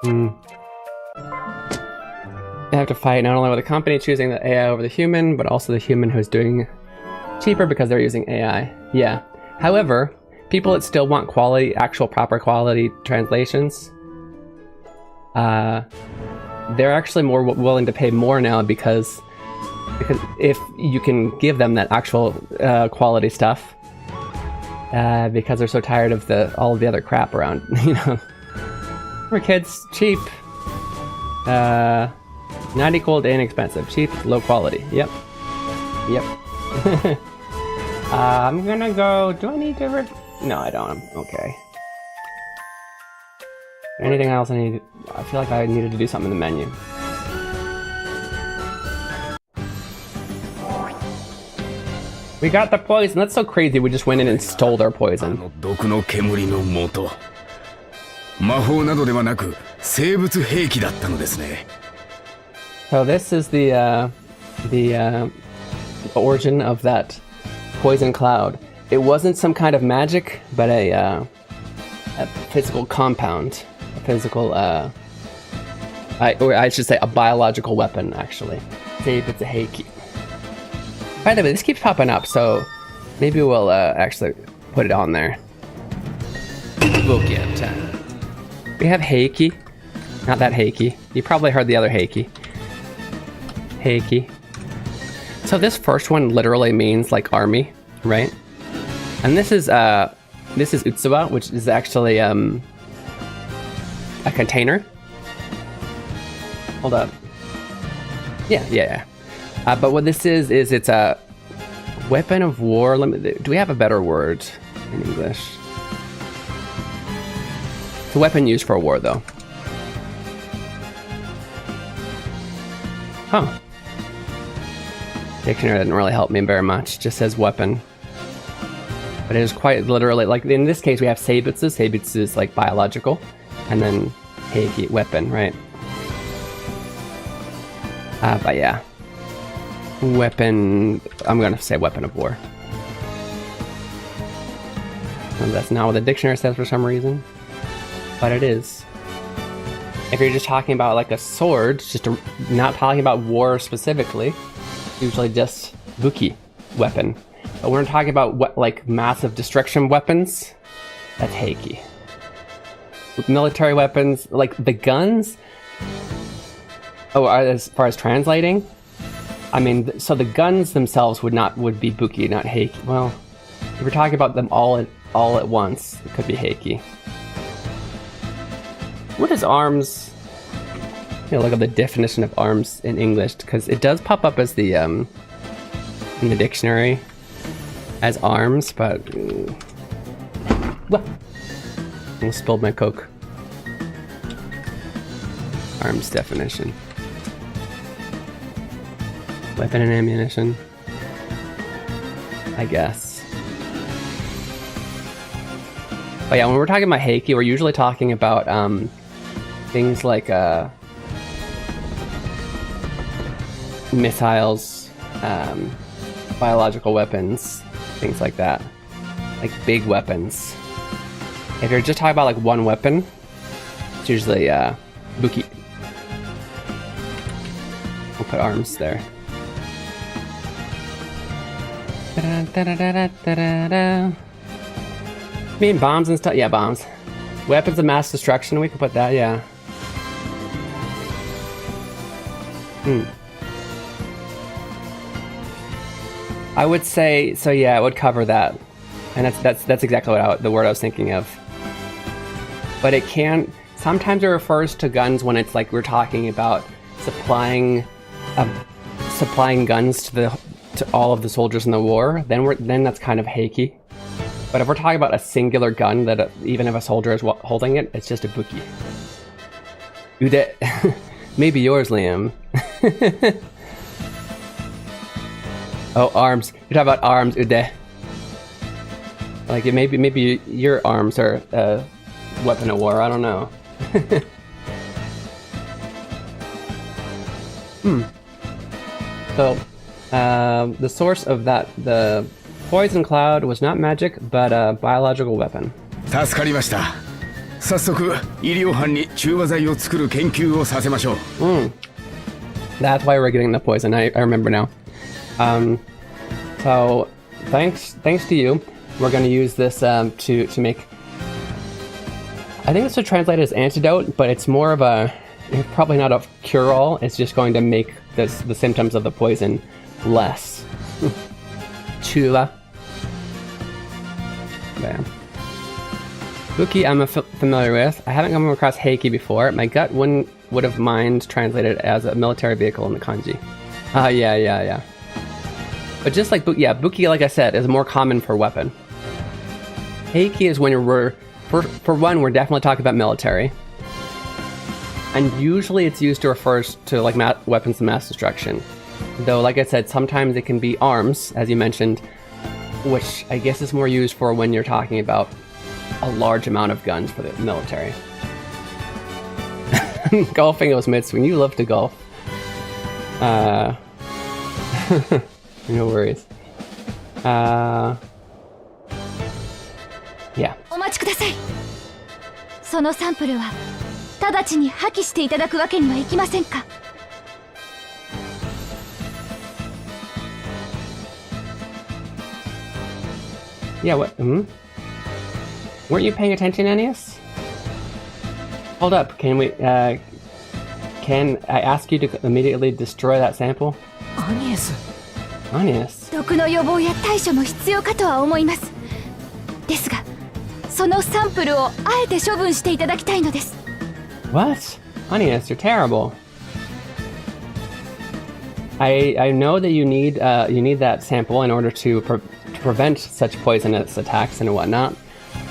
[SPEAKER 1] You have to fight not only with the company choosing the AI over the human, but also the human who's doing cheaper because they're using AI. Yeah. However, people that still want quality, actual proper quality translations, they're actually more willing to pay more now because if you can give them that actual quality stuff, because they're so tired of all of the other crap around, For kids, cheap. Not equal to inexpensive. Cheap, low quality. Yep. Yep. I'm gonna go. Do I need to? No, I don't. Okay. Anything else I need? I feel like I needed to do something in the menu. We got the poison. That's so crazy. We just went in and stole their poison.
[SPEAKER 4] 毒の煙の元。魔法などではなく生物兵器だったのですね。
[SPEAKER 1] So this is the origin of that poison cloud. It wasn't some kind of magic, but a physical compound, a physical or I should say a biological weapon actually. See if it's a heiki. By the way, this keeps popping up, so maybe we'll actually put it on there. Book BGM time. We have heiki, not that heiki. You probably heard the other heiki. Heiki. So this first one literally means like army, right? And this is utsuwa, which is actually a container. Hold up. Yeah. But what this is it's a weapon of war. Do we have a better word in English? It's a weapon used for war, though. Huh. Dictionary didn't really help me very much. Just says weapon. But it is quite literally, like in this case we have seibutsu. Seibutsu is like biological. And then heiki, weapon, right? But yeah. Weapon, I'm gonna say weapon of war. And that's not what the dictionary says for some reason. But it is. If you're just talking about like a sword, not talking about war specifically, usually just buki, weapon. But when we're talking about what, like massive destruction weapons, that's heiki. With military weapons, like the guns. Oh, as far as translating, I mean, so the guns themselves would be buki, not heiki. Well, if we're talking about them all at once, it could be heiki. What is arms? Look at the definition of arms in English, because it does pop up as the in the dictionary as arms, but I spilled my Coke. Arms definition. Weapon and ammunition, I guess. But yeah, when we're talking about heiki, we're usually talking about things like missiles, biological weapons, things like that. Like big weapons. If you're just talking about like one weapon, it's usually buki. We'll put arms there. I mean bombs and stuff. Yeah, bombs. Weapons of mass destruction. We could put that. Yeah. I would say so. Yeah, it would cover that, and that's exactly what the word I was thinking of. But it can sometimes it refers to guns when it's like we're talking about supplying guns to all of the soldiers in the war. Then that's kind of heiki. But if we're talking about a singular gun that even if a soldier is holding it, it's just a buki. Ude. Maybe yours, Liam. Oh, arms. You're talking about arms, ude. Like maybe your arms are a weapon of war. I don't know. So, the source of the poison cloud was not magic, but a biological weapon.
[SPEAKER 4] 助かりました。早速医療班に中和剤を作る研究をさせましょう。
[SPEAKER 1] That's why we're getting the poison. I remember now. So thanks to you, we're going to use this to make. I think this would translate as antidote, but it's more of probably not a cure-all. It's just going to make the symptoms of the poison less. Chula. Bam. Buki I'm familiar with. I haven't come across Heiki before. My gut would have mind translated as a military vehicle in the kanji. Yeah. But just like Buki, like I said, is more common for weapon. Heiki is when we're we're definitely talking about military. And usually it's used to refer to like weapons of mass destruction. Though, like I said, sometimes it can be arms, as you mentioned, which I guess is more used for when you're talking about a large amount of guns for the military. Golfing was mid-swing. You love to golf. No worries. Yeah.
[SPEAKER 3] お待ちください。そのサンプルは直ちに破棄していただくわけにはいきませんか?
[SPEAKER 1] Yeah, what? Weren't you paying attention, Annius? Hold up, can I ask you to immediately destroy that sample?
[SPEAKER 2] Annius.
[SPEAKER 3] 毒の予防や対処も必要かとは思います。ですが、そのサンプルをあえて処分していただきたいのです。
[SPEAKER 1] What? Annius, you're terrible. I know that you need that sample in order to prevent such poisonous attacks and whatnot,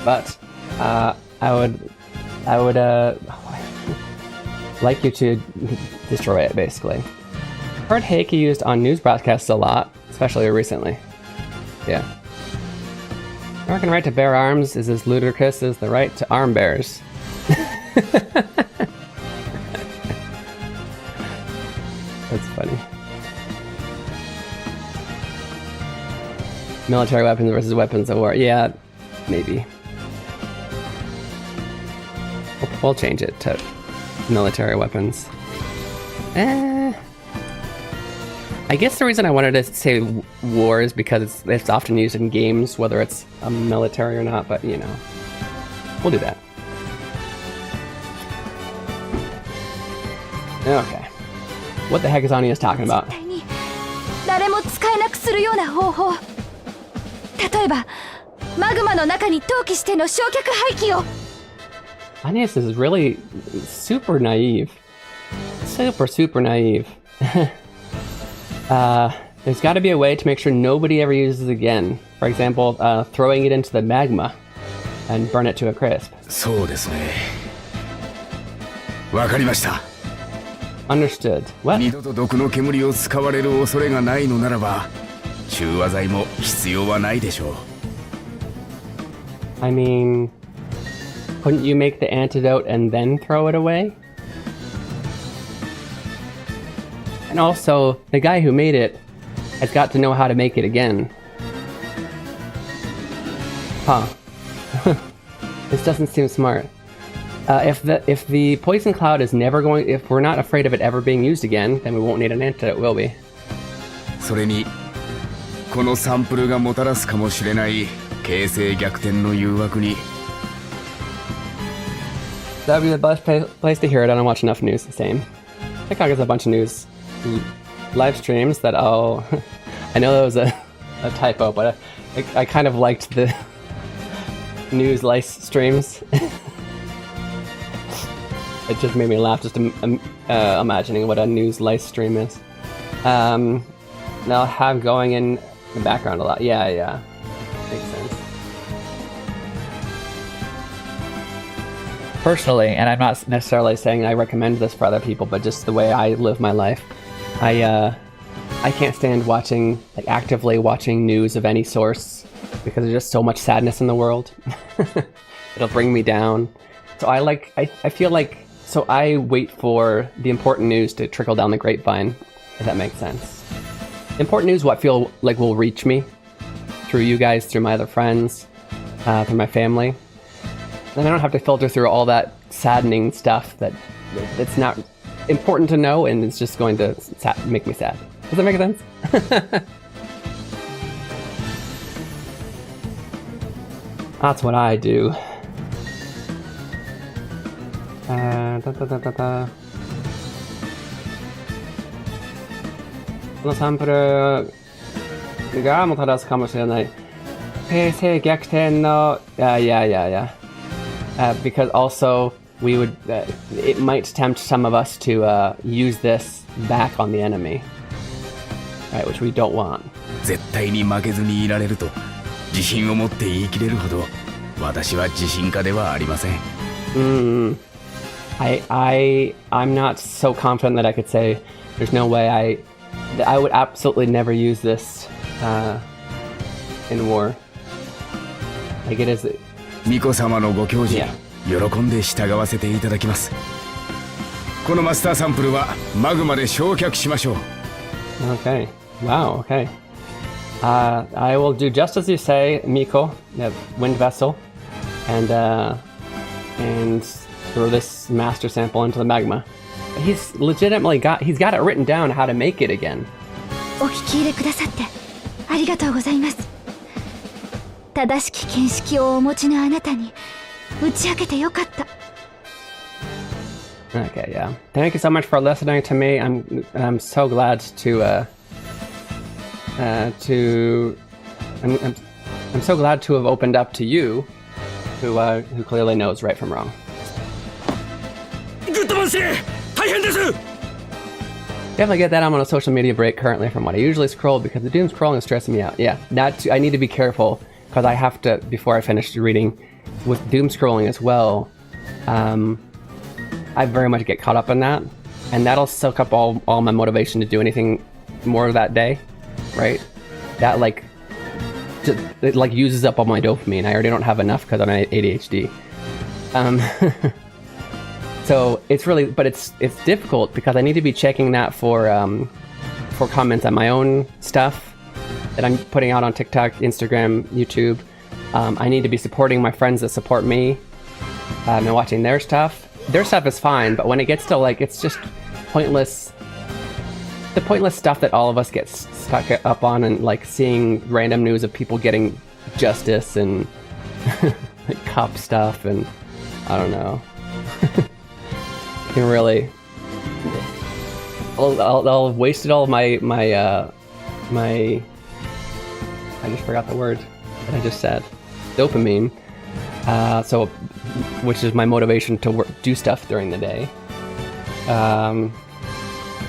[SPEAKER 1] but I would like you to destroy it, basically. Heard Heiki used on news broadcasts a lot, especially recently. Yeah. American right to bear arms is as ludicrous as the right to arm bearers. That's funny. Military weapons versus weapons of war. Yeah, maybe. We'll change it to military weapons. I guess the reason I wanted to say war is because it's often used in games, whether it's a military or not, but you know, we'll do that. Okay. What the heck is Annius talking about?
[SPEAKER 3] 誰も使えなくするような方法。例えば、マグマの中に投棄しての焼却廃棄を。
[SPEAKER 1] Annius is really super naive. Super naive. There's got to be a way to make sure nobody ever uses it again. For example, throwing it into the magma and burn it to a crisp.
[SPEAKER 6] そうですね。わかりました。
[SPEAKER 1] Understood. What?
[SPEAKER 6] 二度と毒の煙を使われる恐れがないのならば、中和剤も必要はないでしょう。
[SPEAKER 1] I mean, couldn't you make the antidote and then throw it away? And also, the guy who made it has got to know how to make it again. Huh. This doesn't seem smart. If the poison cloud is never going, if we're not afraid of it ever being used again, then we won't need an antidote, will we?
[SPEAKER 6] それに、このサンプルがもたらすかもしれない形勢逆転の誘惑に。
[SPEAKER 1] That would be the best place to hear it. I don't watch enough news. The same. TikTok has a bunch of news live streams that I'll. I know that was a typo, but I kind of liked the news live streams. It just made me laugh just imagining what a news live stream is. They'll have going in the background a lot. Yeah. Makes sense. Personally, and I'm not necessarily saying I recommend this for other people, but just the way I live my life, I can't stand actively watching news of any source because there's just so much sadness in the world. It'll bring me down. So I wait for the important news to trickle down the grapevine, if that makes sense. Important news, what I feel like will reach me through you guys, through my other friends, through my family. And I don't have to filter through all that saddening stuff that's not important to know, and it's just going to make me sad. Does that make sense? That's what I do. The sample がもたらすかもしれない平成逆転のyeah. because also we would it might tempt some of us to use this back on the enemy, right, which we don't want.
[SPEAKER 6] 絶対に負けずにいられると自信を持って言い切れるほど私は自信家ではありません。
[SPEAKER 1] I'm not so confident that I could say there's no way I would absolutely never use this in war. Like it is.
[SPEAKER 6] 巫女様のご教示、喜んで従わせていただきます。このマスターサンプルはマグマで焼却しましょう。
[SPEAKER 1] Okay. Wow. Okay. I will do just as you say, Miko, wind vessel, and throw this master sample into the magma. He's legitimately got it written down how to make it again.
[SPEAKER 3] お聞き入れくださってありがとうございます。正しき見識をお持ちのあなたに打ち明けてよかった。
[SPEAKER 1] Okay, yeah. Thank you so much for listening to me. I'm so glad I'm so glad to have opened up to you, who clearly knows right from wrong. Definitely get that. I'm on a social media break currently from what I usually scroll because the doom scrolling is stressing me out. Yeah, I need to be careful because I have to, before I finish reading, with doom scrolling as well, I very much get caught up in that, and that'll soak up all my motivation to do anything more that day, right? That it uses up all my dopamine. I already don't have enough because I'm ADHD. So it's really, but it's difficult because I need to be checking that for comments on my own stuff that I'm putting out on TikTok, Instagram, YouTube. I need to be supporting my friends that support me and watching their stuff. Their stuff is fine, but when it gets to it's just pointless. The pointless stuff that all of us get stuck up on, and seeing random news of people getting justice and cop stuff, and I don't know. Can really, I'll have wasted all of my I just forgot the word that I just said, dopamine. So, which is my motivation to do stuff during the day.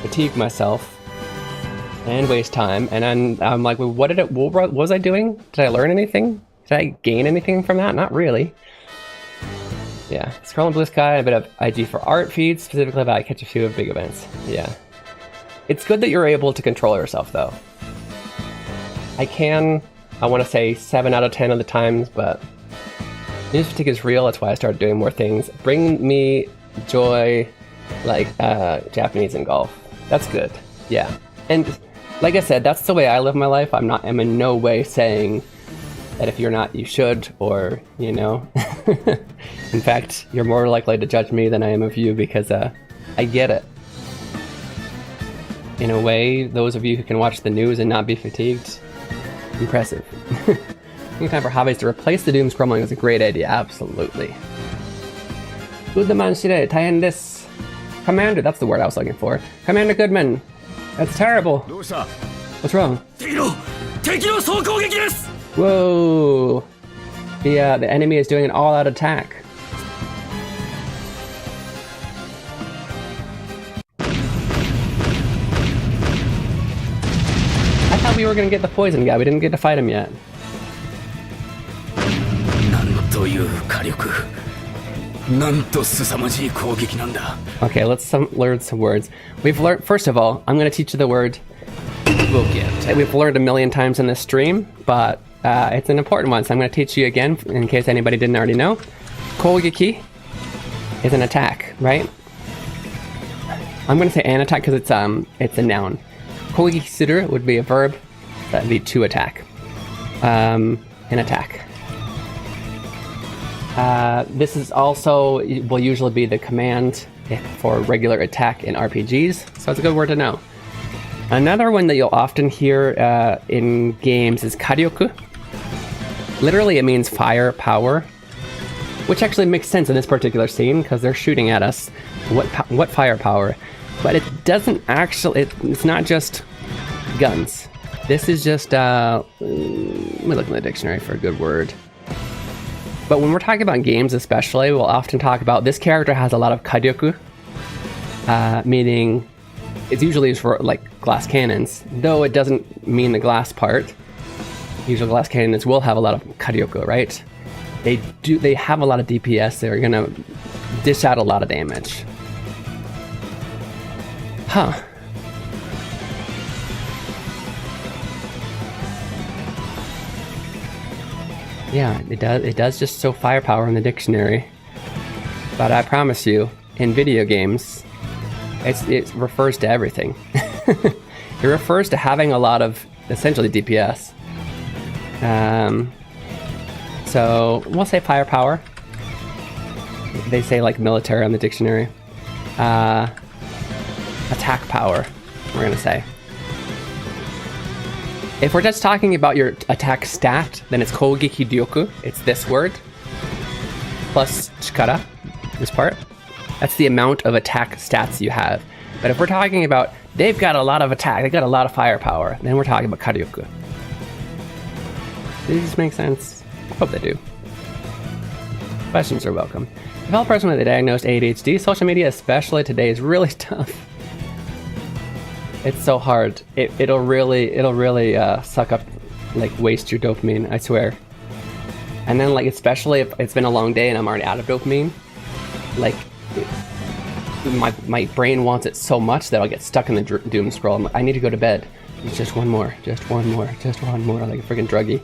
[SPEAKER 1] Fatigue myself and waste time, and then I'm like, well, what was I doing? Did I learn anything? Did I gain anything from that? Not really. Yeah, scrolling Blue Sky, a bit of IG for art feeds, specifically about I catch a few of big events. Yeah. It's good that you're able to control yourself, though. I want to say 7 out of 10 of the times, but news fatigue is real. That's why I started doing more things. Bring me joy, like Japanese and golf. That's good. Yeah. And like I said, that's the way I live my life. I'm in no way saying that if you're not, you should, or, you know. In fact, you're more likely to judge me than I am of you because I get it. In a way, those of you who can watch the news and not be fatigued, impressive. Any time for hobbies to replace the doom scrolling is a great idea, absolutely. Goodman shire, taihen desu. Commander, that's the word I was looking for. Commander Goodman, that's terrible. What's wrong? Whoa! The enemy is doing an all-out attack. I thought we were gonna get the poison guy. We didn't get to fight him yet. Okay, let's learn some words. We've learned, first of all, I'm gonna teach you the word bookend. We've learned a million times in this stream, but it's an important one, so I'm going to teach you again in case anybody didn't already know. Kogeki is an attack, right? I'm going to say an attack because it's a noun. Kogeki suru would be a verb. That would be to attack. An attack. This is also will usually be the command for regular attack in RPGs, so it's a good word to know. Another one that you'll often hear in games is karyoku. Literally, it means fire, power, which actually makes sense in this particular scene because they're shooting at us. What firepower? But it doesn't actually. It's not just guns. This is just. Let me look in the dictionary for a good word. But when we're talking about games especially, we'll often talk about this character has a lot of karyoku, meaning it's usually used for like glass cannons, though it doesn't mean the glass part. Usually glass cannons will have a lot of karyoku, right? They have a lot of DPS, they're gonna dish out a lot of damage. Huh. Yeah, it does just show firepower in the dictionary. But I promise you, in video games, it refers to everything. It refers to having a lot of, essentially, DPS. So, we'll say firepower. They say, like, military on the dictionary. Attack power, we're gonna say. If we're just talking about your attack stat, then it's kougeki ryoku. It's this word. Plus chikara, this part. That's the amount of attack stats you have. But if we're talking about, they've got a lot of attack, they've got a lot of firepower, then we're talking about karyoku. Does this make sense? Hope they do. Questions are welcome. If all person with a diagnosed ADHD, social media, especially today, is really tough. It's so hard. It'll really suck up, like, waste your dopamine, I swear. And then, like, especially if it's been a long day and I'm already out of dopamine, like, my brain wants it so much that I'll get stuck in the doom scroll. I'm like, I need to go to bed. It's just one more, like a freaking druggie.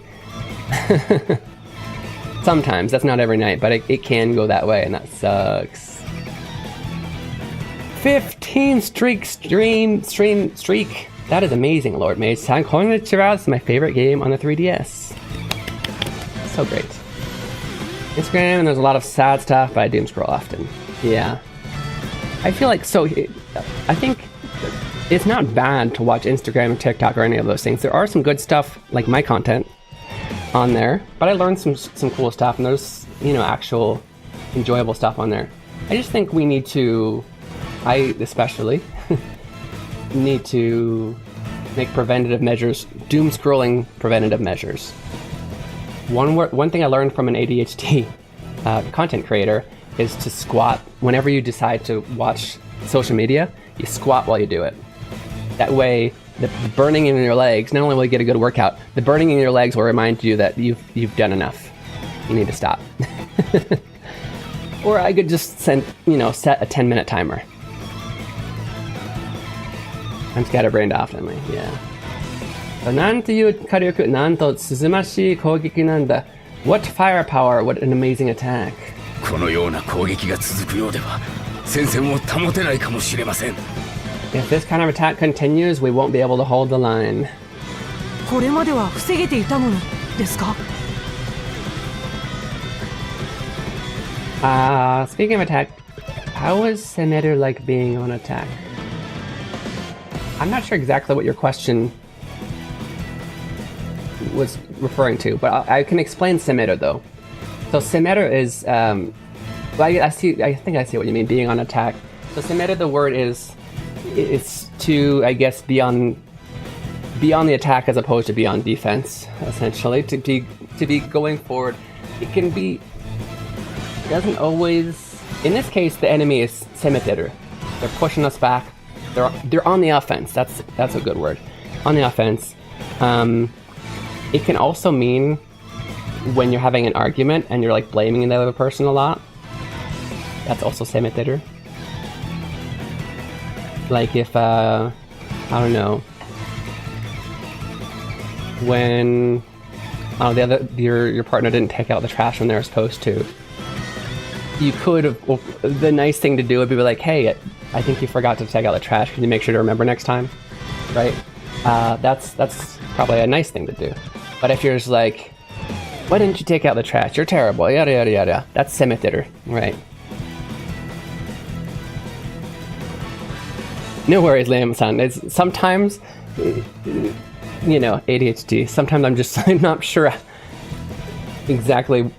[SPEAKER 1] Sometimes, that's not every night, but it can go that way, and that sucks. 15 streak. That is amazing, Lord Mage. Konnichiwa, this is my favorite game on the 3DS. So great. Instagram, and there's a lot of sad stuff, but I doom scroll often. Yeah. I feel like, I think it's not bad to watch Instagram and TikTok or any of those things. There are some good stuff, like my content, on there, but I learned some cool stuff, and there's, actual enjoyable stuff on there. I just think we need to, I especially, need to make preventative measures, doom scrolling preventative measures. One thing I learned from an ADHD content creator is to squat. Whenever you decide to watch social media, you squat while you do it. That way, the burning in your legs, not only will you get a good workout, the burning in your legs will remind you that you've done enough. You need to stop. Or I could just set a 10-minute timer. I'm scatterbrained often, yeah. なんていう火力、なんと涼ましい攻撃なんだ。What firepower, what an amazing attack.
[SPEAKER 4] このような攻撃が続くようでは、戦線を保てないかもしれません。
[SPEAKER 1] If this kind of attack continues, we won't be able to hold the line.
[SPEAKER 2] これまでは防げていたのにですか?
[SPEAKER 1] Speaking of attack, how is Semeru like being on attack? I'm not sure exactly what your question was referring to, but I can explain Semeru though. So Semeru is, I think I see what you mean, being on attack. So Semeru, the word it's to, I guess, be on the attack as opposed to be on defense, essentially. To be going forward. It can be, it doesn't always, in this case the enemy is semeteru. They're pushing us back. They're on the offense. That's a good word. On the offense. It can also mean when you're having an argument and you're like blaming the other person a lot. That's also semeteru. Like if I don't know, when your partner didn't take out the trash when they were supposed to, you could have, well, the nice thing to do would be like, hey, I think you forgot to take out the trash. Can you make sure to remember next time? Right? That's probably a nice thing to do. But if you're just like, why didn't you take out the trash? You're terrible, yada yada yada. That's semeteru, right? No worries, Liam-san. It's sometimes, ADHD. Sometimes I'm not sure exactly.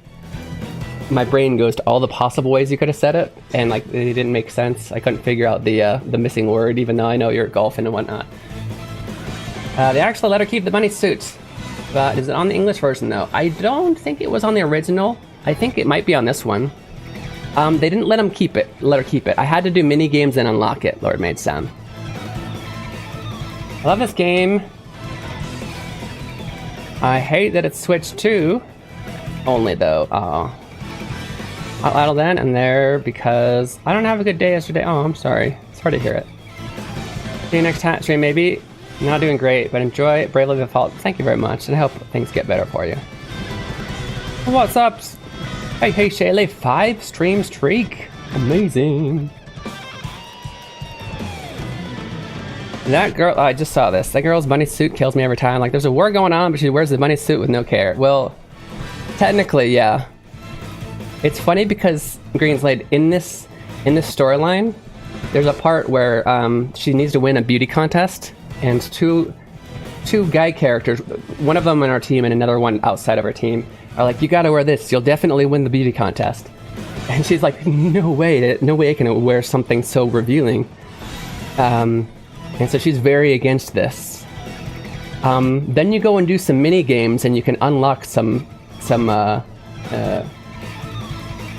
[SPEAKER 1] My brain goes to all the possible ways you could have said it, and like they didn't make sense. I couldn't figure out the missing word, even though I know you're golfing and whatnot. The actual letter keep the bunny suit, but is it on the English version though? I don't think it was on the original. I think it might be on this one. They didn't let her keep it. I had to do mini games and unlock it, Lord Maid Sam. I love this game. I hate that it's switched to only though. Oh. I'll idle then and there because I don't have a good day yesterday. Oh, I'm sorry. Sorry to hear it. See you next time stream maybe. Not doing great, but enjoy it. Bravely Default. Thank you very much, and I hope things get better for you. What's up? Hey, Shaylee, 5 stream streak. Amazing. That girl, I just saw this. That girl's bunny suit kills me every time. Like, there's a war going on, but she wears the bunny suit with no care. Well, technically, yeah. It's funny because Greenslade, in this storyline, there's a part where she needs to win a beauty contest, and two guy characters, one of them in our team and another one outside of our team, are like, you gotta wear this, you'll definitely win the beauty contest. And she's like, no way I can wear something so revealing. And so she's very against this. Then you go and do some mini games and you can unlock some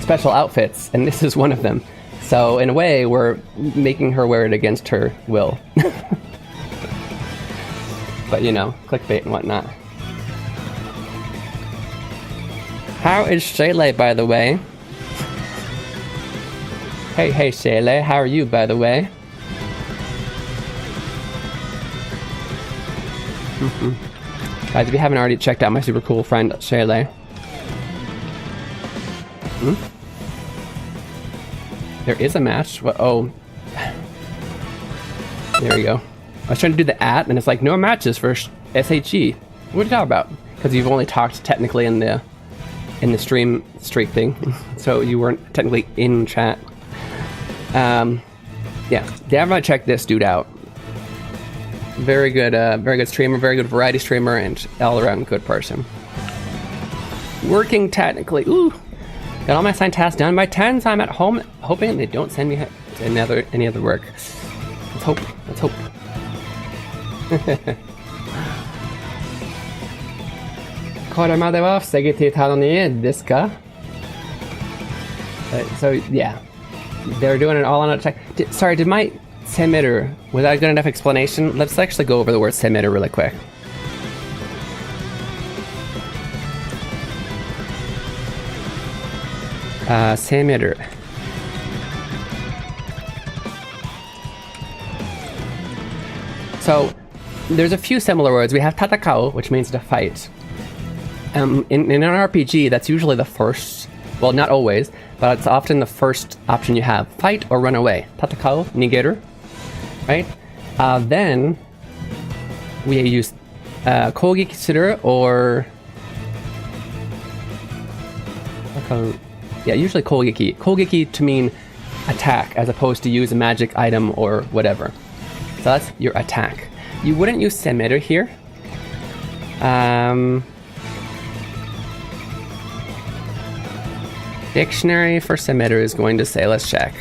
[SPEAKER 1] special outfits, and this is one of them. So in a way, we're making her wear it against her will. But you know, clickbait and whatnot. How is Shaylee, by the way? Hey, Shaylee, how are you, by the way? Guys, if you haven't already checked out my super cool friend, Shaylee. There is a match? What? Oh. There we go. I was trying to do the @ and it's like, no matches for SHE. What are you talking about? Because you've only talked technically in the stream streak thing. So you weren't technically in chat. Yeah, definitely check this dude out. Very good streamer, very good variety streamer, and all around good person. Working technically. Ooh! Got all my assigned tasks done by 10, so I'm at home hoping they don't send me any other work. Let's hope. Let's hope. So yeah, they're doing it all on a check. Sorry, did my semitter, was that a good enough explanation? Let's actually go over the word semitter really quick. Semitter. So there's a few similar words. We have tatakao, which means to fight. In an RPG, that's usually the first, well, not always, but it's often the first option you have. Fight or run away. Tatakao, nigeru, right? Then we use kougeki suru or... Yeah, usually kougeki. Kougeki to mean attack, as opposed to use a magic item or whatever. So that's your attack. You wouldn't use semitter here. Dictionary for semitter is going to say, let's check.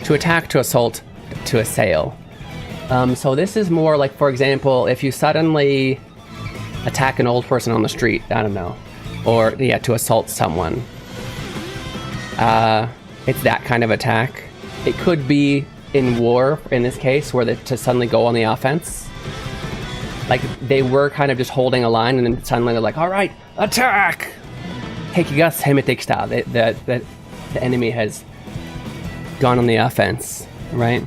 [SPEAKER 1] To attack, to assault, to assail. So this is more like, for example, if you suddenly attack an old person on the street, I don't know. Or, yeah, to assault someone. It's that kind of attack. It could be in war, in this case, where to suddenly go on the offense. Like, they were kind of just holding a line, and then suddenly they're like, alright, attack! Heikiga semete kita. The enemy has gone on the offense, right?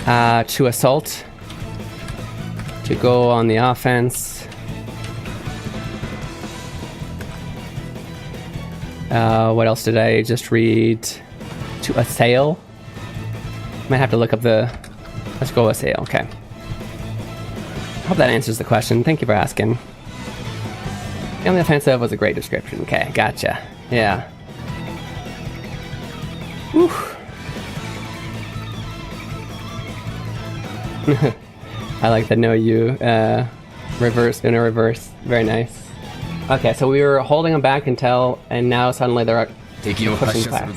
[SPEAKER 1] To assault. To go on the offense. What else did I just read? To assail. Might have to look up the... Let's go assail, okay. I hope that answers the question. Thank you for asking. On the offensive was a great description. Okay, gotcha. Yeah. Whew. I like the no you reverse, in a reverse. Very nice. Okay, so we were holding them back until, and now suddenly they're pushing past.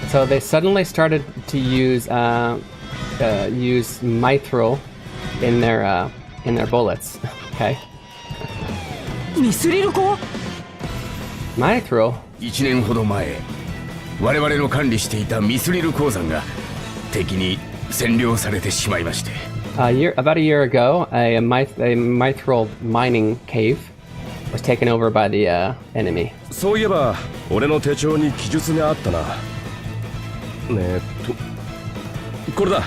[SPEAKER 1] So So they suddenly started to use mithril in their bullets. Okay.
[SPEAKER 2] ミスリルコ
[SPEAKER 1] Mithril.
[SPEAKER 11] 1年ほど前我々の管理していたミスリル鉱山が敵に占領されてしまいまして
[SPEAKER 1] About a year ago, a mithril mining cave was taken over by the enemy.
[SPEAKER 9] そういえば俺の手帳に記述があったな。これだ。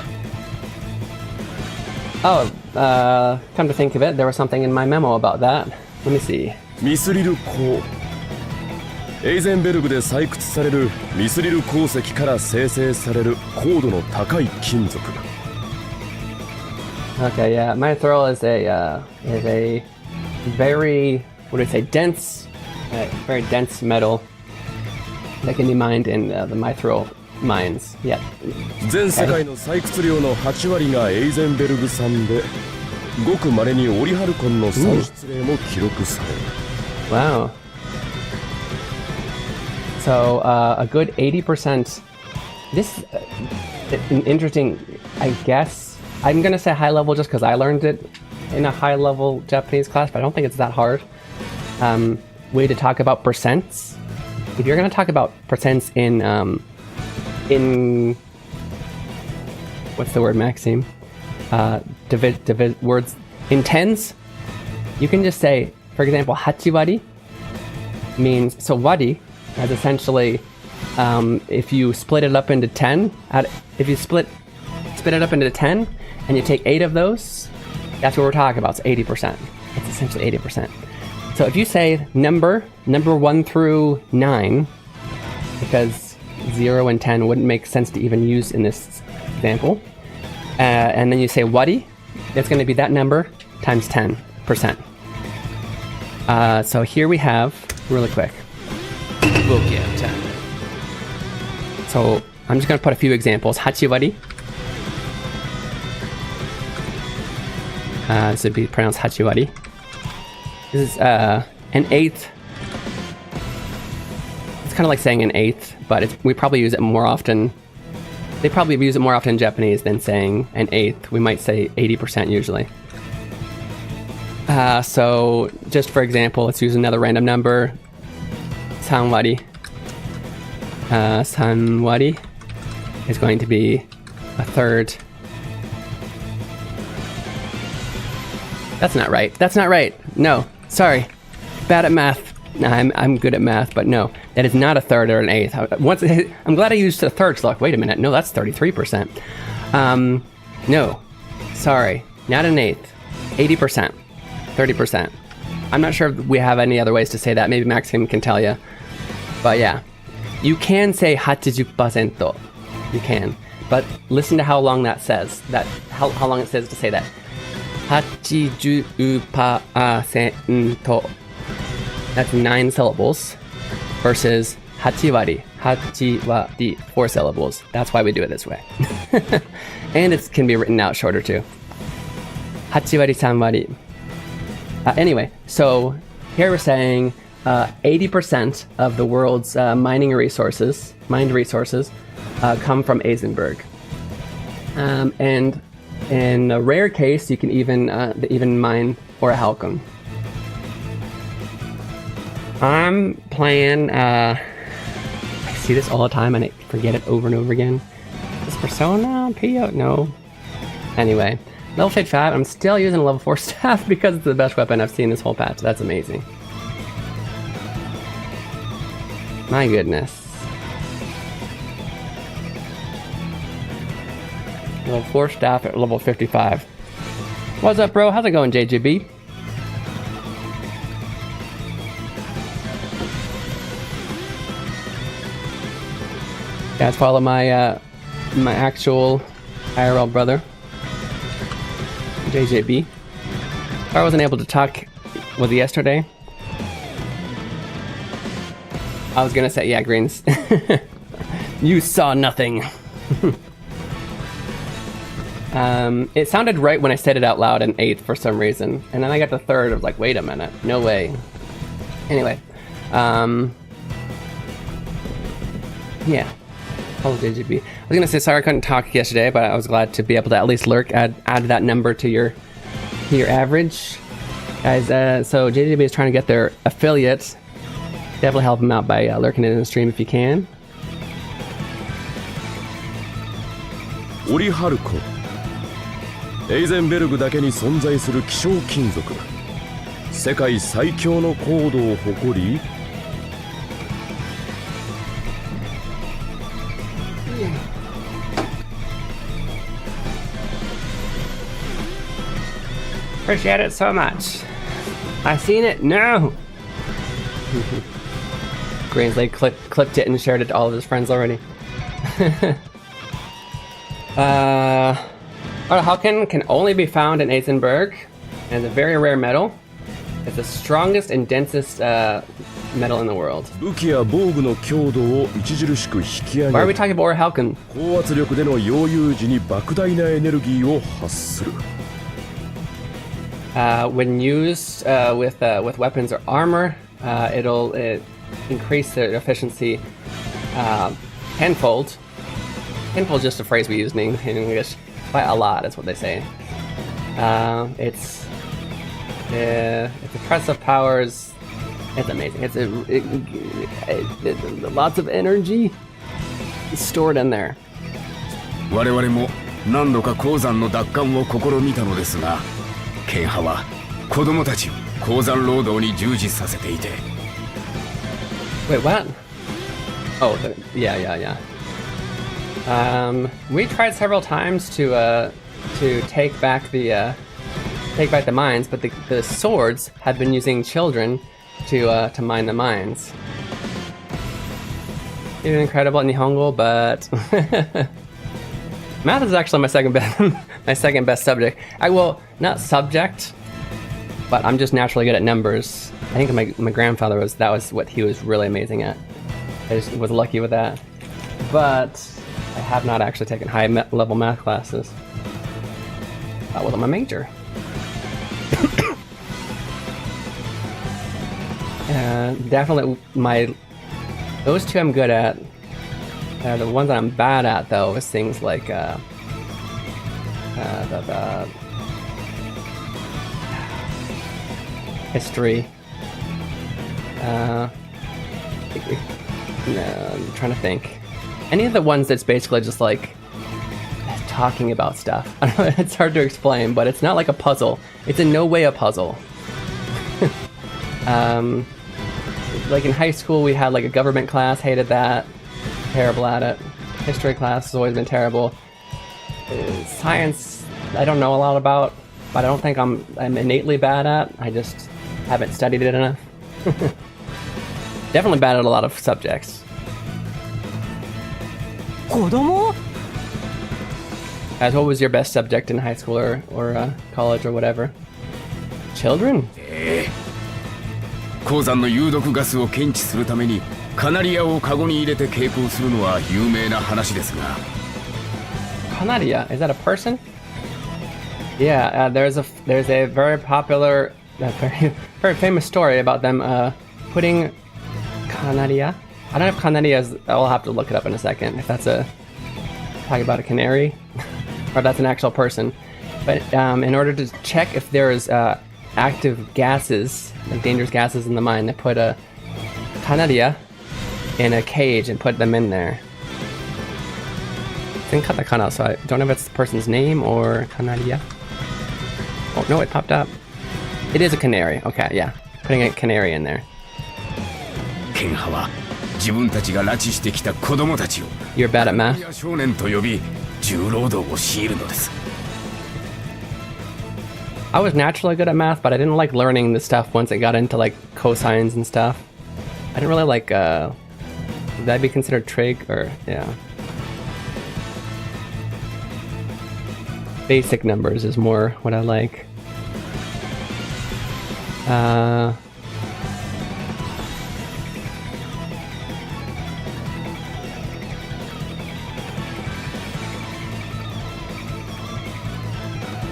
[SPEAKER 1] Oh, come to think of it, there was something in my memo about that. Let me see.
[SPEAKER 9] ミスリル鉱。エイゼンベルグで採掘されるミスリル鉱石から生成される高度の高い金属。
[SPEAKER 1] Okay, yeah, mithril is a very, what do we say, dense, very dense metal that can be mined in the mithril mines. Yeah.
[SPEAKER 9] 全世界の採掘量の8割がエイゼンベルグ産で、ごく稀にオリハルコンの産出例も記録される。
[SPEAKER 1] Wow. So a good 80%. This an interesting, I guess. I'm gonna say high level just because I learned it in a high level Japanese class, but I don't think it's that hard. Way to talk about percents. If you're gonna talk about percents in what's the word, Maxime? Words in tens. You can just say, for example, hachiwari means, so wari is essentially if you split it up into 10, if you split it up into 10 and you take 8 of those, that's what we're talking about. It's 80%. It's essentially 80%. So if you say number 1 through 9, because 0 and 10 wouldn't make sense to even use in this example, and then you say wari, it's going to be that number times 10%. So here we have, really quick, Book BGM 10. So I'm just going to put a few examples. Hachiwari. This would be pronounced hachiwari. This is an eighth. It's kind of like saying an eighth, but we probably use it more often. They probably use it more often in Japanese than saying an eighth. We might say 80% usually. So just for example, let's use another random number. Sanwari. Sanwari is going to be a third. That's not right. That's not right. No, sorry. Bad at math. Nah, I'm good at math, but no, that is not a third or an eighth. I'm glad I used a third. So like, wait a minute. No, that's 33%. No, sorry, not an eighth. 80%, 30%. I'm not sure if we have any other ways to say that. Maybe Maxim can tell you. But yeah, you can say 80%. You can, but listen to how long that says. How long it says to say that. 80%. That's 9 syllables versus hachiwari. Hachiwari, 4 syllables. That's why we do it this way. And it can be written out shorter too. Hachiwari, sanwari. Anyway, so here we're saying 80% of the world's mined resources come from Eisenberg. And in a rare case, you can even mine Orahalcum. I'm playing, I see this all the time and I forget it over and over again. Is Persona? PO? No. Anyway, level 55, I'm still using a level 4 staff because it's the best weapon I've seen this whole patch. That's amazing. My goodness. Level 4 staff at level 55. What's up, bro? How's it going, JJB? Guys, follow my my actual IRL brother, JJB. I wasn't able to talk. Was it yesterday? I was gonna say, yeah, Greens. You saw nothing. It sounded right when I said it out loud in 8th for some reason, and then I got the 3rd. I was like, wait a minute, no way. Anyway, yeah. Oh, JGB. I was gonna say sorry I couldn't talk yesterday, but I was glad to be able to at least lurk, add that number to your average. Guys, so JGB is trying to get their affiliates. Definitely help them out by lurking in the stream if you can.
[SPEAKER 9] オリハルコ、エイゼンベルグだけに存在する希少金属、世界最強の高度を誇り、
[SPEAKER 1] Appreciate it so much. I seen it. No. Greensley clipped it and shared it to all of his friends already. Halken can only be found in Eisenberg, and is a very rare metal. It's the strongest and densest metal in the world.
[SPEAKER 9] 武器や防具の強度を著しく引き上げ、
[SPEAKER 1] Why are we talking about Halken?
[SPEAKER 9] 高圧力での擁有時に莫大なエネルギーを発する。
[SPEAKER 1] When used with weapons or armor, it'll increase their efficiency tenfold. Tenfold is just a phrase we use in English. By a lot, is what they say. It's impressive powers. It's amazing. It's lots of energy stored in there.
[SPEAKER 11] 我々も何度か鉱山の奪還を試みたのですが、剣派は子供たちを鉱山労働に従事させていて。
[SPEAKER 1] Wait, what? Oh, yeah. We tried several times to take back the mines, but the swords have been using children to mine the mines. Even incredible in Nihongo, but math is actually my second best subject. I will not subject, but I'm just naturally good at numbers. I think my grandfather that was what he was really amazing at. I just was lucky with that, but I have not actually taken high level math classes. That wasn't my major. Definitely those two I'm good at. The ones that I'm bad at though is things like the history. I'm trying to think. Any of the ones that's basically just like talking about stuff. I don't know, it's hard to explain, but it's not like a puzzle. It's in no way a puzzle. Like in high school, we had like a government class. Hated that. Terrible at it. History class has always been terrible. Science, I don't know a lot about, but I don't think I'm innately bad at. I just haven't studied it enough. Definitely bad at a lot of subjects.
[SPEAKER 2] 子供?
[SPEAKER 1] As what was your best subject in high school or college or whatever? Children?
[SPEAKER 11] 鉱山の有毒ガスを検知するためにカナリアをカゴに入れて携行するのは有名な話ですが。
[SPEAKER 1] Canaria, is that a person? Yeah, there's a very popular, very famous story about them putting Canaria. I don't know if Canaria is. I'll have to look it up in a second. If that's talking about a canary, or that's an actual person. But in order to check if there's active gases, like dangerous gases in the mine, they put a Canaria in a cage and put them in there. It's in katakana, so I don't know if it's the person's name or Canaria. Oh no, it popped up. It is a canary. Okay, yeah, putting a canary in there.
[SPEAKER 11] 剣派は自分たちが拉致してきた子供たちを
[SPEAKER 1] You're bad at math.
[SPEAKER 11] 少年と呼び重労働を強いるのです。
[SPEAKER 1] I was naturally good at math, but I didn't like learning the stuff once it got into like cosines and stuff. I didn't really like, would that be considered trig or, yeah. Basic numbers is more what I like.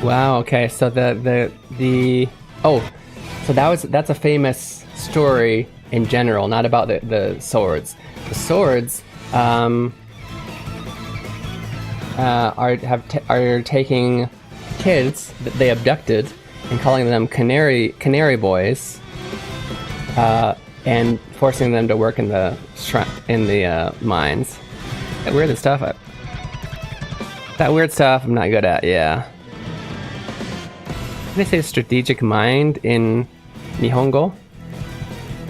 [SPEAKER 1] Wow, okay, so so that's a famous story in general, not about the swords. The swords, are taking kids that they abducted and calling them canary boys, and forcing them to work in the mines. That weird stuff. That weird stuff I'm not good at. Yeah. They say strategic mind in Nihongo.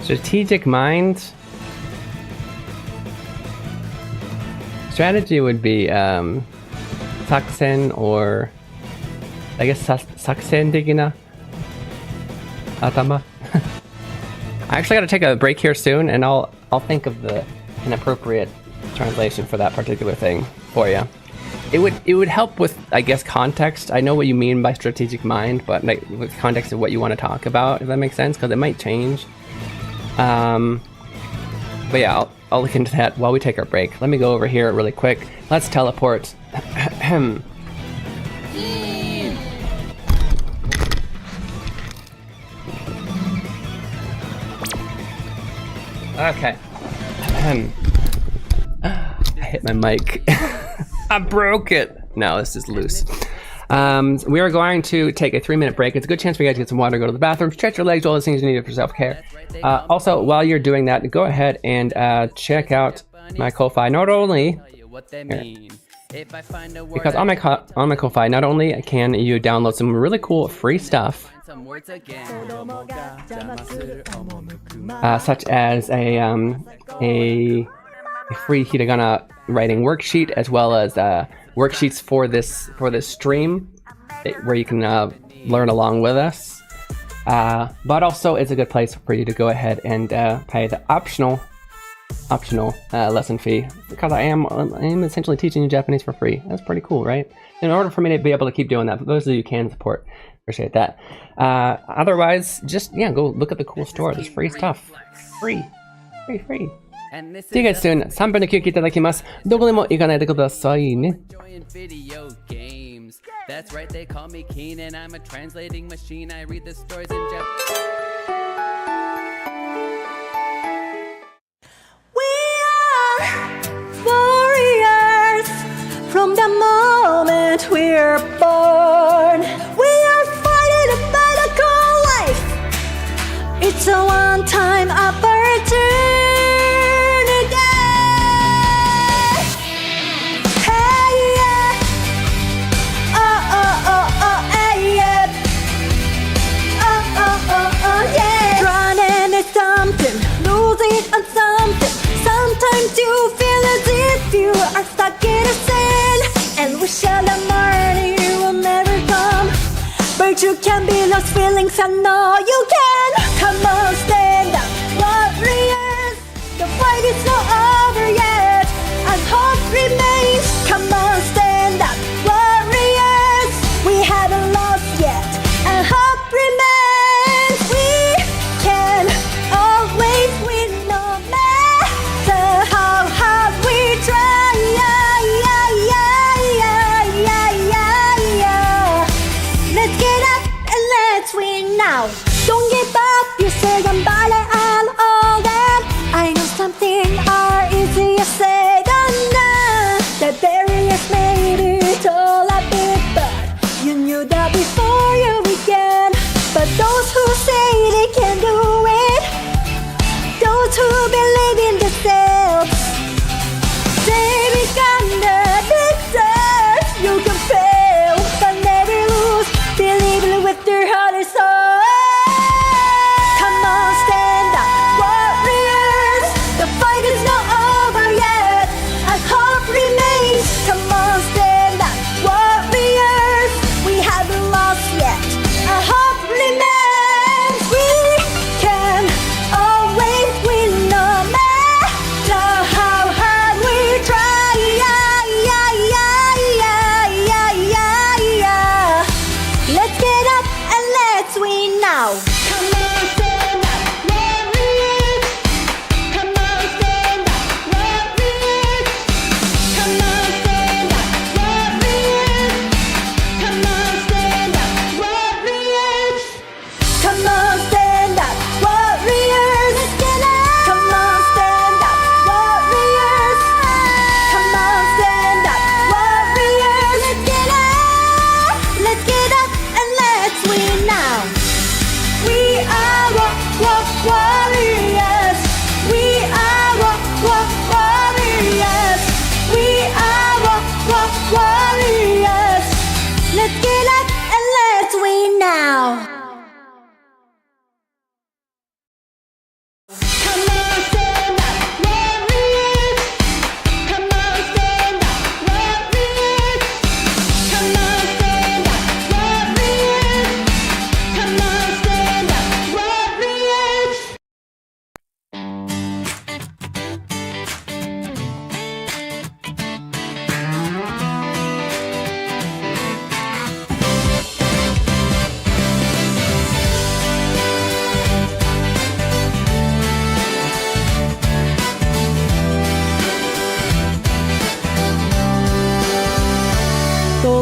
[SPEAKER 1] Strategic mind. Strategy would be saksen, or I guess saksen digina atama. I actually got to take a break here soon, and I'll think of an appropriate translation for that particular thing for you. It would help with, I guess, context. I know what you mean by strategic mind, but like, with context of what you want to talk about, if that makes sense, because it might change. But yeah, I'll look into that while we take our break. Let me go over here really quick. Let's teleport. Okay. I hit my mic. I broke it. No, this is loose. We are going to take a 3-minute break. It's a good chance for you guys to get some water, go to the bathroom, stretch your legs, all those things you need for self-care. Also, while you're doing that, go ahead and check out my Ko-Fi. Not only because on my Ko-Fi, not only can you download some really cool free stuff, such as a free hiragana writing worksheet, as well as worksheets for this stream, where you can learn along with us. But also, it's a good place for you to go ahead and pay the optional lesson fee, because I am essentially teaching you Japanese for free. That's pretty cool, right? In order for me to be able to keep doing that, for those of you who can support, appreciate that. Otherwise, just go look at the cool store. There's free stuff. Free. See you guys soon. 3分の休憩いただきます。どこでも行かないでくださいね。
[SPEAKER 7] That's right, they call me Keen, and I'm a translating machine. I read the stories in Japanese.
[SPEAKER 8] We are warriors from the moment we're born. We are fighting a battle called life. It's a one-time opportunity. Sometimes you feel as if you are stuck in a sin, and wish that the morning will never come. But you can be lost feelings, I know you can. Come on, stand up, warriors. The fight is not over yet, and hope remains. Come on, stand up, warriors. We haven't lost yet, and hope remains. We can always win, no matter how hard we try. Let's get up and let's win now. Don't give up, you say I'm ballet and all that. I know something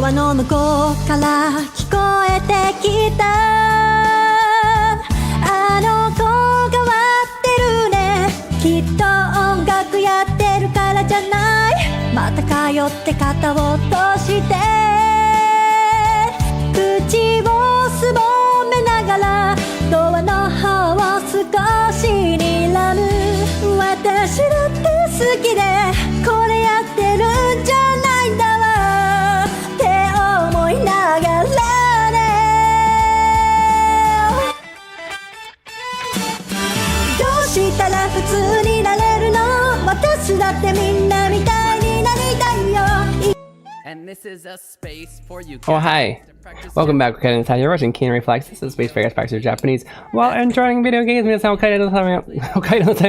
[SPEAKER 8] アの向こうから聞こえてきたあの子変わってるねきっと音楽やってるからじゃないまた通って肩を落として口をすぼめながらドアの方を少し睨む私だって好きでこれやってるんじゃないんだわって思いながらねどうしたら普通になれるの私だってみんなみたいになりたいよ
[SPEAKER 7] And this is a space for you
[SPEAKER 1] Oh,
[SPEAKER 7] guys
[SPEAKER 1] hi.
[SPEAKER 7] to practice
[SPEAKER 1] Welcome back. Okay, inside you're watching Keen Reflex. This is Space for guys practice Japanese while enjoying video games. 皆さんお帰りのタイ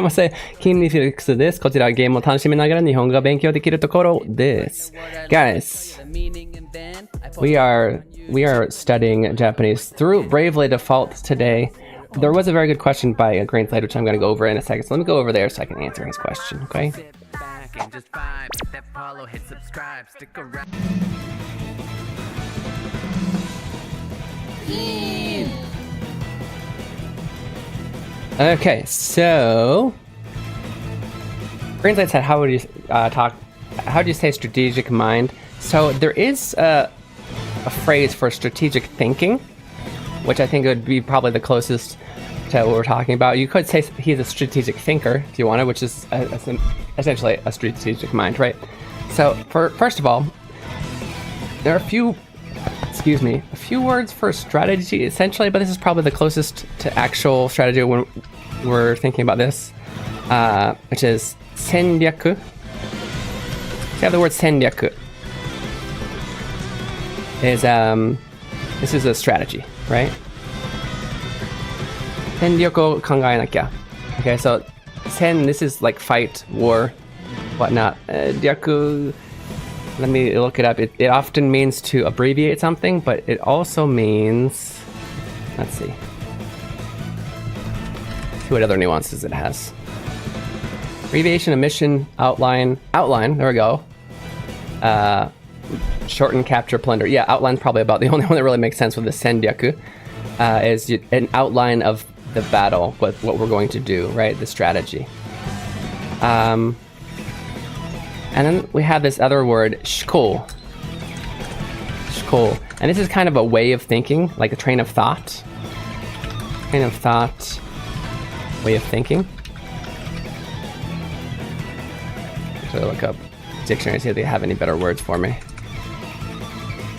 [SPEAKER 1] ムをしてKeen Reflex です。こちらはゲームを楽しみながら日本語が勉強できるところです。Guys, we are studying Japanese through Bravely Default today. There was a very good question by a translator, which I'm going to go over in a second. So let me go over there so I can answer his question, okay?
[SPEAKER 7] And just vibe, hit that follow, hit subscribe, stick around.
[SPEAKER 1] Okay, so Greenlight said, "How would you How do you say strategic mind?" So there is a phrase for strategic thinking, which I think would be probably the closest to what we're talking about. You could say he's a strategic thinker if you want to, which is essentially a strategic mind, right? So first of all, there are a few words for strategy essentially, but this is probably the closest to actual strategy when we're thinking about this, which is senryaku. So you have the word senryaku. This is a strategy, right? Senryaku kangaenakya. Okay, so sen, this is like fight, war, whatnot. Ryaku, let me look it up. It often means to abbreviate something, but it also means, let's see what other nuances it has. Abbreviation, omission, outline, there we go. Shorten, capture, plunder. Yeah, outline's probably about the only one that really makes sense with the senryaku. Is an outline of the battle, what we're going to do, right? The strategy. And then we have this other word, shiko. Shiko. And this is kind of a way of thinking, like a train of thought. Way of thinking. So look up dictionary, see if they have any better words for me.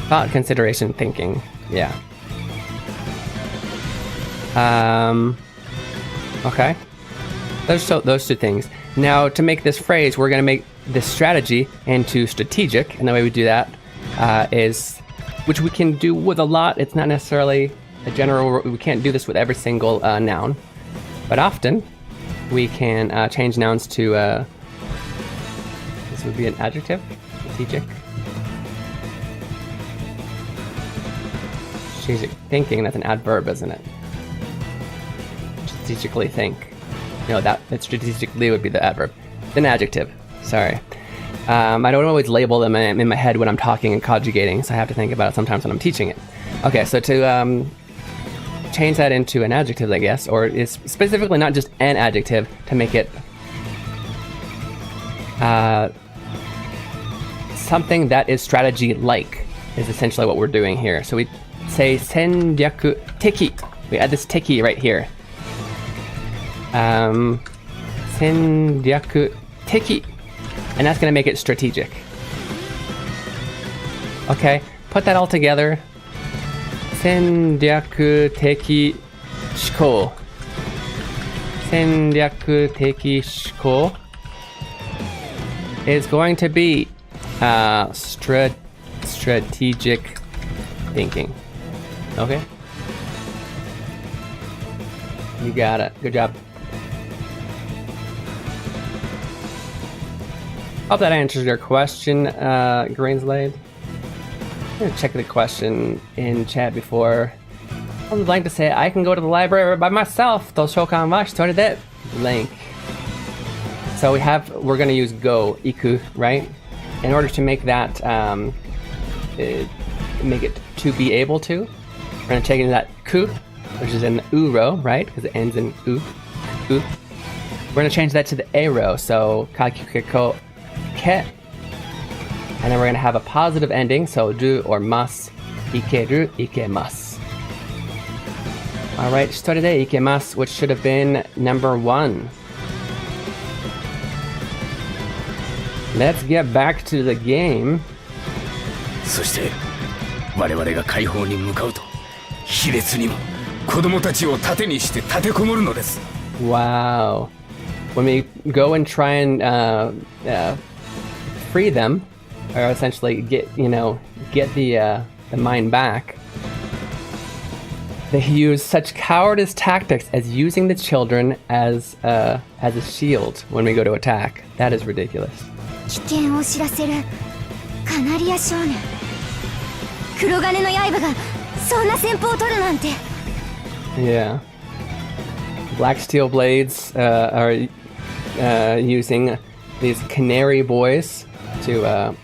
[SPEAKER 1] Thought, consideration, thinking. Yeah. Okay. Those two things. Now, to make this phrase, we're going to make this strategy into strategic, and the way we do that is, which we can do with a lot. It's not necessarily a general. We can't do this with every single noun, but often we can change nouns to. This would be an adjective. Strategic. Strategic thinking. That's an adverb, isn't it? Strategically think. No, that strategically would be the adverb. An adjective. Sorry. I don't always label them in my head when I'm talking and conjugating, so I have to think about it sometimes when I'm teaching it. Okay, so to change that into an adjective, I guess, or is specifically not just an adjective, to make it something that is strategy-like, is essentially what we're doing here. So we say senryaku teki. We add this teki right here. Senryaku teki. And that's going to make it strategic. Okay, put that all together. Senryaku teki shiko. Senryaku teki shiko is going to be strategic thinking. Okay? You got it. Good job. Hope that answers your question, Greenslade. I'm gonna check the question in chat before. I would like to say I can go to the library by myself. Link. So we're gonna use go, iku, right? In order to make that make it to be able to. We're gonna take it into that ku, which is in the u row, right? Because it ends in u. We're gonna change that to the a row, so kakiko ke. And then we're gonna have a positive ending, so ru or mas, ikeru, ikemasu. Alright, shitoride ikemasu, which should have been number 1. Let's get back to the game.
[SPEAKER 11] そして我々が解放に向かうと卑劣にも子供たちを盾にして立てこもるのです。
[SPEAKER 1] Wow. When we go and try and free them, or essentially get the mine back, they use such cowardice tactics as using the children as a shield when we go to attack. That is ridiculous.
[SPEAKER 3] 危険を知らせるカナリア少年。黒金の刃がそんな戦法を取るなんて。
[SPEAKER 1] Yeah. Black Steel Blades are using these canary boys to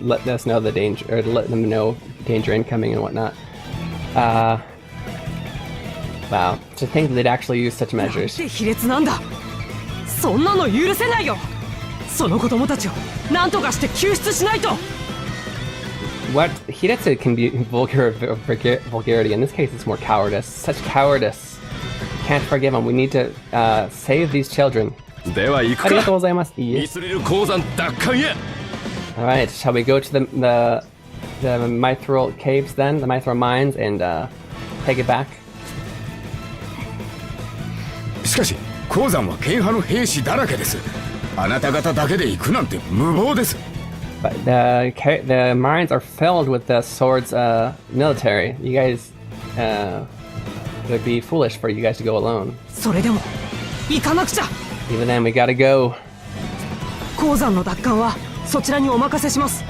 [SPEAKER 1] let us know the danger, or to let them know danger incoming and whatnot. Wow. To think that they'd actually use such measures.
[SPEAKER 2] 卑劣なんだ。そんなの許せないよ。その子供たちを何とかして救出しないと。
[SPEAKER 1] What Hiretsu can be vulgarity. In this case, it's more cowardice. Such cowardice. Can't forgive them. We need to save these children.
[SPEAKER 9] では行くか。
[SPEAKER 1] Arigatou gozaimasu.
[SPEAKER 9] ミスリル鉱山奪還へ。
[SPEAKER 1] All right. Shall we go to the mithril caves then, the mithril mines, and take it back?
[SPEAKER 11] しかし鉱山は剣派の兵士だらけです。あなた方だけで行くなんて無謀です。
[SPEAKER 1] But the mines are filled with the swords military. You guys, it would be foolish for you guys to go alone.
[SPEAKER 2] それでも行かなくちゃ。
[SPEAKER 1] Even then, we gotta go.
[SPEAKER 2] 鉱山の奪還はそちらにお任せします。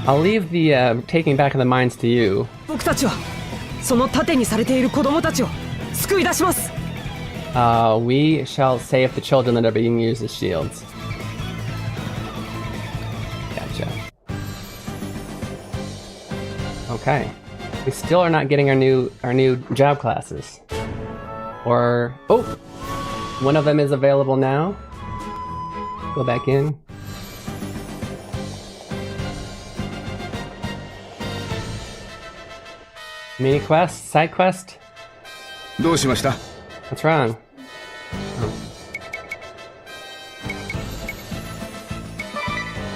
[SPEAKER 1] I'll leave the taking back of the mines to you.
[SPEAKER 2] 僕たちはその盾にされている子供たちを救い出します。
[SPEAKER 1] We shall save the children that are being used as shields. Gotcha. Okay. We still are not getting our new job classes. Or one of them is available now. Go back in. Mini quest, side quest.
[SPEAKER 11] どうしました？
[SPEAKER 1] What's wrong?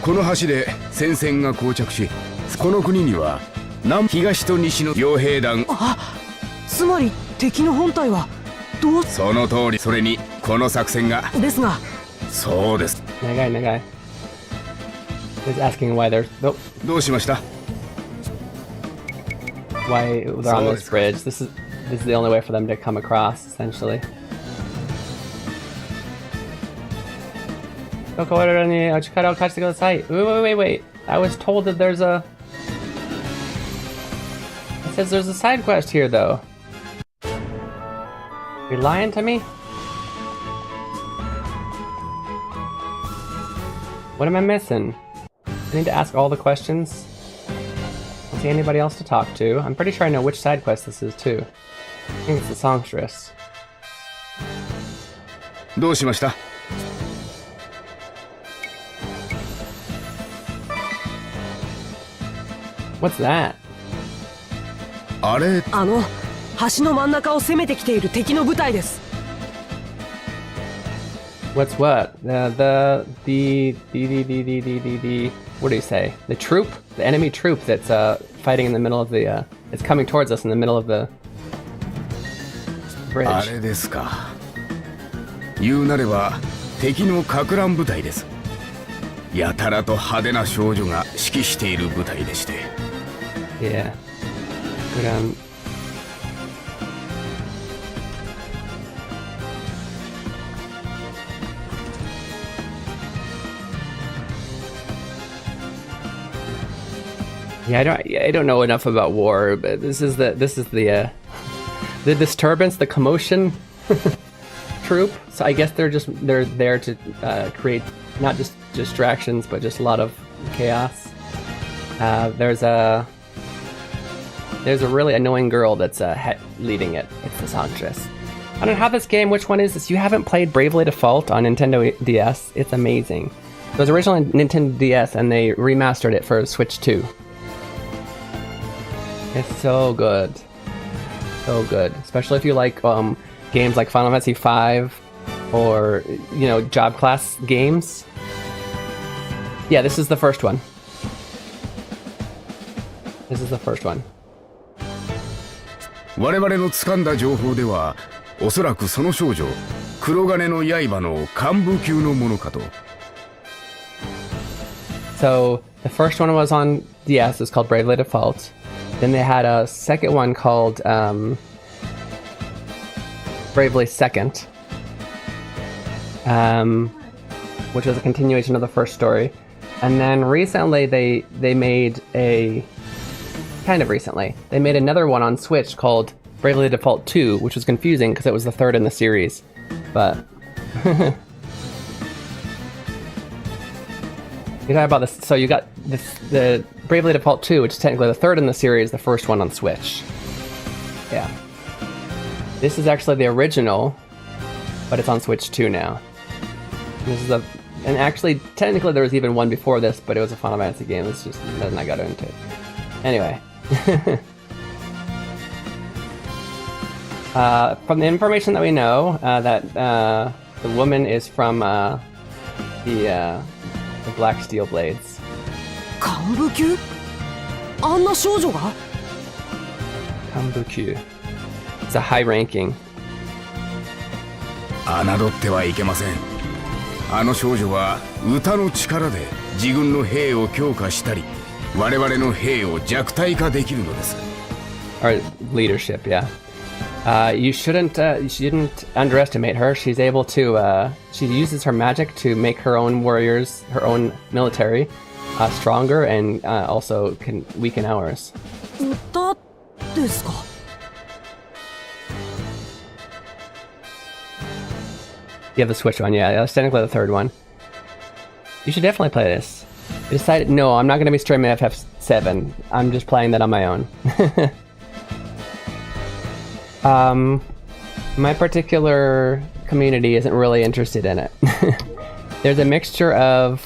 [SPEAKER 11] この橋で戦線が膠着し、この国には南東と西の傭兵団。
[SPEAKER 2] つまり敵の本体はどう？
[SPEAKER 11] その通り。それにこの作戦が。
[SPEAKER 2] ですが。
[SPEAKER 11] そうです。
[SPEAKER 1] 長い。He's asking why they're.
[SPEAKER 11] どうしました？
[SPEAKER 1] Why they're on this bridge. This is the only way for them to come across, essentially. Wait. I was told that there's a... It says there's a side quest here, though. You're lying to me? What am I missing? I need to ask all the questions? Don't see anybody else to talk to. I'm pretty sure I know which side quest this is, too. I think it's the songstress.
[SPEAKER 11] どうしました？
[SPEAKER 1] What's that?
[SPEAKER 11] あれ、
[SPEAKER 2] 橋の真ん中を攻めてきている敵の部隊です。
[SPEAKER 1] What's what? The what do you say? The troop? The enemy troop that's fighting in the middle of the it's coming towards us in the middle of the bridge.
[SPEAKER 11] あれですか。言うなれば敵のかく乱部隊です。やたらと派手な少女が指揮している部隊でして。
[SPEAKER 1] Yeah. But yeah, I don't know enough about war, but this is the disturbance, the commotion. troop, so I guess they're there to create not just distractions, but just a lot of chaos. There's a really annoying girl that's leading it. It's the songstress. I don't know how this game. Which one is this? You haven't played Bravely Default on Nintendo DS? It's amazing. It was originally Nintendo DS, and they remastered it for Switch 2. It's so good. So good. Especially if you like games like Final Fantasy V or, you know, job class games. Yeah, this is the first one. This is the first one.
[SPEAKER 11] 我々の掴んだ情報では、おそらくその少女、黒金の刃の幹部級のものかと。
[SPEAKER 1] So the first one was on DS. It's called Bravely Default. Then they had a second one called Bravely Second, which was a continuation of the first story. And then recently they made they made another one on Switch called Bravely Default 2, which was confusing because it was the third in the series. But you talk about this. So you got the Bravely Default 2, which is technically the third in the series, the first one on Switch. Yeah. This is actually the original, but it's on Switch 2 now. And actually, technically there was even one before this, but it was a Final Fantasy game. It's just nothing I got into. Anyway. From the information that we know, that the woman is from the Black Steel Blades.
[SPEAKER 2] 幹部級？あんな少女が？
[SPEAKER 1] Kanbuku. It's a high ranking.
[SPEAKER 11] 侮ってはいけません。あの少女は歌の力で自軍の兵を強化したり、我々の兵を弱体化できるのです。
[SPEAKER 1] Or leadership, yeah. You shouldn't underestimate her. She's able to. She uses her magic to make her own warriors, her own military, stronger, and also can weaken ours.
[SPEAKER 2] 歌ですか？
[SPEAKER 1] You have the Switch one, yeah. That's technically the third one. You should definitely play this. I decided, no, I'm not going to be streaming FF7. I'm just playing that on my own. My particular community isn't really interested in it. There's a mixture of...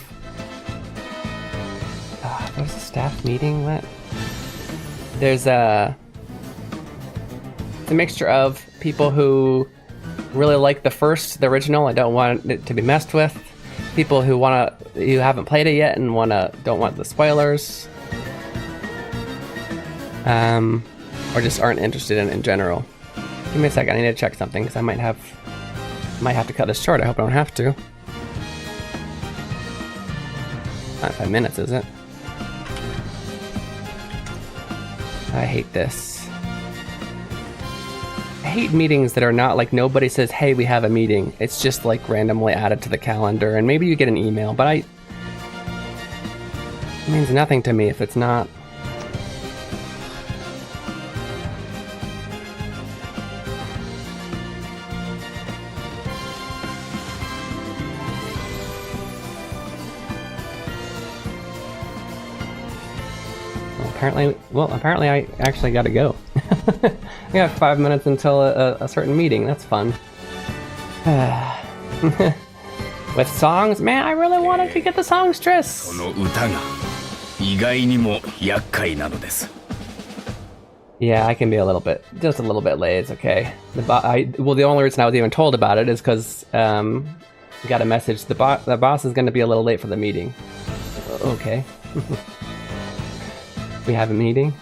[SPEAKER 1] there's a staff meeting? What? There's a mixture of people who really like the original, I don't want it to be messed with. People who haven't played it yet and don't want the spoilers. Or just aren't interested in it in general. Give me a second, I need to check something because I might have to cut this short. I hope I don't have to. Not 5 minutes, is it? I hate this. I hate meetings that are not like nobody says, hey, we have a meeting. It's just like randomly added to the calendar, and maybe you get an email, but it means nothing to me if it's not. Apparently I actually gotta go. I got 5 minutes until a certain meeting. That's fun. With songs, man, I really wanted to get the songstress.
[SPEAKER 11] この歌が意外にも厄介なのです。
[SPEAKER 1] Yeah, I can be just a little bit late. It's okay. The only reason I was even told about it is because got a message. The boss is going to be a little late for the meeting. Okay. We have a meeting.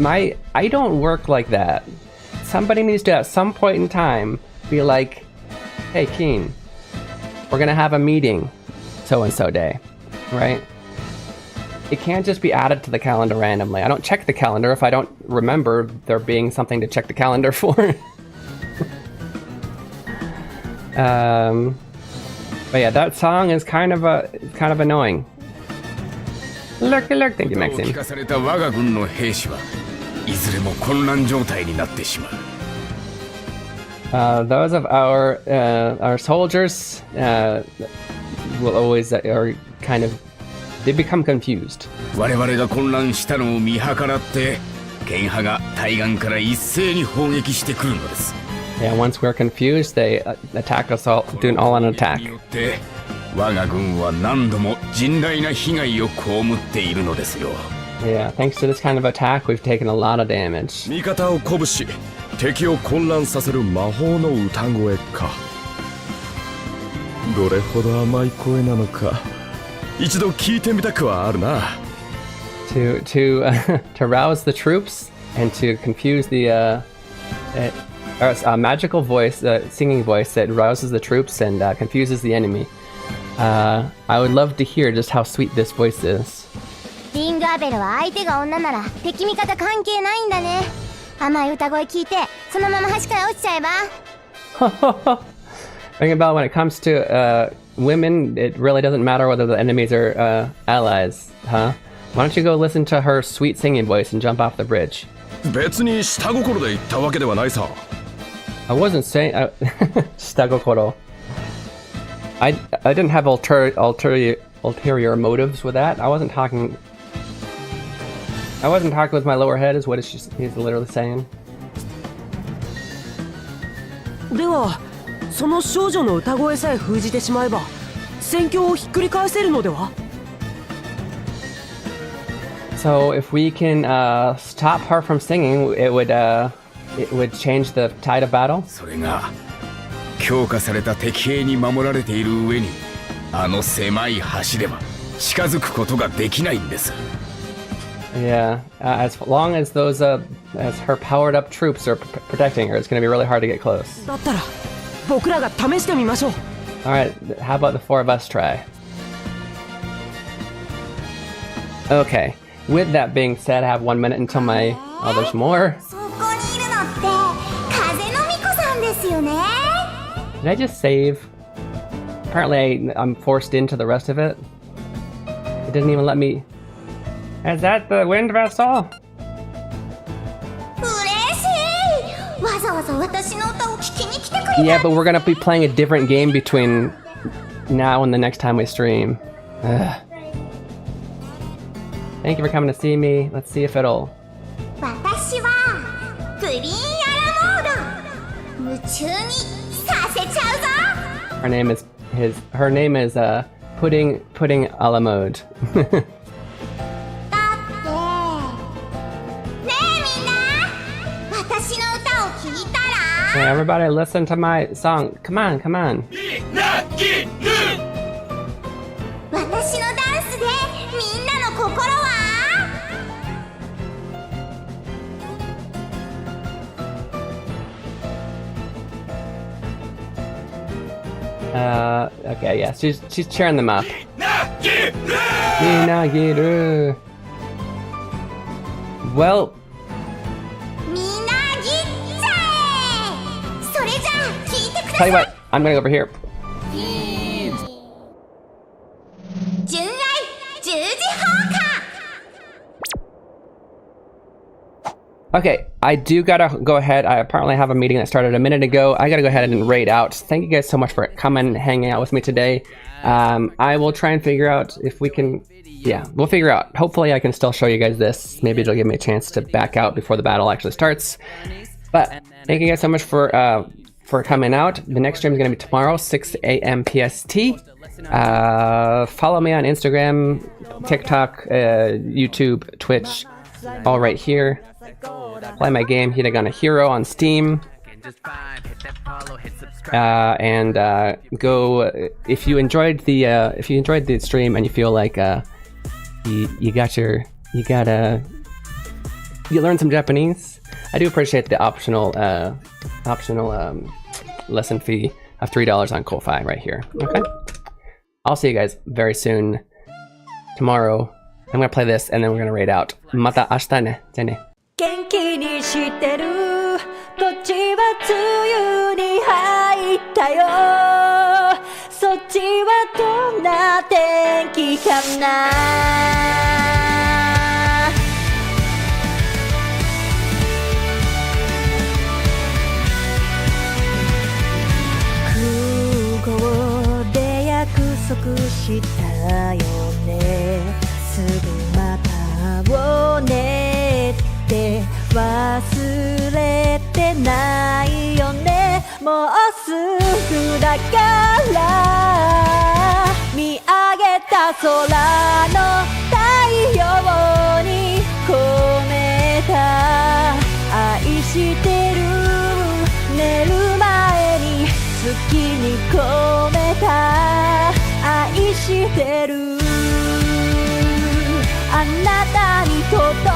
[SPEAKER 1] I don't work like that. Somebody needs to at some point in time be like, hey Keen, we're gonna have a meeting so-and-so day, right? It can't just be added to the calendar randomly. I don't check the calendar if I don't remember there being something to check the calendar for. But yeah, that song is kind of annoying. Thank you, Maxine.
[SPEAKER 11] 聞かされた我が軍の兵士はいずれも混乱状態になってしまう。
[SPEAKER 1] Those of our soldiers will always are kind of they become confused.
[SPEAKER 11] 我々が混乱したのを見計らって剣派が対岸から一斉に砲撃してくるのです。
[SPEAKER 1] Yeah, once we're confused, they attack us all, do an all-on attack.
[SPEAKER 11] によって我が軍は何度も甚大な被害を被っているのですよ。
[SPEAKER 1] Yeah, thanks to this kind of attack, we've taken a lot of damage.
[SPEAKER 9] 味方を鼓舞し敵を混乱させる魔法の歌声か。どれほど甘い声なのか一度聞いてみたくはあるな。
[SPEAKER 1] To rouse the troops and to confuse the magical voice, singing voice that rouses the troops and confuses the enemy. I would love to hear just how sweet this voice is.
[SPEAKER 3] リンガーベルは相手が女なら敵味方関係ないんだね。甘い歌声聞いてそのまま橋から落ちちゃえば。
[SPEAKER 1] Ring a bell when it comes to women, it really doesn't matter whether the enemies are allies, huh? Why don't you go listen to her sweet singing voice and jump off the bridge?
[SPEAKER 9] 別に下心で言ったわけではないさ。
[SPEAKER 1] I wasn't saying shitagokoro. I didn't have ulterior motives with that. I wasn't talking with my lower head is what he's literally saying.
[SPEAKER 2] ではその少女の歌声さえ封じてしまえば戦況をひっくり返せるのでは？
[SPEAKER 1] So if we can stop her from singing, it would change the tide of battle.
[SPEAKER 11] それが強化された敵兵に守られている上にあの狭い橋では近づくことができないんです。
[SPEAKER 1] Yeah, as long as those as her powered up troops are protecting her, it's going to be really hard to get close.
[SPEAKER 2] だったら僕らが試してみましょう。
[SPEAKER 1] All right, how about the four of us try? Okay. With that being said, I have 1 minute until my... Oh, there's more.
[SPEAKER 3] そこにいるのって風の巫女さんですよね。
[SPEAKER 1] Did I just save? Apparently I'm forced into the rest of it. It didn't even let me... Is that the wind vessel?
[SPEAKER 3] 嬉しい。わざわざ私の歌を聴きに来てくれた。
[SPEAKER 1] Yeah, but we're gonna be playing a different game between now and the next time we stream. Ugh. Thank you for coming to see me. Let's see if it'll...
[SPEAKER 3] 私はプリンアラモード。夢中にさせちゃうぞ。
[SPEAKER 1] Her name is Pudding a la mode.
[SPEAKER 3] だってねえみんな私の歌を聴いたら
[SPEAKER 1] Hey, everybody listen to my song. Come on, come on.
[SPEAKER 3] 私のダンスでみんなの心は
[SPEAKER 1] Okay, yeah, she's cheering them up. Minagiru. Well,
[SPEAKER 3] みんなぎっちゃえ。それじゃあ聞いてくだ
[SPEAKER 1] tell you
[SPEAKER 3] さい。
[SPEAKER 1] what, I'm gonna go over here.
[SPEAKER 3] 純愛十字砲火。
[SPEAKER 1] Okay, I do gotta go ahead. I apparently have a meeting that started a minute ago. I gotta go ahead and raid out. Thank you guys so much for coming and hanging out with me today. I will try and figure out if we can... Yeah, we'll figure out. Hopefully I can still show you guys this. Maybe it'll give me a chance to back out before the battle actually starts. But thank you guys so much for coming out. The next stream is gonna be tomorrow, 6 a.m. PST. Follow me on Instagram, TikTok, YouTube, Twitch, all right here. Play my game Hiragana Hero on Steam. And go if you enjoyed the stream and you feel like you learned some Japanese. I do appreciate the optional lesson fee of $3 on Ko-Fi right here. Okay, I'll see you guys very soon. Tomorrow I'm gonna play this and then we're gonna raid out. Mata ashita ne. じゃあね。
[SPEAKER 8] 元気にしてるこっちは梅雨に入ったよそっちはどんな天気かなしたよねすぐまた会おうねって忘れてないよねもうすぐだから見上げた空の太陽に込めた愛してる寝る前に月に込めた愛してるあなたに届